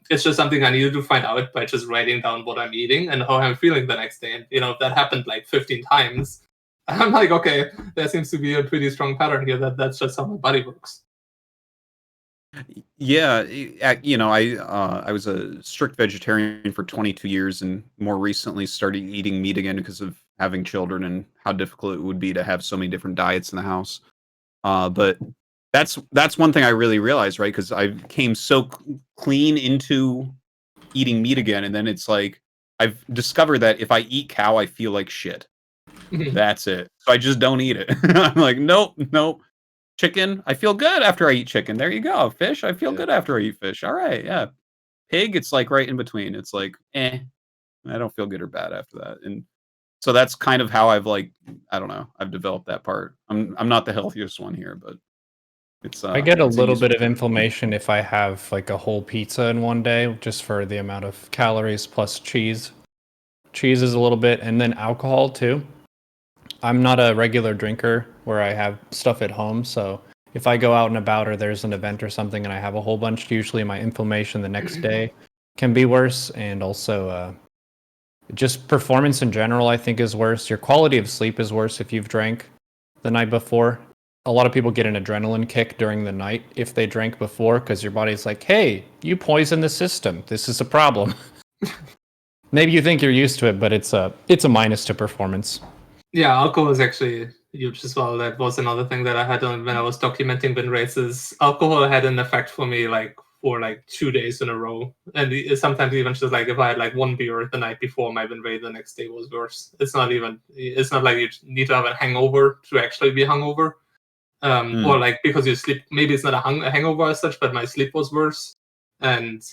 it's just something I needed to find out by just writing down what I'm eating and how I'm feeling the next day. And you know, if that happened like 15 times, I'm like, okay, there seems to be a pretty strong pattern here. That's just how my body works. Yeah, you know, I was a strict vegetarian for 22 years, and more recently started eating meat again because of having children and how difficult it would be to have so many different diets in the house. But that's one thing I really realized, right? Because I came so clean into eating meat again, and then it's like I've discovered that if I eat cow, I feel like shit. That's it. So I just don't eat it. I'm like, nope. Chicken, I feel good after I eat chicken. There you go. Fish, I feel good after I eat fish. All right, yeah. Pig, it's like right in between. It's like, I don't feel good or bad after that. And so that's kind of how I've like, I don't know, I've developed that part. I'm not the healthiest one here, but it's I get a little bit of inflammation if I have like a whole pizza in one day, just for the amount of calories plus cheese. Cheese is a little bit, and then alcohol too. I'm not a regular drinker where I have stuff at home, so if I go out and about or there's an event or something and I have a whole bunch, usually my inflammation the next day can be worse, and also just performance in general I think is worse. Your quality of sleep is worse if you've drank the night before. A lot of people get an adrenaline kick during the night if they drank before because your body's like, hey, you poison the system. This is a problem. Maybe you think you're used to it, but it's a minus to performance. Yeah, alcohol is actually huge as well. That was another thing that I had on when I was documenting win races. Alcohol had an effect for me for 2 days in a row. And sometimes even just like if I had like one beer the night before, my win rate the next day was worse. It's not like you need to have a hangover to actually be hungover. Or like because you sleep, maybe it's not a hangover as such, but my sleep was worse. And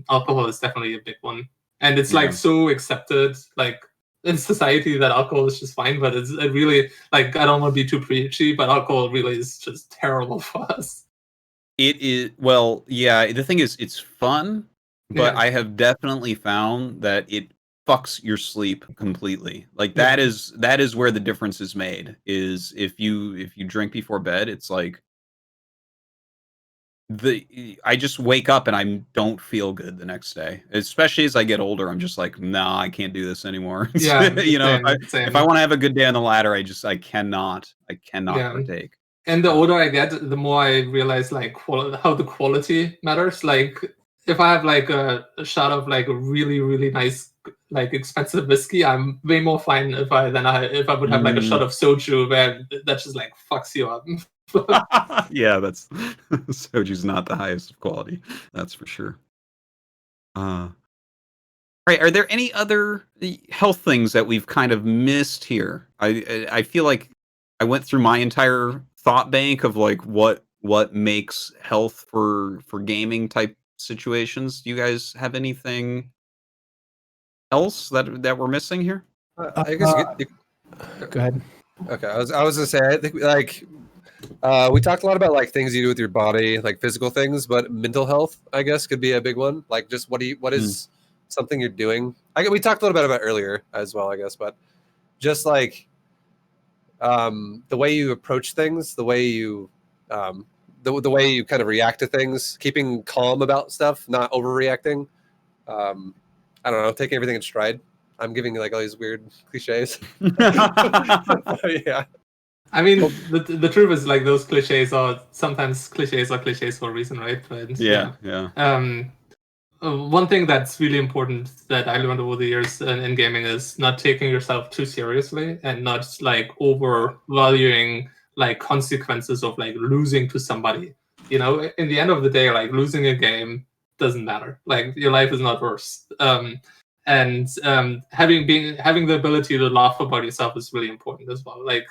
alcohol is definitely a big one. And it's like so accepted, like in society that alcohol is just fine, but it really, like, I don't want to be too preachy, but alcohol really is just terrible for us. It is, well, yeah, the thing is, it's fun, but I have definitely found that it fucks your sleep completely. Like that is where the difference is made, is if you drink before bed, it's like I just wake up and I don't feel good the next day. Especially as I get older, I'm just like, nah, I can't do this anymore. Yeah, you know, same. if I want to have a good day on the ladder, I cannot partake. And the older I get, the more I realize like how the quality matters. Like if I have like a shot of like a really really nice like expensive whiskey, I'm way more fine if I would have like a shot of soju where that just like fucks you up. Yeah, that's soju's not the highest of quality. That's for sure. Right, are there any other health things that we've kind of missed here? I feel like I went through my entire thought bank of like what makes health for gaming type situations. Do you guys have anything else that we're missing here? I guess Go ahead. Okay, I was gonna say I think like we talked a lot about like things you do with your body, like physical things, but mental health I guess could be a big one. Like just what is something you're doing? We talked a little bit about earlier as well, I guess, but just like the way you approach things, the way you the way you kind of react to things, keeping calm about stuff, not overreacting. I don't know, taking everything in stride. I'm giving like all these weird cliches. Yeah. I mean, the truth is like those cliches are sometimes cliches for a reason, right? But yeah. One thing that's really important that I learned over the years in gaming is not taking yourself too seriously and not like overvaluing like consequences of like losing to somebody. You know, in the end of the day, like losing a game doesn't matter. Like your life is not worse. And having the ability to laugh about yourself is really important as well. Like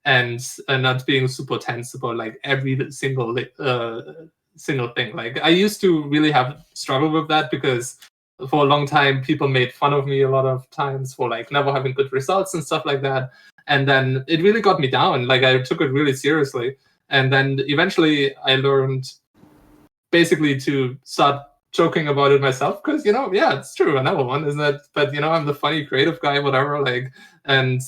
and not being super tense about like every single thing. Like I used to really have struggled with that because for a long time people made fun of me a lot of times for like never having good results and stuff like that. And then it really got me down. Like I took it really seriously. And then eventually I learned basically to start joking about it myself because yeah, it's true, I never won, isn't it? But I'm the funny creative guy, whatever, like. And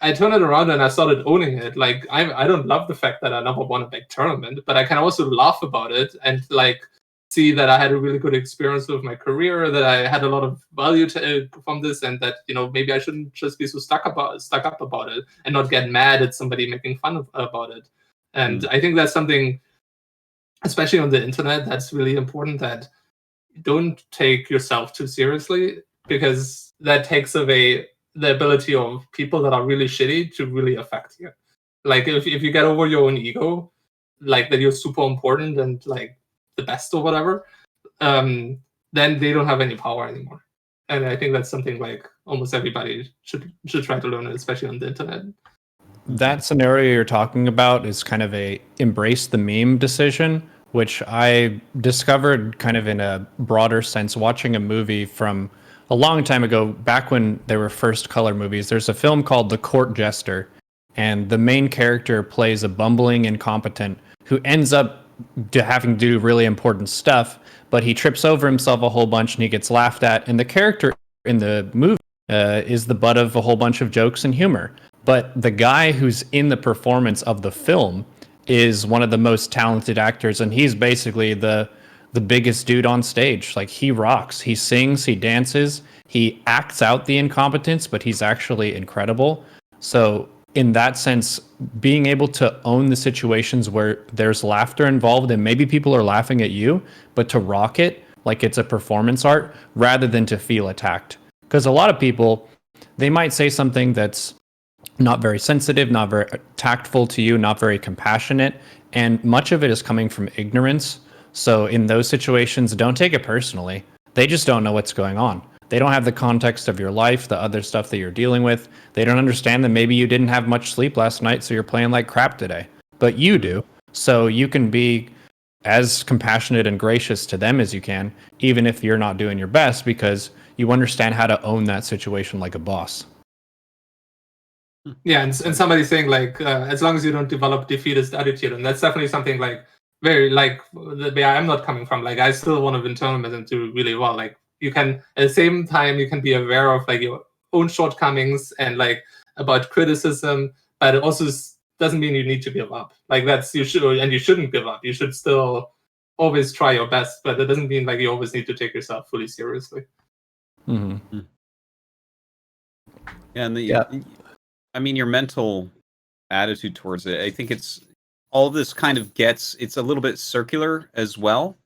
I turned it around and I started owning it. Like I don't love the fact that I never won a big tournament, but I can also laugh about it and like see that I had a really good experience with my career, that I had a lot of value from this, and that maybe I shouldn't just be so stuck up about it and not get mad at somebody making fun about it. And I think that's something, especially on the internet, that's really important, that you don't take yourself too seriously, because that takes away the ability of people that are really shitty to really affect you. Like if you get over your own ego, like that you're super important and like the best or whatever, then they don't have any power anymore. And I think that's something like almost everybody should try to learn, especially on the internet. That scenario you're talking about is kind of a embrace the meme decision, which I discovered kind of in a broader sense watching a movie from a long time ago, back when there were first color movies. There's a film called The Court Jester, and the main character plays a bumbling incompetent who ends up having to do really important stuff, but he trips over himself a whole bunch and he gets laughed at, and the character in the movie is the butt of a whole bunch of jokes and humor. But the guy who's in the performance of the film is one of the most talented actors, and he's basically the biggest dude on stage. Like, he rocks. He sings, he dances, he acts out the incompetence, but he's actually incredible. So in that sense, being able to own the situations where there's laughter involved and maybe people are laughing at you, but to rock it like it's a performance art rather than to feel attacked. Because a lot of people, they might say something that's not very sensitive, not very tactful to you, not very compassionate, and much of it is coming from ignorance. So in those situations, don't take it personally. They just don't know what's going on. They don't have the context of your life, the other stuff that you're dealing with. They don't understand that maybe you didn't have much sleep last night, so you're playing like crap today. But you do. So you can be as compassionate and gracious to them as you can, even if you're not doing your best, because you understand how to own that situation like a boss. Yeah, and somebody saying like, as long as you don't develop defeatist attitude, and that's definitely something like very like the way I'm not coming from. Like I still want to win tournaments and do really well. Like you can at the same time you can be aware of like your own shortcomings and like about criticism, but it also doesn't mean you need to give up. Like that's you shouldn't give up. You should still always try your best, but it doesn't mean like you always need to take yourself fully seriously. Mm-hmm. And I mean, your mental attitude towards it, I think it's all this kind of it's a little bit circular as well.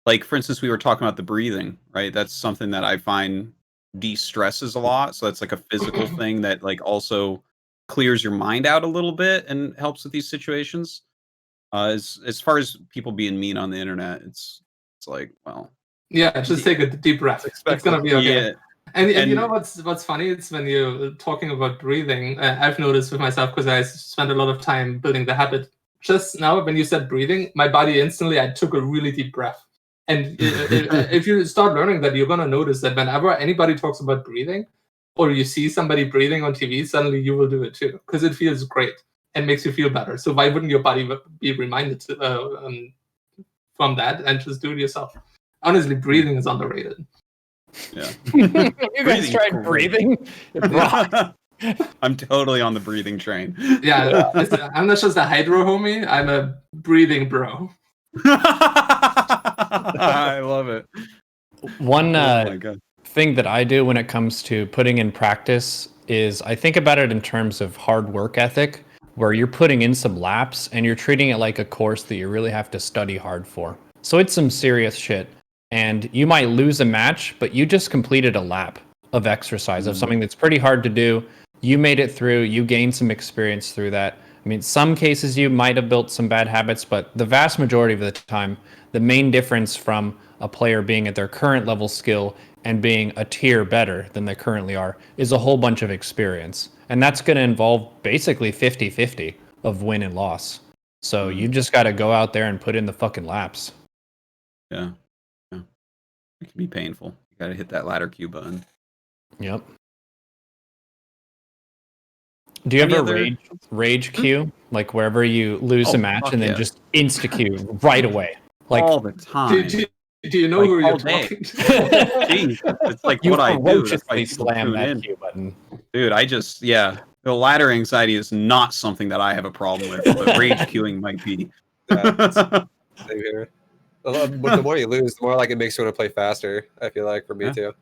Like, for instance, we were talking about the breathing, right? That's something that I find de-stresses a lot. So that's like a physical thing that like also clears your mind out a little bit and helps with these situations. As far as people being mean on the internet, it's like, well, yeah, just take a deep breath. It's gonna be okay. Yeah. And you know what's funny? It's when you're talking about breathing. I've noticed with myself because I spent a lot of time building the habit. Just now, when you said breathing, my body instantly I took a really deep breath. And if you start learning that, you're gonna notice that whenever anybody talks about breathing, or you see somebody breathing on TV, suddenly you will do it too because it feels great and makes you feel better. So why wouldn't your body be reminded from that and just do it yourself? Honestly, breathing is underrated. Yeah. You guys tried breathing? It rocks. I'm totally on the breathing train. Yeah, I'm not just a hydro homie, I'm a breathing bro. I love it. One Oh my God. thing that I do when it comes to putting in practice is I think about it in terms of hard work ethic, where you're putting in some laps and you're treating it like a course that you really have to study hard for. So it's some serious shit. And you might lose a match, but you just completed a lap of exercise of something that's pretty hard to do. You made it through, you gained some experience through that. I mean, some cases you might have built some bad habits, but the vast majority of the time, the main difference from a player being at their current level skill and being a tier better than they currently are is a whole bunch of experience. And that's going to involve basically 50-50 of win and loss. So you just got to go out there and put in the fucking laps. Yeah. It can be painful. You got to hit that ladder Q button. Yep. Do you ever rage queue? Like wherever you lose a match and then just insta queue right away? Like all the time. Do you know who you're talking to? Jeez, it's like what I do. That's why people slam tune that in. queue button. Dude, the ladder anxiety is not something that I have a problem with, but rage queuing might be. Same here. The more you lose, the more like it makes you want to play faster. I feel like for me too.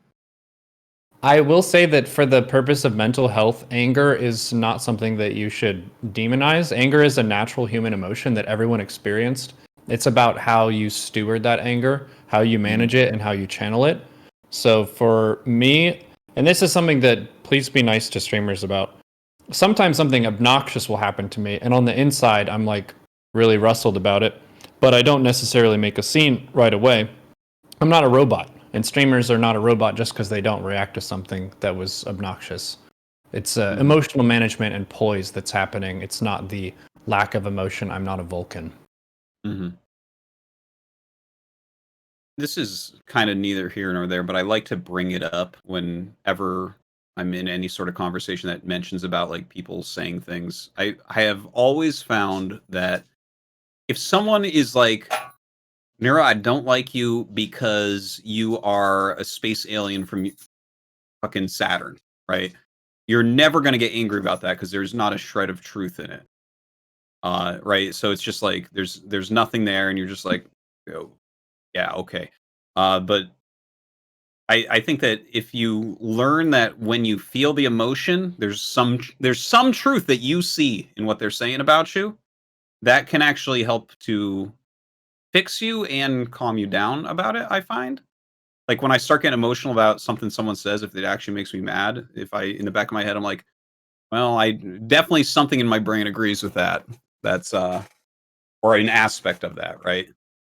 I will say that for the purpose of mental health, anger is not something that you should demonize. Anger is a natural human emotion that everyone experienced. It's about how you steward that anger, how you manage it, and how you channel it. So for me, and this is something that please be nice to streamers about, sometimes something obnoxious will happen to me, and on the inside, I'm like really rustled about it, but I don't necessarily make a scene right away. I'm not a robot. And streamers are not a robot just because they don't react to something that was obnoxious. It's emotional management and poise that's happening. It's not the lack of emotion. I'm not a Vulcan. Mm-hmm. This is kind of neither here nor there, but I like to bring it up whenever I'm in any sort of conversation that mentions about like people saying things. I have always found that if someone is like, Neuro, I don't like you because you are a space alien from fucking Saturn, right? You're never going to get angry about that because there's not a shred of truth in it. Right? So it's just like there's nothing there and you're just like, oh, yeah, okay. But I think that if you learn that when you feel the emotion, there's some truth that you see in what they're saying about you, that can actually help to fix you and calm you down about it. I find like when I start getting emotional about something someone says, if it actually makes me mad, if I in the back of my head I'm like, well, I definitely something in my brain agrees with that. That's or an aspect of that, right?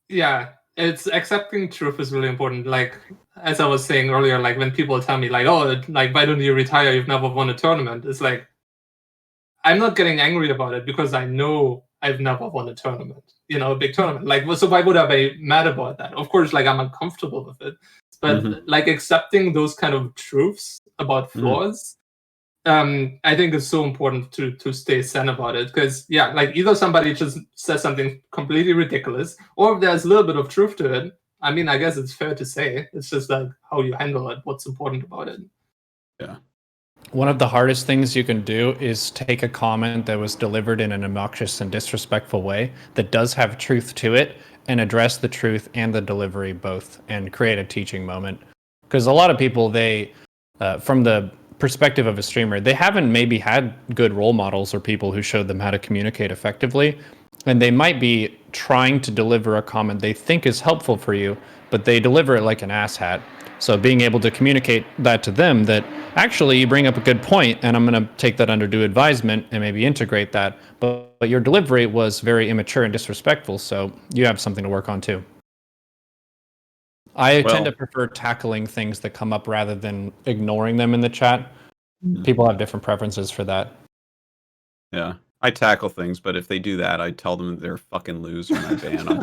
Yeah, it's accepting truth is really important. Like as I was saying earlier, like when people tell me like, oh, like why don't you retire? You've never won a tournament. It's like I'm not getting angry about it because I know I've never won a tournament, a big tournament. Like, so why would I be mad about that? Of course, like I'm uncomfortable with it, but like accepting those kind of truths about flaws, I think is so important to stay zen about it. Because like either somebody just says something completely ridiculous, or if there's a little bit of truth to it. I mean, I guess it's fair to say. It's just like how you handle it, what's important about it. Yeah. One of the hardest things you can do is take a comment that was delivered in an obnoxious and disrespectful way that does have truth to it and address the truth and the delivery both and create a teaching moment. Because a lot of people, they, from the perspective of a streamer, they haven't maybe had good role models or people who showed them how to communicate effectively. and they might be trying to deliver a comment they think is helpful for you, but they deliver it like an asshat. So being able to communicate that to them, that actually you bring up a good point and I'm going to take that under due advisement and maybe integrate that, but your delivery was very immature and disrespectful, so you have something to work on too. I tend to prefer tackling things that come up rather than ignoring them in the chat. People have different preferences for that. Yeah, I tackle things, but if they do that, I tell them they're fucking losers and I ban them.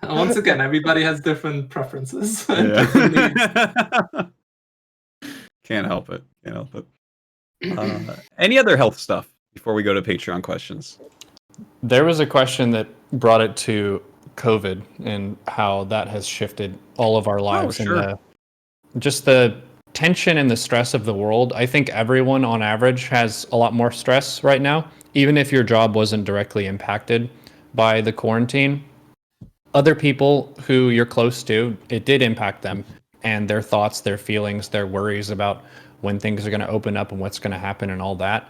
Once again, everybody has different preferences. Yeah. Different needs. Can't help it. Can't help it. Any other health stuff before we go to Patreon questions? There was a question that brought it to COVID and how that has shifted all of our lives. Sure. And just the tension and the stress of the world. I think everyone on average has a lot more stress right now, even if your job wasn't directly impacted by the quarantine. Other people who you're close to, it did impact them, and their thoughts, their feelings, their worries about when things are going to open up and what's going to happen and all that.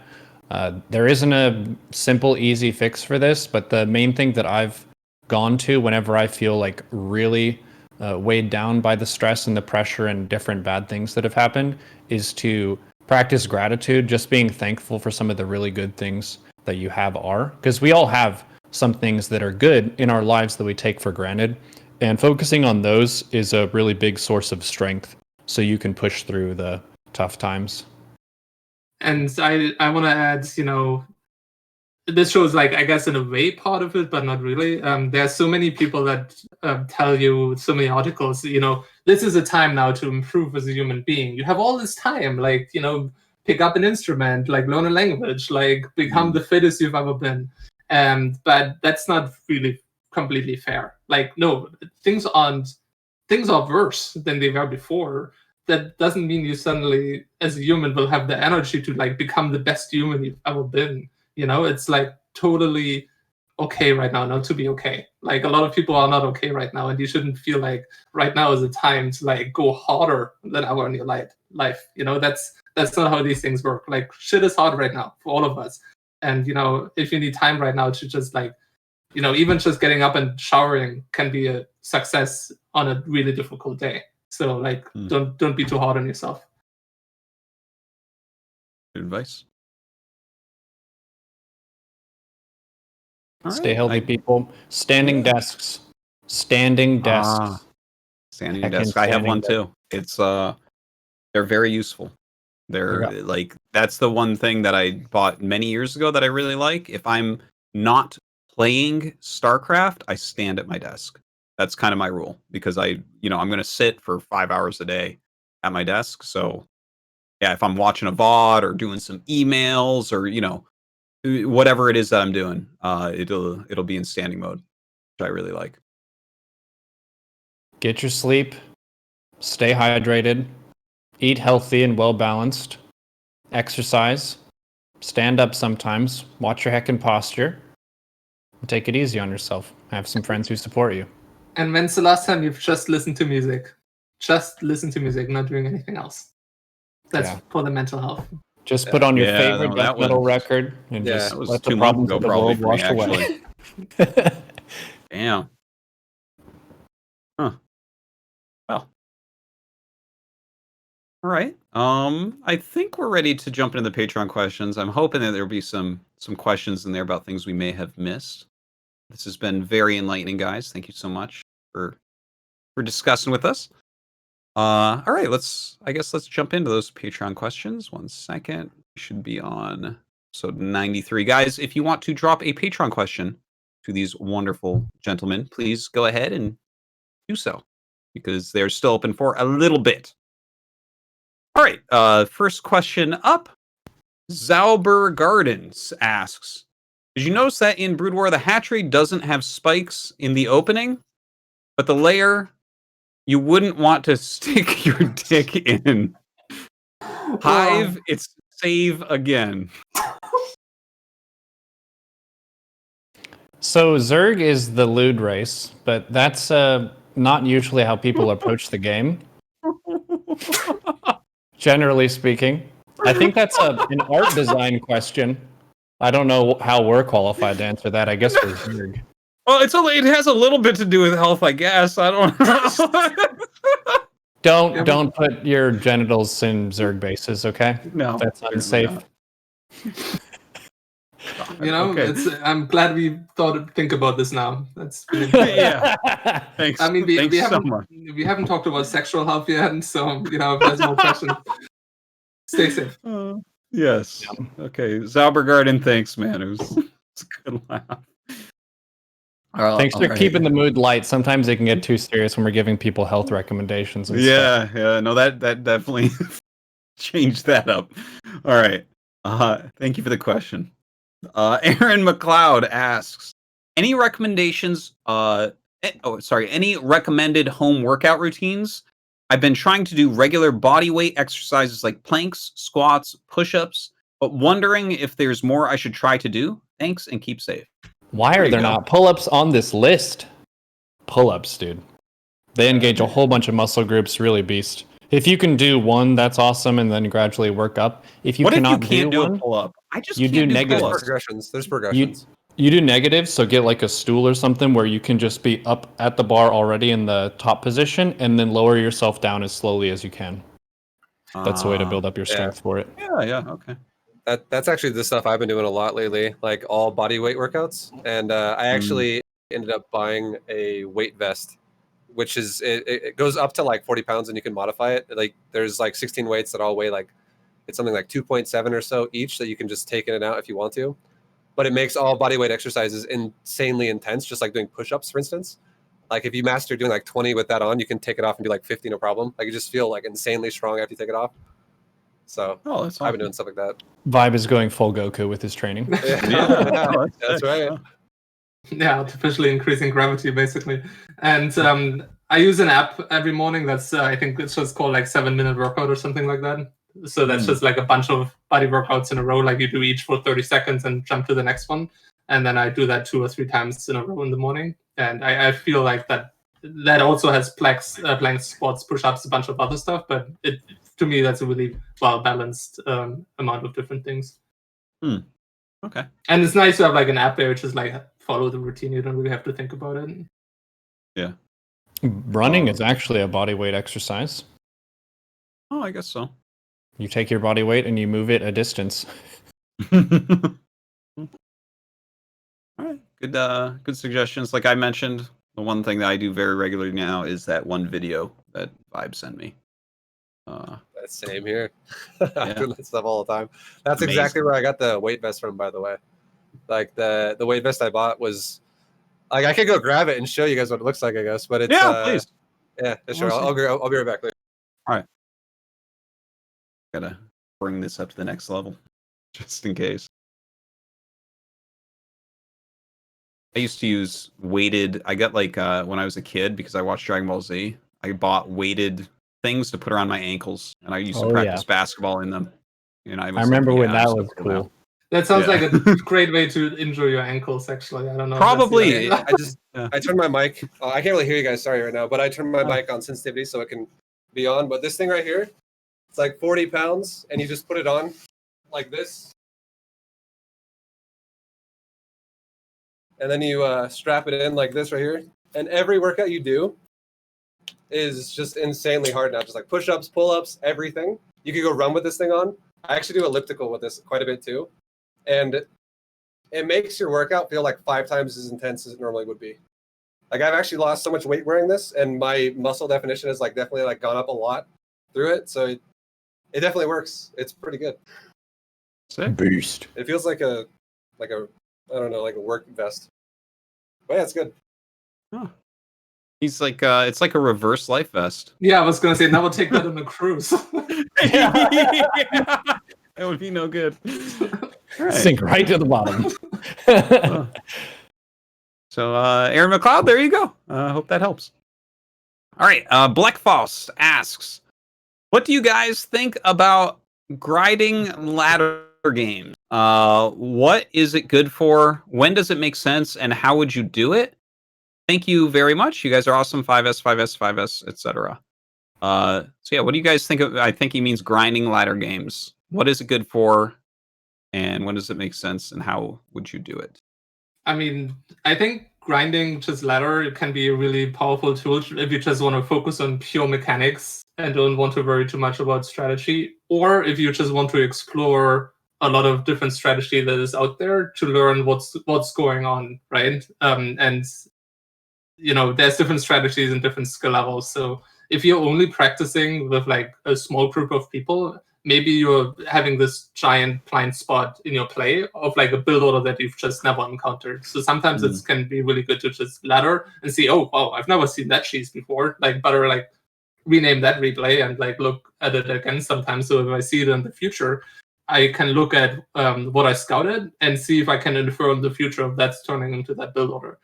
There isn't a simple, easy fix for this, but the main thing that I've gone to whenever I feel like really weighed down by the stress and the pressure and different bad things that have happened is to practice gratitude, just being thankful for some of the really good things that you have are, because we all have some things that are good in our lives that we take for granted, and focusing on those is a really big source of strength so you can push through the tough times. And I want to add, this shows, like, I guess in a way part of it, but not really. There are so many people that tell you, so many articles, this is a time now to improve as a human being. You have all this time, like, pick up an instrument, like learn a language, like become the fittest you've ever been. But that's not really completely fair. Like, no, things are worse than they were before. That doesn't mean you suddenly, as a human, will have the energy to like become the best human you've ever been. It's like totally okay right now not to be okay. Like, a lot of people are not okay right now, and you shouldn't feel like right now is a time to like go harder than ever in your life. That's not how these things work. Like, shit is hard right now for all of us. And if you need time right now to just like, even just getting up and showering can be a success on a really difficult day. So like, don't be too hard on yourself. Good advice. Stay healthy, people. Standing desks. Standing desks. Standing desks. I have one too. It's they're very useful. They're like, that's the one thing that I bought many years ago that I really like. If I'm not playing StarCraft, I stand at my desk. That's kind of my rule, because I'm going to sit for 5 hours a day at my desk. So yeah, if I'm watching a VOD or doing some emails or, whatever it is that I'm doing, it'll be in standing mode, which I really like. Get your sleep, stay hydrated, eat healthy and well balanced, exercise, stand up sometimes, watch your heckin' posture, and take it easy on yourself. Have some friends who support you. And when's the last time you've just listened to music? Just listen to music, not doing anything else. That's for the mental health. Just put on your favorite death metal record and just let the problems of the world wash away. Damn. Huh. Well. All right. I think we're ready to jump into the Patreon questions. I'm hoping that there'll be some questions in there about things we may have missed. This has been very enlightening, guys. Thank you so much for discussing with us. All right, let's jump into those Patreon questions. 1 second. We should be on episode 93. Guys, if you want to drop a Patreon question to these wonderful gentlemen, please go ahead and do so, because they're still open for a little bit. All right, first question up. Zauber Gardens asks, did you notice that in Brood War the hatchery doesn't have spikes in the opening, but the layer you wouldn't want to stick your dick in? Hive, it's save again. So Zerg is the lewd race, but that's not usually how people approach the game. Generally speaking, I think that's an art design question. I don't know how we're qualified to answer that. I guess we're Zerg. Well, it has a little bit to do with health, I guess. I don't know. Don't put your genitals in Zerg bases, okay? No, That's unsafe. You know, Okay. I'm glad we think about this now. That's Yeah. Thanks. I mean, we Thanks so haven't much. we haven't talked about sexual health yet, so you know, if there's more questions, stay safe. Yes. Okay. Zaubergarden, thanks, man. It was a good laugh. Thanks for keeping the mood light. Sometimes it can get too serious when we're giving people health recommendations and stuff. Yeah. No, that definitely changed that up. All right. Thank you for the question. Aaron McLeod asks, any recommendations? Any recommended home workout routines? I've been trying to do regular body weight exercises like planks, squats, push-ups, but wondering if there's more I should try to do. Thanks and keep safe. Why are there not pull-ups on this list? Pull-ups, dude. They engage a whole bunch of muscle groups, really beast. If you can do one, that's awesome, and then gradually work up. If you cannot do one, a pull-up? I just you do negatives. There's progressions. You do negatives, so get like a stool or something where you can just be up at the bar already in the top position, and then lower yourself down as slowly as you can. That's the way to build up your strength for it. Yeah, okay. That's actually the stuff I've been doing a lot lately, like all body weight workouts. And I actually ended up buying a weight vest, which is it goes up to like 40 pounds, and you can modify it. Like there's like 16 weights that all weigh like it's something like 2.7 or so each that you can just take in and out if you want to. But it makes all body weight exercises insanely intense, just like doing push-ups, for instance. Like if you master doing like 20 with that on, you can take it off and do like 50, no problem. Like you just feel like insanely strong after you take it off. So that's awesome. I've been doing stuff like that. ViBE is going full Goku with his training. That's right. Yeah, artificially increasing gravity, basically. And I use an app every morning that's, I think it's just called like 7-minute workout or something like that. So that's just like a bunch of body workouts in a row, like you do each for 30 seconds and jump to the next one. And then I do that 2 or 3 times in a row in the morning. And I feel like that also has planks, squats, push-ups, a bunch of other stuff. But to me, that's a really well-balanced amount of different things. Okay. And it's nice to have like an app there, which is like follow the routine. You don't really have to think about it. Yeah. Running is actually a body weight exercise. Oh, I guess so. You take your body weight and you move it a distance. All right. Good suggestions. Like I mentioned, the one thing that I do very regularly now is that one video that ViBE sent me. Same here. I do that stuff all the time. That's amazing. Exactly where I got the weight vest from, by the way. Like the weight vest I bought was like I could go grab it and show you guys what it looks like, I guess. But it's please. Yeah, sure. I'll be right back later. All right. Gotta bring this up to the next level, just in case. I used to use weighted. I got like when I was a kid because I watched Dragon Ball Z. I bought weighted things to put around my ankles, and I used to practice basketball in them. And I remember when that was cool. That sounds like a great way to injure your ankles. Actually, I don't know. Probably. I turned my mic. I can't really hear you guys. Sorry right now, but I turned my mic on sensitivity so it can be on. But this thing right here, it's like 40 pounds, and you just put it on like this, and then you strap it in like this right here. And every workout you do is just insanely hard now. Just like push-ups, pull-ups, everything. You could go run with this thing on. I actually do elliptical with this quite a bit too. And it makes your workout feel like 5 times as intense as it normally would be. Like I've actually lost so much weight wearing this, and my muscle definition has like definitely like gone up a lot through it. So it definitely works. It's pretty good. Sick. Boost. It feels like a I don't know, like a work vest. But yeah, it's good. Huh. He's like it's like a reverse life vest. Yeah, I was gonna say now we'll take that on a cruise. Yeah. That would be no good. Right. Sink right to the bottom. So Aaron McLeod, there you go. Hope that helps. All right, Black Faust asks, what do you guys think about grinding ladder games? What is it good for? When does it make sense? And how would you do it? Thank you very much. You guys are awesome. 5S, etc. So yeah, what do you guys think of? I think he means grinding ladder games. What is it good for? and when does it make sense, and how would you do it? I mean, I think grinding just ladder can be a really powerful tool if you just want to focus on pure mechanics and don't want to worry too much about strategy, or if you just want to explore a lot of different strategy that is out there to learn what's going on, right? And there's different strategies and different skill levels. So if you're only practicing with like a small group of people, maybe you're having this giant blind spot in your play of like a build order that you've just never encountered. So sometimes it can be really good to just ladder and see, oh wow, I've never seen that cheese before. Like better like rename that replay and like look at it again sometimes. So if I see it in the future, I can look at what I scouted and see if I can infer in the future if that's turning into that build order.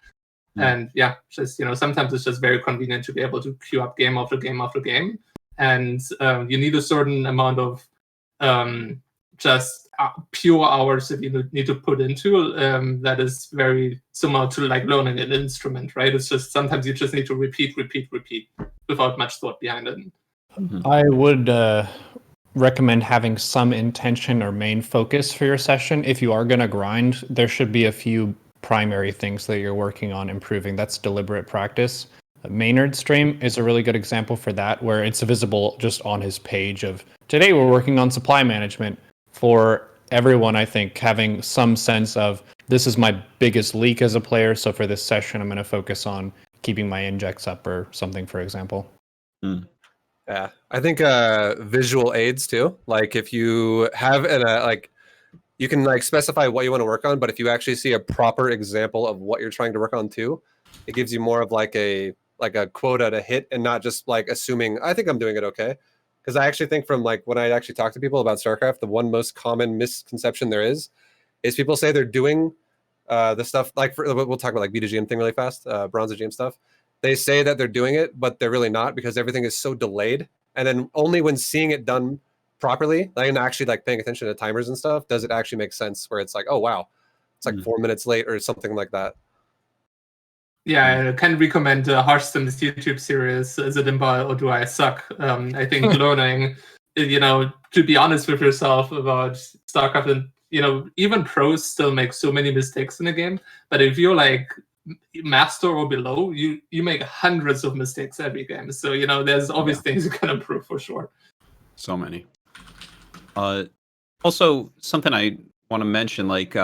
And just sometimes it's just very convenient to be able to queue up game after game after game, and you need a certain amount of just pure hours that you need to put into that is very similar to like learning an instrument, right? It's just sometimes you just need to repeat without much thought behind it. I would recommend having some intention or main focus for your session. If you are going to grind, there should be a few primary things that you're working on improving. That's deliberate practice. Maynard's stream is a really good example for that, where it's visible just on his page of today we're working on supply management. For everyone, I think having some sense of this is my biggest leak as a player, so for this session I'm going to focus on keeping my injects up or something, for example. Yeah, I think visual aids too. Like if you have you can like specify what you want to work on, but if you actually see a proper example of what you're trying to work on too, it gives you more of like a quota to hit and not just like assuming I think I'm doing it okay. Because I actually think from like when I actually talk to people about StarCraft, the one most common misconception there is people say they're doing the stuff like we'll talk about like B2GM thing really fast, bronze GM stuff. They say that they're doing it, but they're really not because everything is so delayed. And then only when seeing it done properly, like, and actually like paying attention to timers and stuff, does it actually make sense where it's like, oh wow, it's like 4 minutes late or something like that. Yeah, I can recommend Hearthstone's YouTube series, Is It Imba or Do I Suck? I think learning, to be honest with yourself about StarCraft, and even pros still make so many mistakes in a game, but if you're like master or below, you make hundreds of mistakes every game. So there's always things you can improve for sure. So many. Also, something I want to mention, like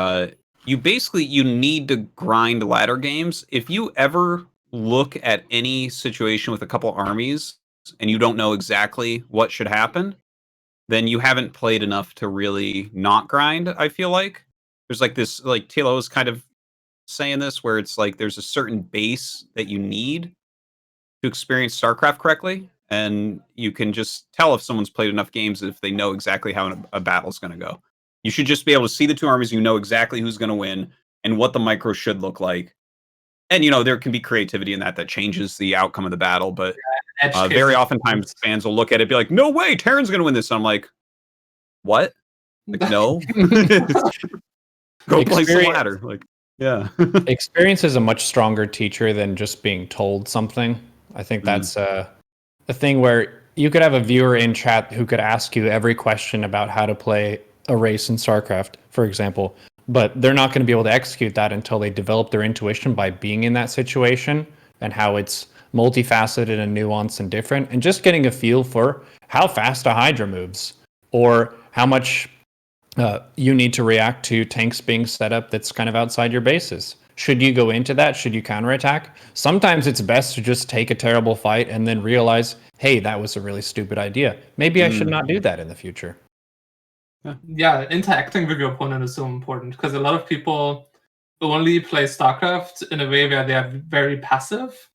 you need to grind ladder games. If you ever look at any situation with a couple armies and you don't know exactly what should happen, then you haven't played enough to really not grind. I feel like there's like this, like TLO is kind of saying this, where it's like there's a certain base that you need to experience StarCraft correctly, and you can just tell if someone's played enough games if they know exactly how a battle's going to go. You should just be able to see the two armies, know exactly who's going to win and what the micro should look like. And there can be creativity in that changes the outcome of the battle, but very oftentimes fans will look at it and be like, no way, Terran's going to win this. And I'm like, what? Like, no. Go play some ladder. Like, yeah. Experience is a much stronger teacher than just being told something. I think that's a thing where you could have a viewer in chat who could ask you every question about how to play a race in StarCraft, for example, but they're not going to be able to execute that until they develop their intuition by being in that situation and how it's multifaceted and nuanced and different, and just getting a feel for how fast a Hydra moves or how much you need to react to tanks being set up that's kind of outside your bases. Should you go into that? Should you counterattack? Sometimes it's best to just take a terrible fight and then realize, hey, that was a really stupid idea. Maybe I should not do that in the future. Yeah, interacting with your opponent is so important because a lot of people only play StarCraft in a way where they are very passive,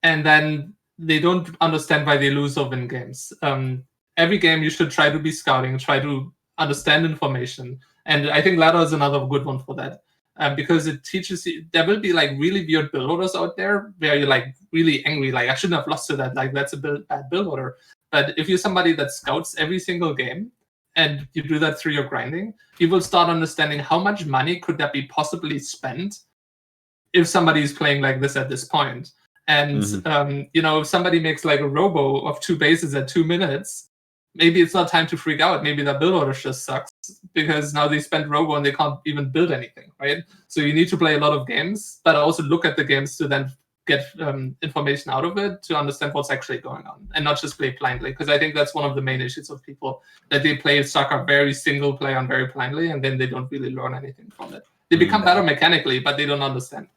and then they don't understand why they lose or win games. Every game you should try to be scouting, try to understand information, and I think ladder is another good one for that. Because it teaches you, there will be like really weird build orders out there where you're like really angry, like I shouldn't have lost to that, like that's a bad build order. But if you're somebody that scouts every single game and you do that through your grinding, you will start understanding how much money could that be possibly spent if somebody is playing like this at this point. And if somebody makes like a robo of 2 bases at 2 minutes, maybe it's not time to freak out. Maybe that build order just sucks because now they spent Robo and they can't even build anything, right? So you need to play a lot of games, but also look at the games to then get information out of it to understand what's actually going on and not just play blindly. Because I think that's one of the main issues of people, that they play StarCraft very single player and very blindly, and then they don't really learn anything from it. They become better mechanically, but they don't understand.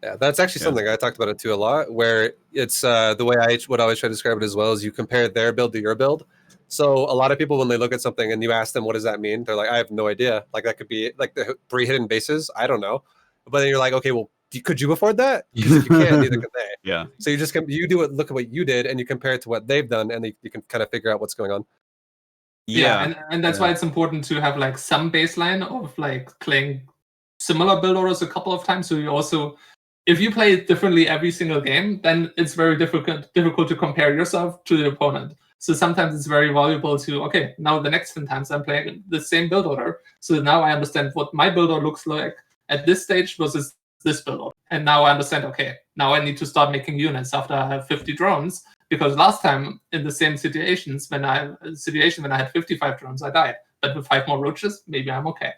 Yeah, that's actually something I talked about it too a lot, where it's the way I would always try to describe it as well is you compare their build to your build. So a lot of people, when they look at something and you ask them, what does that mean? They're like, I have no idea. Like that could be like the 3 hidden bases. I don't know. But then you're like, okay, well, could you afford that? Because if you can't, neither can they. Yeah. So you just you do it. Look at what you did, and you compare it to what they've done, and you can kind of figure out what's going on. Yeah, and that's why it's important to have like some baseline of like playing similar build orders a couple of times. So you also, if you play it differently every single game, then it's very difficult to compare yourself to the opponent. So sometimes it's very valuable to, okay, now the next 10 times I'm playing the same build order. So now I understand what my build order looks like at this stage versus this build order. And now I understand, okay, now I need to start making units after I have 50 drones. Because last time in the same situations, when I had 55 drones, I died. But with 5 more roaches, maybe I'm okay.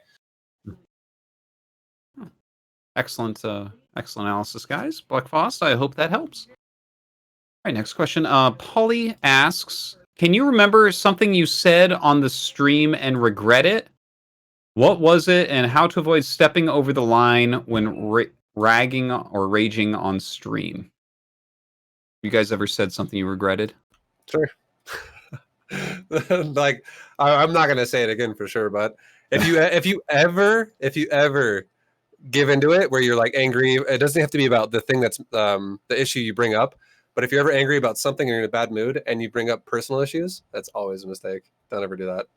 Excellent analysis, guys. Black Foss, I hope that helps. All right, next question. Polly asks, can you remember something you said on the stream and regret it? What was it, and how to avoid stepping over the line when ragging or raging on stream? You guys ever said something you regretted? Sure. Like, I'm not gonna say it again for sure, but if you ever give into it where you're like angry, it doesn't have to be about the thing that's the issue you bring up, but if you're ever angry about something and you're in a bad mood and you bring up personal issues, that's always a mistake. Don't ever do that.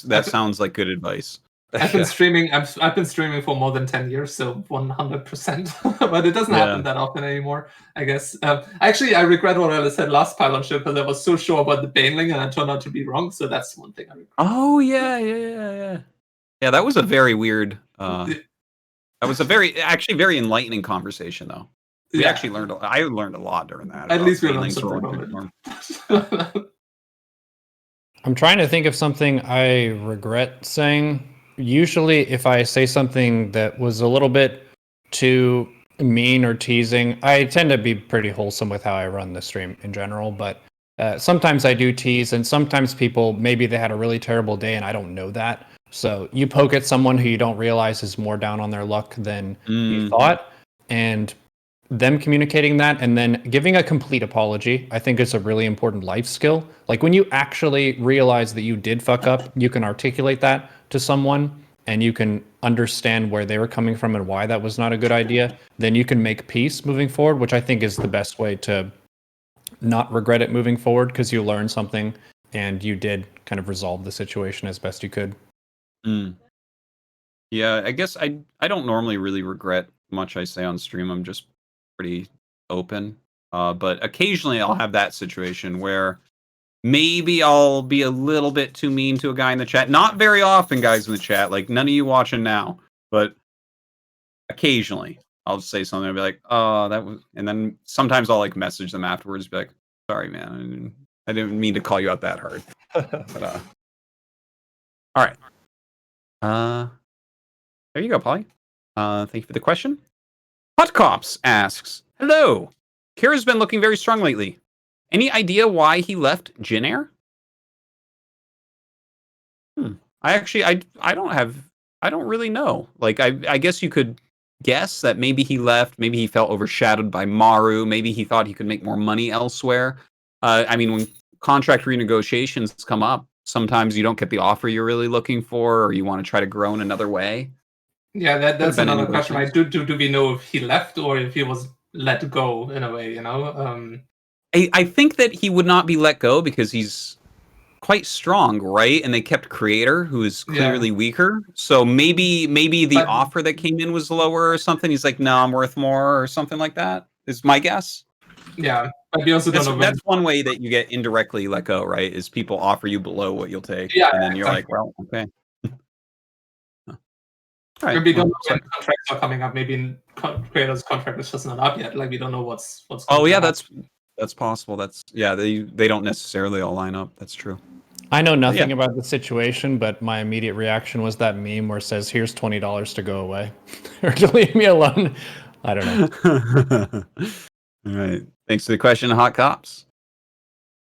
That sounds like good advice. I've been streaming. I've been streaming for more than 10 years, so 100%. But it doesn't happen that often anymore, I guess. Actually, I regret what I said last Pylon show because I was so sure about the Baneling and I turned out to be wrong. So that's one thing I regret. Oh yeah. Yeah, that was a very weird. That was a very enlightening conversation, though. We actually learned. I learned a lot during that. At least we learned something from it. I'm trying to think of something I regret saying. Usually, if I say something that was a little bit too mean or teasing, I tend to be pretty wholesome with how I run the stream in general. But sometimes I do tease, and sometimes people, maybe they had a really terrible day and I don't know that. So you poke at someone who you don't realize is more down on their luck than you thought, and them communicating that and then giving a complete apology, I think is a really important life skill. Like when you actually realize that you did fuck up, you can articulate that to someone and you can understand where they were coming from and why that was not a good idea. Then you can make peace moving forward, which I think is the best way to not regret it moving forward, because you learned something and you did kind of resolve the situation as best you could. Yeah, I guess I don't normally really regret much I say on stream. I'm just pretty open. But occasionally I'll have that situation where maybe I'll be a little bit too mean to a guy in the chat. Not very often, guys in the chat. Like none of you watching now, but occasionally I'll just say something and be like, "Oh, that was," and then sometimes I'll like message them afterwards, be like, "Sorry, man, I didn't mean to call you out that hard." But all right. There you go, Polly. Thank you for the question. Hot Cops asks, hello. Kira's been looking very strong lately. Any idea why he left Jin Air? I don't really know. Like, I guess you could guess that maybe he left, maybe he felt overshadowed by Maru, maybe he thought he could make more money elsewhere. I mean, when contract renegotiations come up, sometimes you don't get the offer you're really looking for, or you want to try to grow in another way. Yeah, that's another question. Right? Do we know if he left or if he was let go in a way? You know, I think that he would not be let go because he's quite strong, right? And they kept Creator, who is clearly weaker. So maybe the offer that came in was lower or something. He's like, no, I'm worth more or something like that. Is my guess. Yeah, but we also don't know. That's one way that you get indirectly let go, right? Is people offer you below what you'll take, and then you're like, well, okay. Right. Maybe we don't know when contracts are coming up. Maybe Creator's contract is just not up yet. Like we don't know what's going on. That's That's possible. They don't necessarily all line up. That's true. I know nothing about the situation, but my immediate reaction was that meme where it says, "Here's $20 to go away," or to leave me alone. I don't know. All right. Thanks for the question, Hot Cops.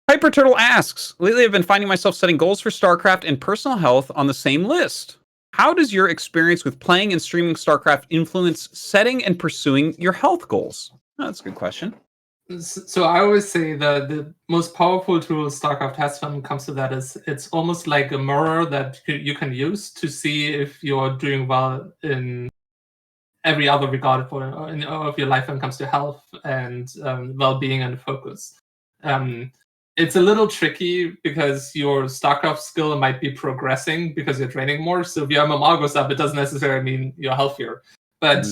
Hyper Turtle asks, lately I've been finding myself setting goals for StarCraft and personal health on the same list. How does your experience with playing and streaming StarCraft influence setting and pursuing your health goals? Oh, that's a good question. So I always say that the most powerful tool StarCraft has when it comes to that is it's almost like a mirror that you can use to see if you're doing well in every other regard of your life when it comes to health and well-being and focus. It's a little tricky because your StarCraft skill might be progressing because you're training more. So if your MMR goes up, it doesn't necessarily mean you're healthier. But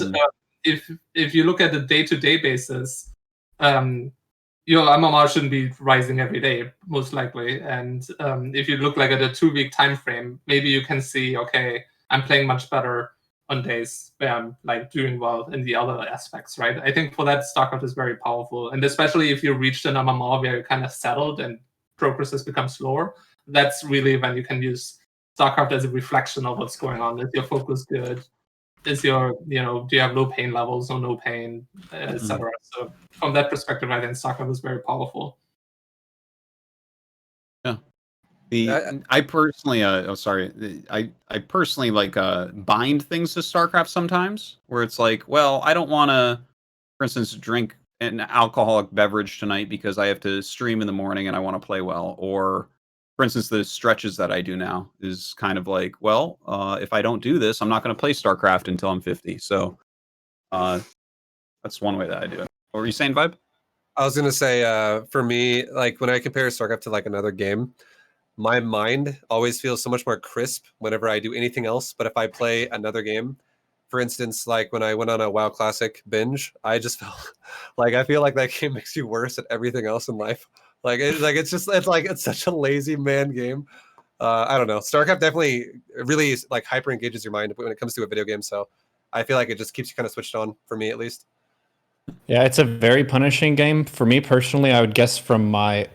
if you look at a day-to-day basis, your MMR shouldn't be rising every day, most likely. And if you look like at a 2-week time frame, maybe you can see, okay, I'm playing much better on days where I'm like doing well in the other aspects, right? I think for that, StarCraft is very powerful. And especially if you reached an MMR where you're kind of settled and progress has become slower, that's really when you can use StarCraft as a reflection of what's going on. Is your focus good? Is your, do you have low pain levels or no pain, etc. So from that perspective, I think StarCraft is very powerful. Yeah. I personally, I personally like bind things to StarCraft sometimes, where it's like, well, I don't want to, for instance, drink an alcoholic beverage tonight because I have to stream in the morning and I want to play well. Or, for instance, the stretches that I do now is kind of like, well, if I don't do this, I'm not going to play StarCraft until I'm 50. So that's one way that I do it. What were you saying, ViBE? I was gonna say, for me, like when I compare StarCraft to like another game, my mind always feels so much more crisp whenever I do anything else. But if I play another game, for instance, like when I went on a WoW Classic binge, I just felt like I feel like that game makes you worse at everything else in life. It's such a lazy man game. I don't know. StarCraft definitely really like hyper engages your mind when it comes to a video game. So I feel like it just keeps you kind of switched on for me at least. Yeah, it's a very punishing game. For me personally, I would guess from my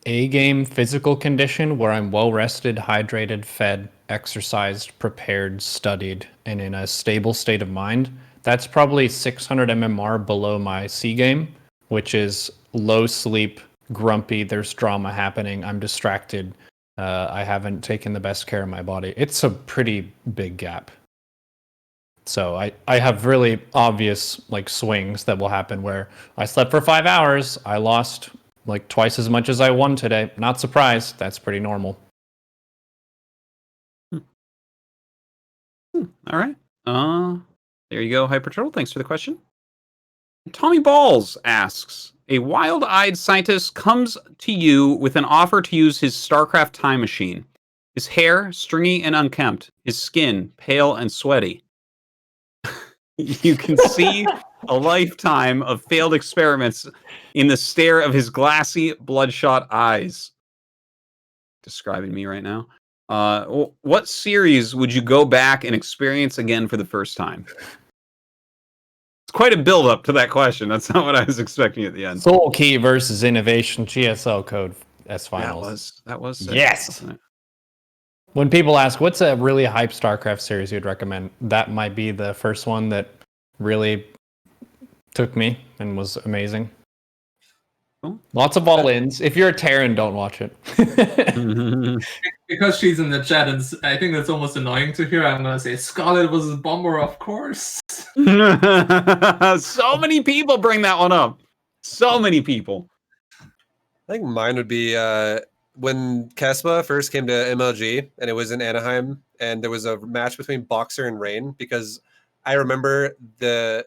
A-game physical condition where I'm well rested, hydrated, fed, exercised, prepared, studied, and in a stable state of mind, that's probably 600 MMR below my C-game, which is low sleep, grumpy, there's drama happening, I'm distracted, I haven't taken the best care of my body. It's a pretty big gap. So I have really obvious like swings that will happen where I slept for 5 hours, I lost like twice as much as I won today. Not surprised. That's pretty normal. All right. There you go, Hyper Turtle. Thanks for the question. Tommy Balls asks, a wild-eyed scientist comes to you with an offer to use his StarCraft time machine. His hair, stringy and unkempt. His skin, pale and sweaty. You can see a lifetime of failed experiments in the stare of his glassy, bloodshot eyes. Describing me right now. What series would you go back and experience again for the first time? It's quite a build-up to that question. That's not what I was expecting at the end. Soul Key versus Innovation GSL Code S Finals. That was sick, yes. Wasn't it? When people ask, what's a really hype StarCraft series you'd recommend? That might be the first one that really took me and was amazing. Cool. Lots of all-ins. If you're a Terran, don't watch it. Because she's in the chat, and I think that's almost annoying to hear. I'm going to say Scarlet was Bomber, of course. So many people bring that one up. So many people. I think mine would be when Kespa first came to MLG, and it was in Anaheim, and there was a match between Boxer and Rain, because I remember there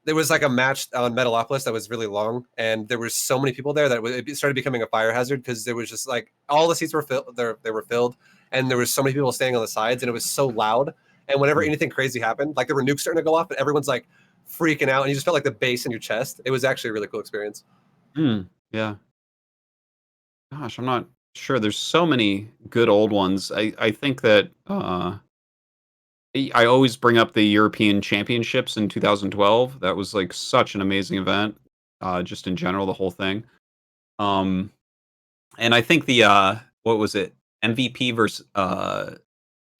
was like a match on Metalopolis that was really long, and there were so many people there that it started becoming a fire hazard, because there was just like all the seats were filled. They were filled, and there was so many people standing on the sides, and it was so loud. And whenever anything crazy happened, like there were nukes starting to go off, and everyone's like freaking out, and you just felt like the bass in your chest. It was actually a really cool experience. Yeah. Gosh, I'm not sure. There's so many good old ones. I think that I always bring up the European Championships in 2012. That was like such an amazing event. Just in general, the whole thing. And I think the what was it? MVP versus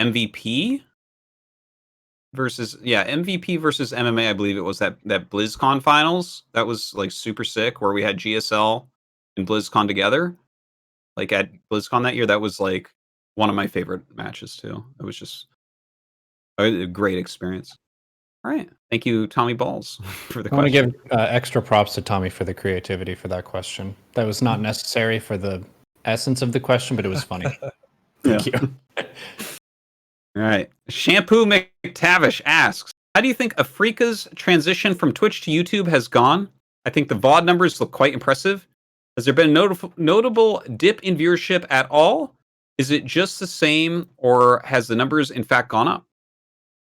MVP versus MVP versus MMA. I believe it was that BlizzCon finals. That was like super sick, where we had GSL and BlizzCon together. Like at BlizzCon that year, that was like one of my favorite matches too. It was just a great experience. All right, thank you, Tommy Balls, for the I want to question. give extra props to Tommy for the creativity for that question. That was not necessary for the essence of the question, but it was funny. Thank you. All right. Shampoo McTavish asks, how do you think Afreeca's transition from Twitch to YouTube has gone? I think the VOD numbers look quite impressive. Has there been a notable dip in viewership at all? Is it just the same, or has the numbers in fact gone up?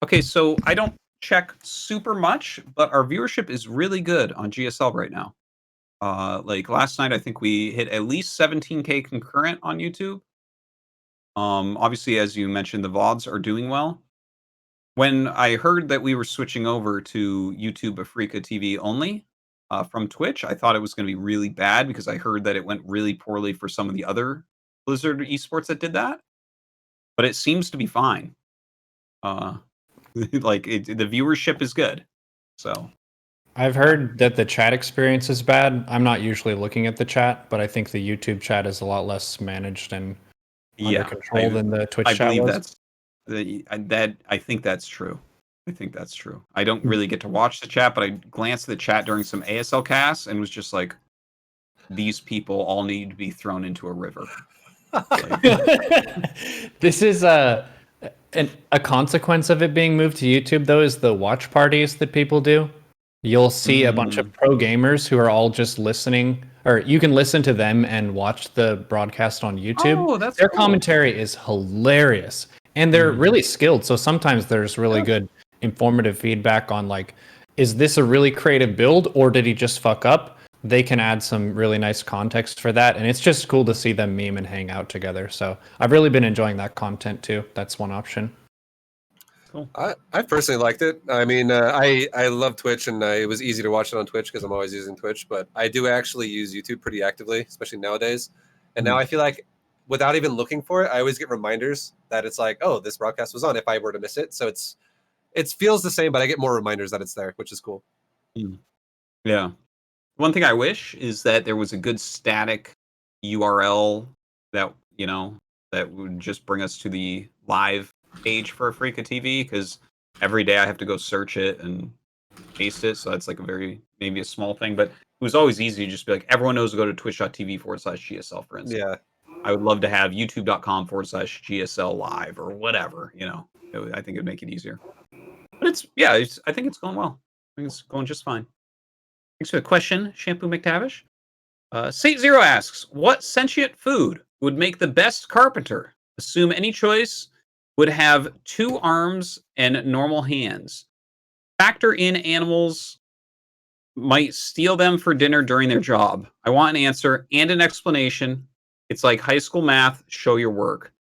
Okay, so I don't check super much, but our viewership is really good on GSL right now. Like last night, I think we hit at least 17K concurrent on YouTube. Obviously, as you mentioned, the VODs are doing well. When I heard that we were switching over to YouTube Afreeca TV only from Twitch, I thought it was going to be really bad because I heard that it went really poorly for some of the other Blizzard esports that did that. But it seems to be fine. Like the viewership is good. So I've heard that the chat experience is bad. I'm not usually looking at the chat, but I think the YouTube chat is a lot less managed and under control than the Twitch chat believe was. I think that's true. I think that's true. I don't really get to watch the chat, but I glanced at the chat during some ASL casts and was just like, these people all need to be thrown into a river. This is a consequence of it being moved to YouTube, though, is the watch parties that people do. You'll see a bunch of pro gamers who are all just listening, or you can listen to them and watch the broadcast on YouTube. Oh, that's Their cool. commentary is hilarious, and they're really skilled. So sometimes there's really good informative feedback on like, is this a really creative build, or did he just fuck up? They can add some really nice context for that, and it's just cool to see them meme and hang out together. So I've really been enjoying that content too. That's one option. Cool. I personally liked it. I mean, I love Twitch, and it was easy to watch it on Twitch because I'm always using Twitch. But I do actually use YouTube pretty actively, especially nowadays. And now I feel like, without even looking for it, I always get reminders that it's like, oh, this broadcast was on if I were to miss it. So it feels the same, but I get more reminders that it's there, which is cool. Yeah. One thing I wish is that there was a good static URL that, that would just bring us to the live page for Afreeca TV, because every day I have to go search it and paste it. So that's like maybe a small thing, but it was always easy to just be like, everyone knows to go to twitch.tv/GSL, for instance. Yeah. I would love to have youtube.com/GSL live or whatever, I think it'd make it easier. But I think it's going well. I think it's going just fine. Thanks for the question, Shampoo McTavish. Saint Zero asks, what sentient food would make the best carpenter? Assume any choice would have 2 arms and normal hands. Factor in animals might steal them for dinner during their job. I want an answer and an explanation. It's like high school math. Show your work.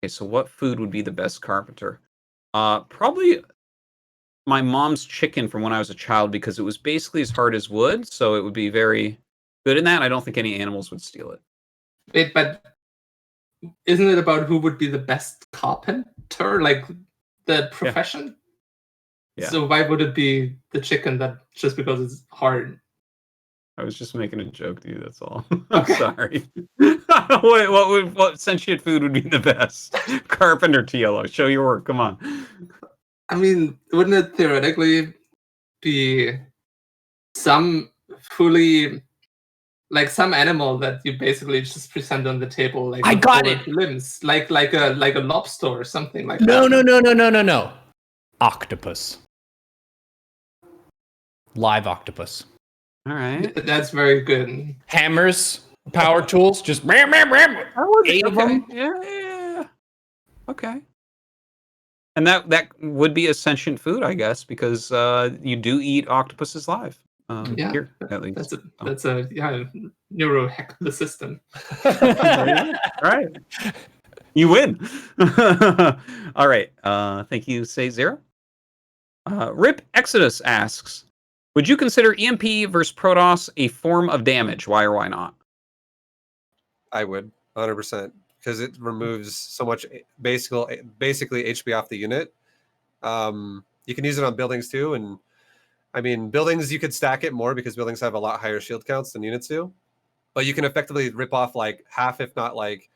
Okay, so what food would be the best carpenter? Probably my mom's chicken from when I was a child, because it was basically as hard as wood, so it would be very good in that. I don't think any animals would steal it. Wait, but isn't it about who would be the best carpenter, like the profession? Yeah. So why would it be the chicken that just because it's hard? I was just making a joke to you, that's all. Okay. I'm sorry. Wait, what sentient food would be the best? Carpenter TLO. Show your work. Come on. I mean, wouldn't it theoretically be some some animal that you basically just present on the table, like I got it. limbs, like a lobster or something like No, that? no. Octopus. Live octopus. All right. That's very good. Hammers, power tools, just 8 of them. Yeah. Okay. And that would be a sentient food, I guess, because you do eat octopuses live. Here, at least. That's a Neuro hack the system. All right. You win. All right. Thank you, Say Zero. Rip Exodus asks, Would you consider EMP versus Protoss a form of damage? Why or why not? I would 100% because it removes so much basically HP off the unit. You can use it on buildings too, and I mean buildings you could stack it more because buildings have a lot higher shield counts than units do. But you can effectively rip off like half, if not like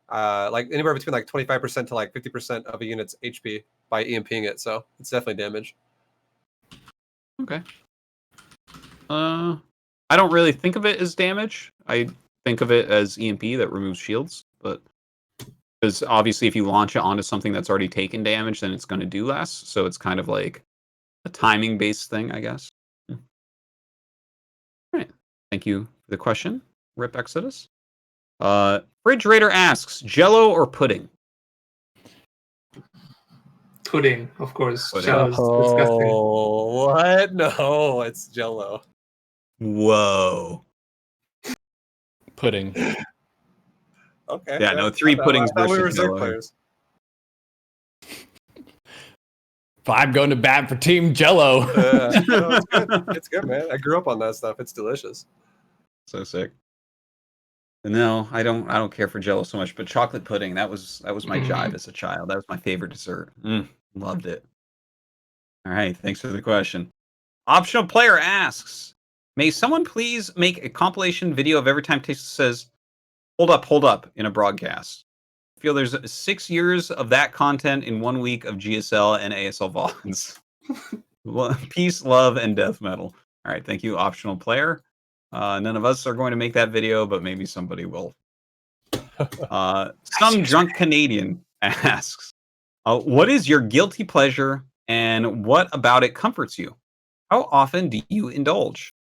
anywhere between like 25% to like 50% of a unit's HP by EMPing it. So it's definitely damage. Okay. I don't really think of it as damage. I think of it as EMP that removes shields, but because obviously if you launch it onto something that's already taken damage, then it's going to do less. So it's kind of like a timing based thing, I guess. All right. Thank you for the question, Rip Exodus. Refrigerator asks, Jello or pudding? Pudding, of course. Pudding. Jello is disgusting. Oh, what? No, it's Jello. Whoa. Pudding. Okay. Yeah, no, 3 puddings I thought we versus were Zerg Jello. players. I'm going to bat for Team Jello. No, it's good. It's good, man. I grew up on that stuff. It's delicious. So sick. No, I don't care for Jello so much, but chocolate pudding, that was my jive as a child. That was my favorite dessert. Loved it. All right, thanks for the question. Optional player asks, may someone please make a compilation video of every time Tastes says, hold up, in a broadcast. I feel there's 6 years of that content in 1 week of GSL and ASL VODs. Peace, love, and death metal. All right, thank you, optional player. None of us are going to make that video, but maybe somebody will. Some drunk Canadian asks, what is your guilty pleasure and what about it comforts you? How often do you indulge?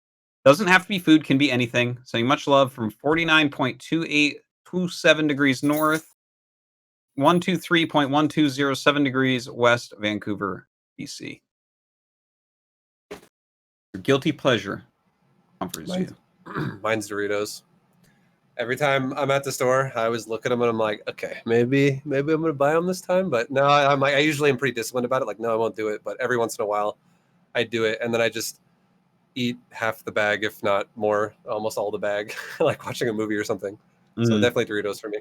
Doesn't have to be food, can be anything. Sending much love from 49.2827 degrees north, 123.1207 degrees west, Vancouver, BC. Your guilty pleasure comforts you. Mine's Doritos. Every time I'm at the store, I always look at them and I'm like, okay, maybe I'm gonna buy them this time. But no, I'm like, I usually am pretty disciplined about it. Like, no, I won't do it. But every once in a while, I do it, and then I just eat half the bag, if not more, almost all the bag, like watching a movie or something. So definitely Doritos for me.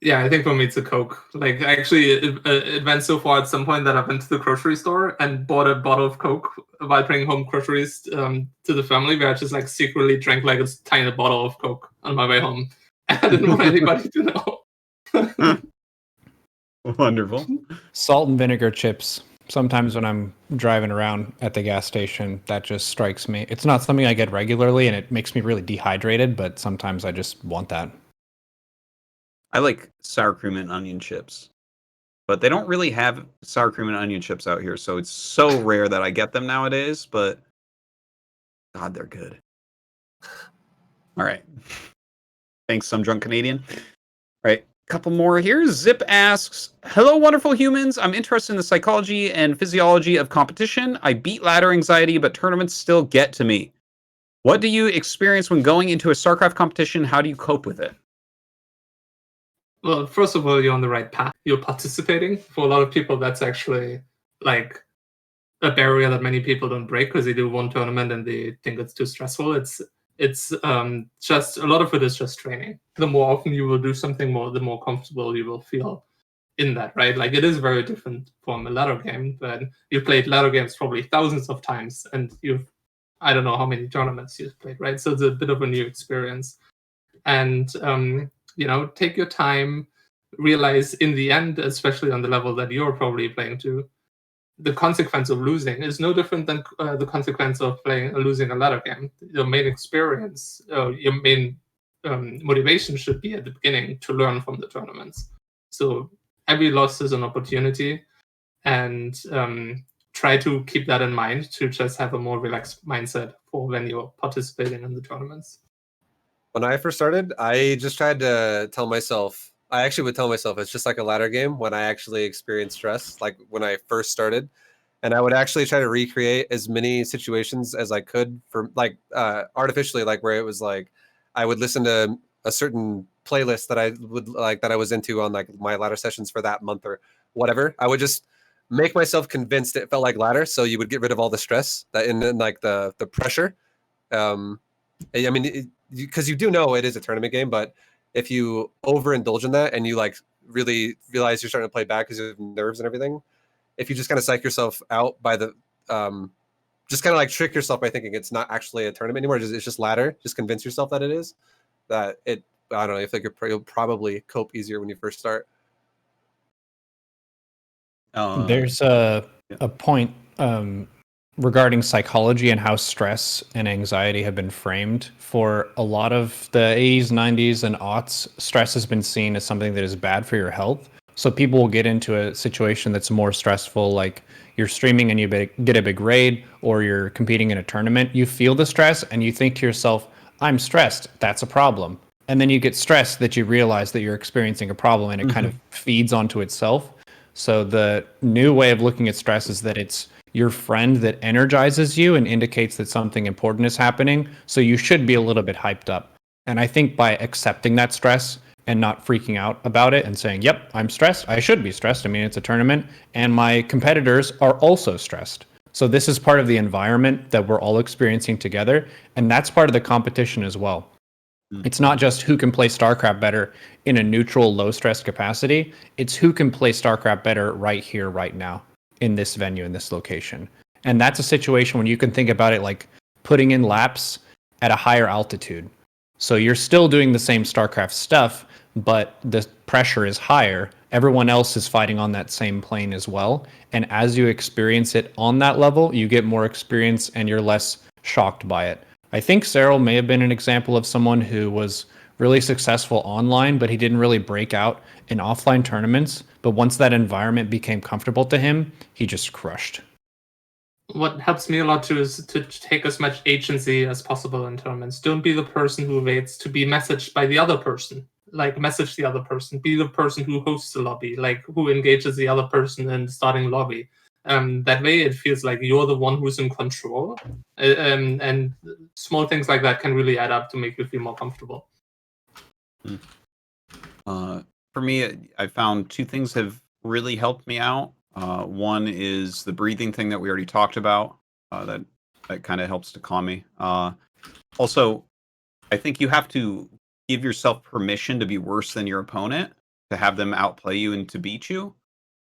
Yeah, I think for me it's a Coke. Like, actually, it went so far at some point that I went to the grocery store and bought a bottle of Coke while bringing home groceries to the family, where I just like secretly drank like a tiny bottle of Coke on my way home. I didn't want anybody to know. Wonderful. Salt and vinegar chips. Sometimes when I'm driving around at the gas station, that just strikes me. It's not something I get regularly, and it makes me really dehydrated, but sometimes I just want that. I like sour cream and onion chips, but they don't really have sour cream and onion chips out here, so it's so rare that I get them nowadays, but God, they're good. All right. Thanks, some drunk Canadian. All right, couple more here. Zip asks, hello, wonderful humans. I'm interested in the psychology and physiology of competition. I beat ladder anxiety, but tournaments still get to me. What do you experience when going into a StarCraft competition? How do you cope with it? Well, first of all, you're on the right path. You're participating. For a lot of people, that's actually like a barrier that many people don't break because they do one tournament and they think it's too stressful. It's just a lot of it is just training. The more often you will do something, the more comfortable you will feel in that, right? Like, it is very different from a ladder game, but you've played ladder games probably thousands of times, and I don't know how many tournaments you've played, right? So it's a bit of a new experience. And take your time, realize in the end, especially on the level that you're probably playing to, the consequence of losing is no different than the consequence of losing a ladder game. Your main experience, your main motivation should be at the beginning to learn from the tournaments. So every loss is an opportunity, and try to keep that in mind to just have a more relaxed mindset for when you're participating in the tournaments. When I first started, I just tried to tell myself, I actually would tell myself it's just like a ladder game when I actually experienced stress, like when I first started. And I would actually try to recreate as many situations as I could for like artificially, like where it was like I would listen to a certain playlist that I would like that I was into on like my ladder sessions for that month or whatever. I would just make myself convinced it felt like ladder, so you would get rid of all the stress that in like the pressure. I mean, because you do know it is a tournament game, but if you overindulge in that and you like really realize you're starting to play bad because of nerves and everything, if you just kind of psych yourself out by the just kind of like trick yourself by thinking it's not actually a tournament anymore, it's just ladder, just convince yourself that it is, that it, I don't know, I feel like you'll probably cope easier when you first start. There's a point regarding psychology and how stress and anxiety have been framed. For a lot of the 80s, 90s, and aughts, stress has been seen as something that is bad for your health. So people will get into a situation that's more stressful, like you're streaming and you get a big raid, or you're competing in a tournament. You feel the stress and you think to yourself, I'm stressed, that's a problem. And then you get stressed that you realize that you're experiencing a problem, and it kind of feeds onto itself. So the new way of looking at stress is that it's your friend that energizes you and indicates that something important is happening. So you should be a little bit hyped up. And I think by accepting that stress and not freaking out about it and saying, yep, I'm stressed, I should be stressed. I mean, it's a tournament and my competitors are also stressed. So this is part of the environment that we're all experiencing together. And that's part of the competition as well. It's not just who can play StarCraft better in a neutral, low stress capacity. It's who can play StarCraft better right here, right now, in this venue, in this location. And that's a situation when you can think about it like putting in laps at a higher altitude. So you're still doing the same StarCraft stuff, but the pressure is higher. Everyone else is fighting on that same plane as well. And as you experience it on that level, you get more experience and you're less shocked by it. I think Cyril may have been an example of someone who was really successful online, but he didn't really break out in offline tournaments. But once that environment became comfortable to him, he just crushed. What helps me a lot too is to take as much agency as possible in tournaments. Don't be the person who waits to be messaged by the other person. Like, message the other person. Be the person who hosts the lobby, like who engages the other person in starting lobby. That way it feels like you're the one who's in control. And small things like that can really add up to make you feel more comfortable. For me, I found two things have really helped me out. One is the breathing thing that we already talked about. That kind of helps to calm me. Also, I think you have to give yourself permission to be worse than your opponent, to have them outplay you and to beat you.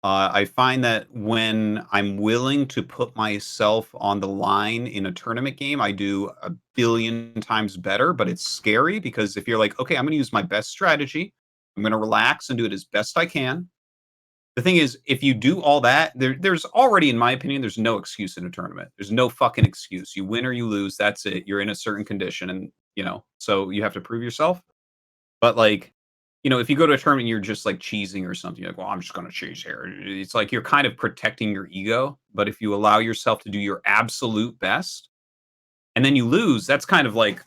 I find that when I'm willing to put myself on the line in a tournament game, I do a billion times better, but it's scary because if you're like, okay, I'm going to use my best strategy, I'm going to relax and do it as best I can. The thing is, if you do all that, there's already, in my opinion, there's no excuse in a tournament. There's no fucking excuse. You win or you lose. That's it. You're in a certain condition, and so you have to prove yourself. But like, if you go to a tournament and you're just like cheesing or something, you're like, well, I'm just going to cheese here. It's like you're kind of protecting your ego. But if you allow yourself to do your absolute best and then you lose, that's kind of like,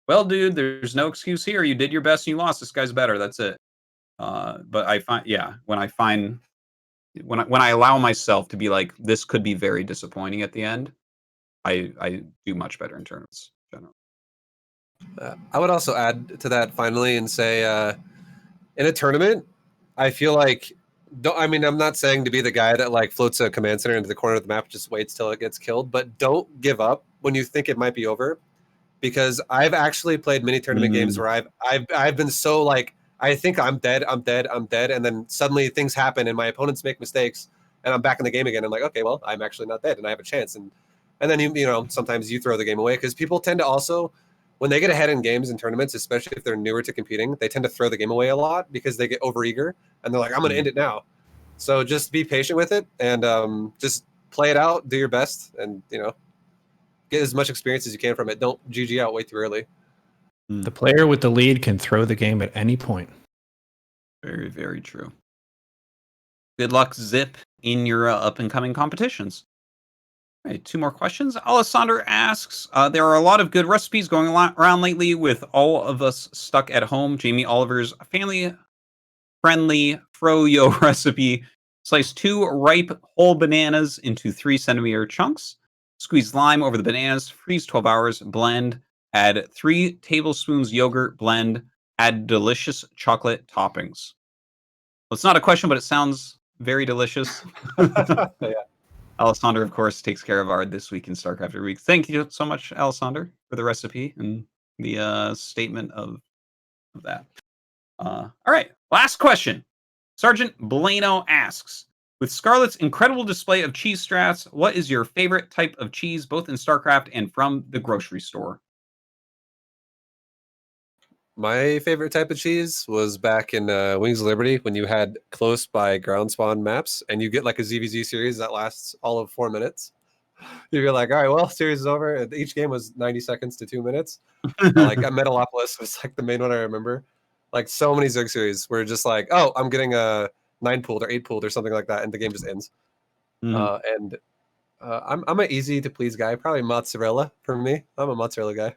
well, dude, there's no excuse here. You did your best and you lost. This guy's better. That's it. But I find, when I allow myself to be like, this could be very disappointing at the end, I do much better in tournaments in general. I would also add to that finally and say, in a tournament, I feel like, I'm not saying to be the guy that like floats a command center into the corner of the map, just waits till it gets killed, but don't give up when you think it might be over, because I've actually played many tournament games where I've been so like, I think I'm dead, and then suddenly things happen and my opponents make mistakes and I'm back in the game again. I'm like, okay, well, I'm actually not dead and I have a chance, and then sometimes you throw the game away because people tend to also, when they get ahead in games and tournaments, especially if they're newer to competing, they tend to throw the game away a lot because they get overeager and they're like, I'm going to end it now. So just be patient with it and just play it out, do your best, and get as much experience as you can from it. Don't GG out way too early. The player with the lead can throw the game at any point. Very, very true. Good luck, Zip, in your up-and-coming competitions. All right, 2 more questions. Alessandro asks, there are a lot of good recipes going around lately with all of us stuck at home. Jamie Oliver's family-friendly froyo recipe. Slice 2 ripe whole bananas into 3-centimeter chunks. Squeeze lime over the bananas. Freeze 12 hours. Blend. Add 3 tablespoons yogurt. Blend. Add delicious chocolate toppings. Well, it's not a question, but it sounds Very delicious. Yeah. Alessandra, of course, takes care of our This Week in StarCraft every week. Thank you so much, Alessandra, for the recipe and the statement of that. All right, last question. Sergeant Blano asks, with Scarlet's incredible display of cheese strats, what is your favorite type of cheese, both in StarCraft and from the grocery store? My favorite type of cheese was back in Wings of Liberty when you had close by ground spawn maps and you get like a ZVZ series that lasts all of 4 minutes. You're like, all right, well, series is over. Each game was 90 seconds to 2 minutes. Like Metalopolis was like the main one I remember. Like so many Zerg series were just like, oh, I'm getting a 9 pooled or 8 pooled or something like that, and the game just ends. And I'm an easy to please guy. Probably mozzarella for me. I'm a mozzarella guy.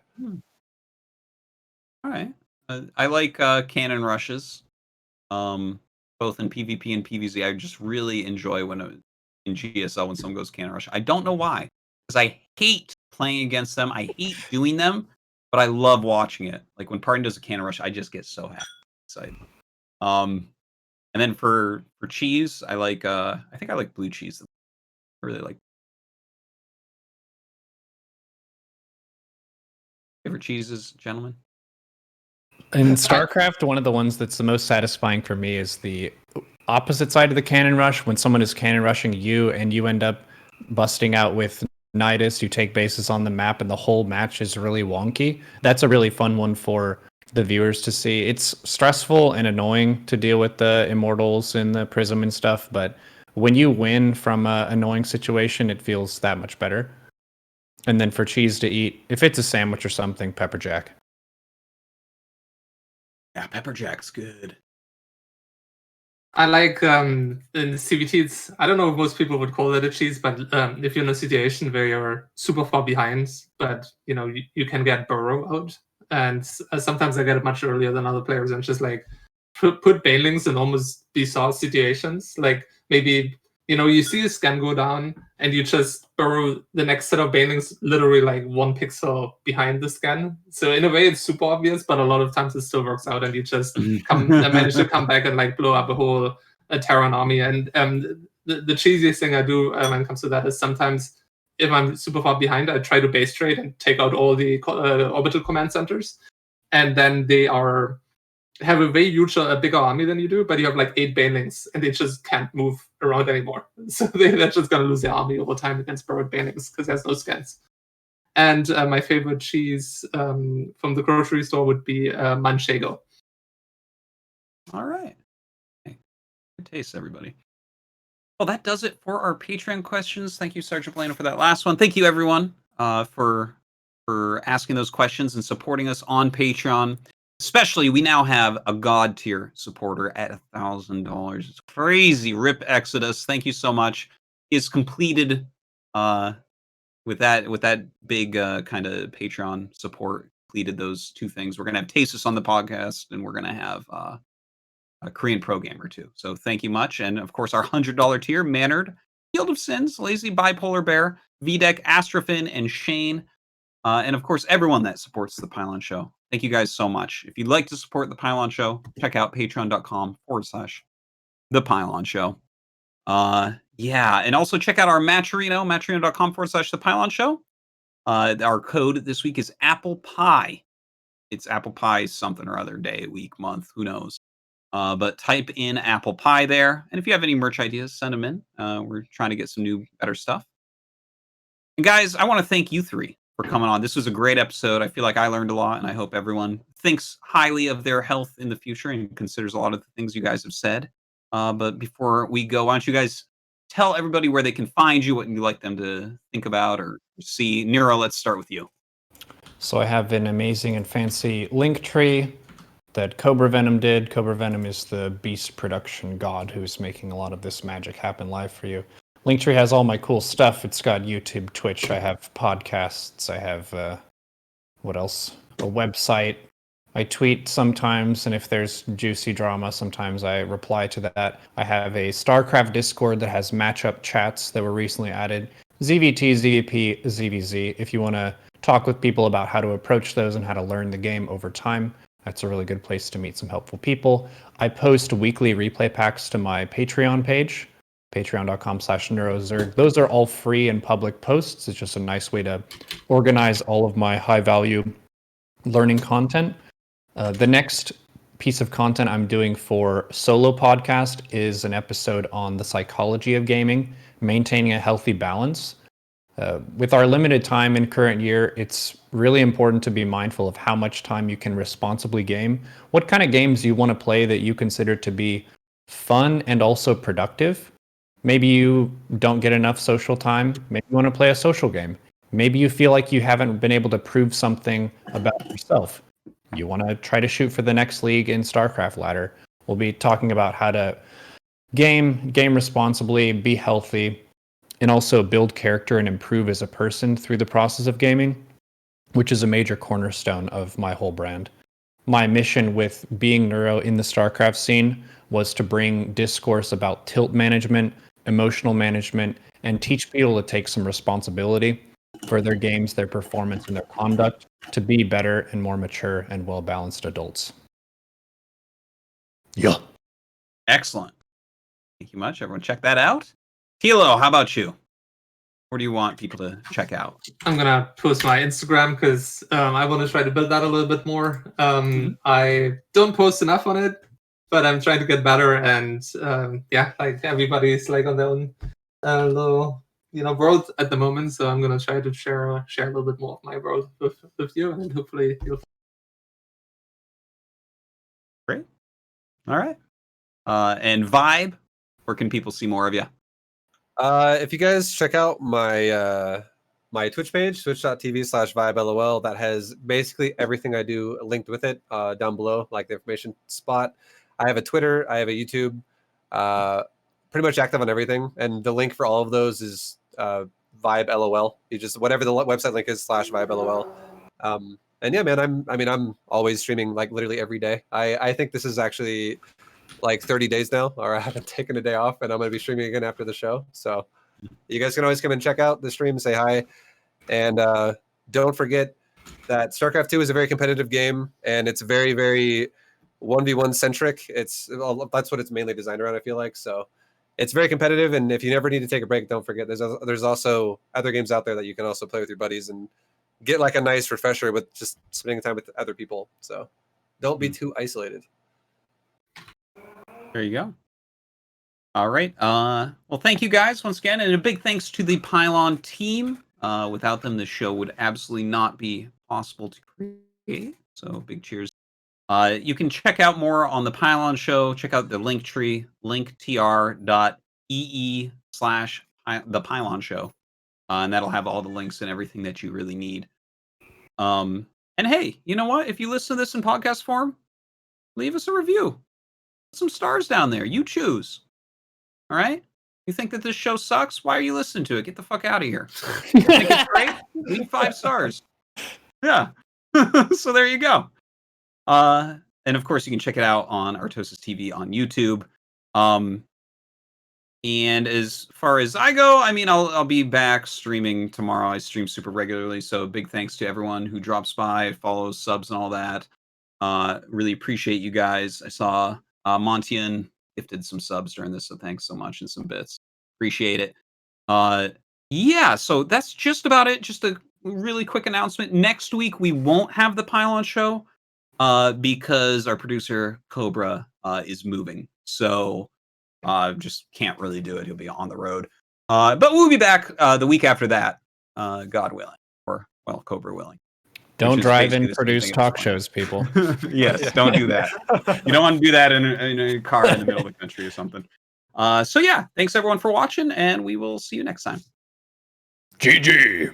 All right. I like cannon rushes, both in PvP and PvZ. I just really enjoy when in GSL when someone goes cannon rush. I don't know why, because I hate playing against them. I hate doing them, but I love watching it. Like when Parton does a cannon rush, I just get so happy, excited. And then for cheese, I like I think I like blue cheese. I really like. Favorite cheeses, gentlemen? In StarCraft, one of the ones that's the most satisfying for me is the opposite side of the cannon rush. When someone is cannon rushing you and you end up busting out with Nidus, you take bases on the map and the whole match is really wonky. That's a really fun one for the viewers to see. It's stressful and annoying to deal with the Immortals and the Prism and stuff, but when you win from an annoying situation, it feels that much better. And then for cheese to eat, if it's a sandwich or something, pepper jack. Yeah, pepper jack's good. I like in CVT. It's, I don't know if most people would call it a cheese, but if you're in a situation where you're super far behind, but you can get burrow out, and sometimes I get it much earlier than other players, and just like put banelings in almost bizarre situations, like maybe you see a scan go down and you just burrow the next set of banelings literally like 1 pixel behind the scan. So in a way it's super obvious, but a lot of times it still works out and you just manage to come back and like blow up a Terran army. And the cheesiest thing I do when it comes to that is sometimes if I'm super far behind, I try to base trade and take out all the orbital command centers. And then they have a way bigger army than you do, but you have like 8 banelings and they just can't move around anymore. So they're just going to lose their army over time against burrowed banelings because there's no scans. And my favorite cheese from the grocery store would be Manchego. All right. Hey, good taste, everybody. Well, that does it for our Patreon questions. Thank you, Sergeant Blano, for that last one. Thank you, everyone, for asking those questions and supporting us on Patreon. Especially, we now have a God tier supporter at $1,000. It's crazy. Rip Exodus. Thank you so much. Is completed with that big kind of Patreon support. Completed those 2 things. We're gonna have Tasis on the podcast, and we're gonna have a Korean Pro Gamer too. So thank you much, and of course our $100 tier: Mannered, Field of Sins, Lazy Bipolar Bear, VDEC, Astrofin, and Shane. And of course, everyone that supports the Pylon Show. Thank you guys so much. If you'd like to support the Pylon Show, check out patreon.com/the Pylon Show. Yeah, and also check out our Matcherino, matcherino.com/the Pylon Show. Our code this week is Apple Pie. It's Apple Pie something or other, day, week, month, who knows. But type in Apple Pie there. And if you have any merch ideas, send them in. We're trying to get some new, better stuff. And guys, I want to thank you 3 for coming on. This was a great episode. I feel like I learned a lot, and I hope everyone thinks highly of their health in the future and considers a lot of the things you guys have said. But before we go, why don't you guys tell everybody where they can find you, what you'd like them to think about or see. Neuro, let's start with you. So I have an amazing and fancy link tree that Cobra Venom did. Cobra Venom is the beast production god who's making a lot of this magic happen live for you. Linktree has all my cool stuff. It's got YouTube, Twitch. I have podcasts. I have, what else? A website. I tweet sometimes, and if there's juicy drama, sometimes I reply to that. I have a StarCraft Discord that has matchup chats that were recently added. ZVT, ZVP, ZVZ. If you want to talk with people about how to approach those and how to learn the game over time, that's a really good place to meet some helpful people. I post weekly replay packs to my Patreon page. patreon.com/neurozerg. Those are all free and public posts. It's just a nice way to organize all of my high value learning content. The next piece of content I'm doing for solo podcast is an episode on the psychology of gaming, maintaining a healthy balance. With our limited time in current year, it's really important to be mindful of how much time you can responsibly game. What kind of games you want to play that you consider to be fun and also productive? Maybe you don't get enough social time. Maybe you want to play a social game. Maybe you feel like you haven't been able to prove something about yourself. You want to try to shoot for the next league in StarCraft ladder. We'll be talking about how to game responsibly, be healthy, and also build character and improve as a person through the process of gaming, which is a major cornerstone of my whole brand. My mission with being Neuro in the StarCraft scene was to bring discourse about tilt management, emotional management, and teach people to take some responsibility for their games, their performance, and their conduct to be better and more mature and well-balanced adults. Yeah. Excellent. Thank you much. Everyone check that out. TLO, how about you? Where do you want people to check out? I'm going to post my Instagram because I want to try to build that a little bit more. I don't post enough on it, but I'm trying to get better. And yeah, like everybody's like on their own little world at the moment. So I'm going to try to share a little bit more of my world with you, and hopefully you'll. Great. All right. And ViBE, where can people see more of you? If you guys check out my my Twitch page, twitch.tv/VibeLOL, that has basically everything I do linked with it down below, like the information spot. I have a Twitter, I have a YouTube, pretty much active on everything. And the link for all of those is VibeLOL. You just, whatever the website link is, /VibeLOL. And yeah, man, I'm always streaming like literally every day. I think this is actually like 30 days now, or I haven't taken a day off, and I'm going to be streaming again after the show. So you guys can always come and check out the stream, say hi. And don't forget that StarCraft II is a very competitive game, and it's very, very 1v1 centric. That's what it's mainly designed around, I feel like. So it's very competitive, and if you never need to take a break, don't forget there's also other games out there that you can also play with your buddies and get like a nice refresher with just spending time with other people. So don't be too isolated. There you go. All right. Well, thank you guys once again, and a big thanks to the Pylon team. Without them, the show would absolutely not be possible to create. So big cheers. You can check out more on the Pylon show. Check out the link tree, linktr.ee/the Pylon show. And that'll have all the links and everything that you really need. And hey, you know what? If you listen to this in podcast form, leave us a review. Some stars down there. You choose. All right? You think that this show sucks? Why are you listening to it? Get the fuck out of here. You think it's great? Leave 5 stars. Yeah. So there you go. And of course, you can check it out on ArtosisTV on YouTube. And as far as I go, I mean, I'll be back streaming tomorrow. I stream super regularly, so big thanks to everyone who drops by, follows, subs, and all that. Really appreciate you guys. I saw Montian gifted some subs during this, so thanks so much, and some bits. Appreciate it. Yeah, so that's just about it. Just a really quick announcement. Next week, we won't have the Pylon show because our producer, Cobra, is moving. So just can't really do it. He'll be on the road. But we'll be back the week after that, God willing, or, well, Cobra willing. Don't drive and produce talk shows, people. Yes, don't do that. You don't want to do that in a car in the middle of the country or something. So yeah, thanks everyone for watching, and we will see you next time. GG.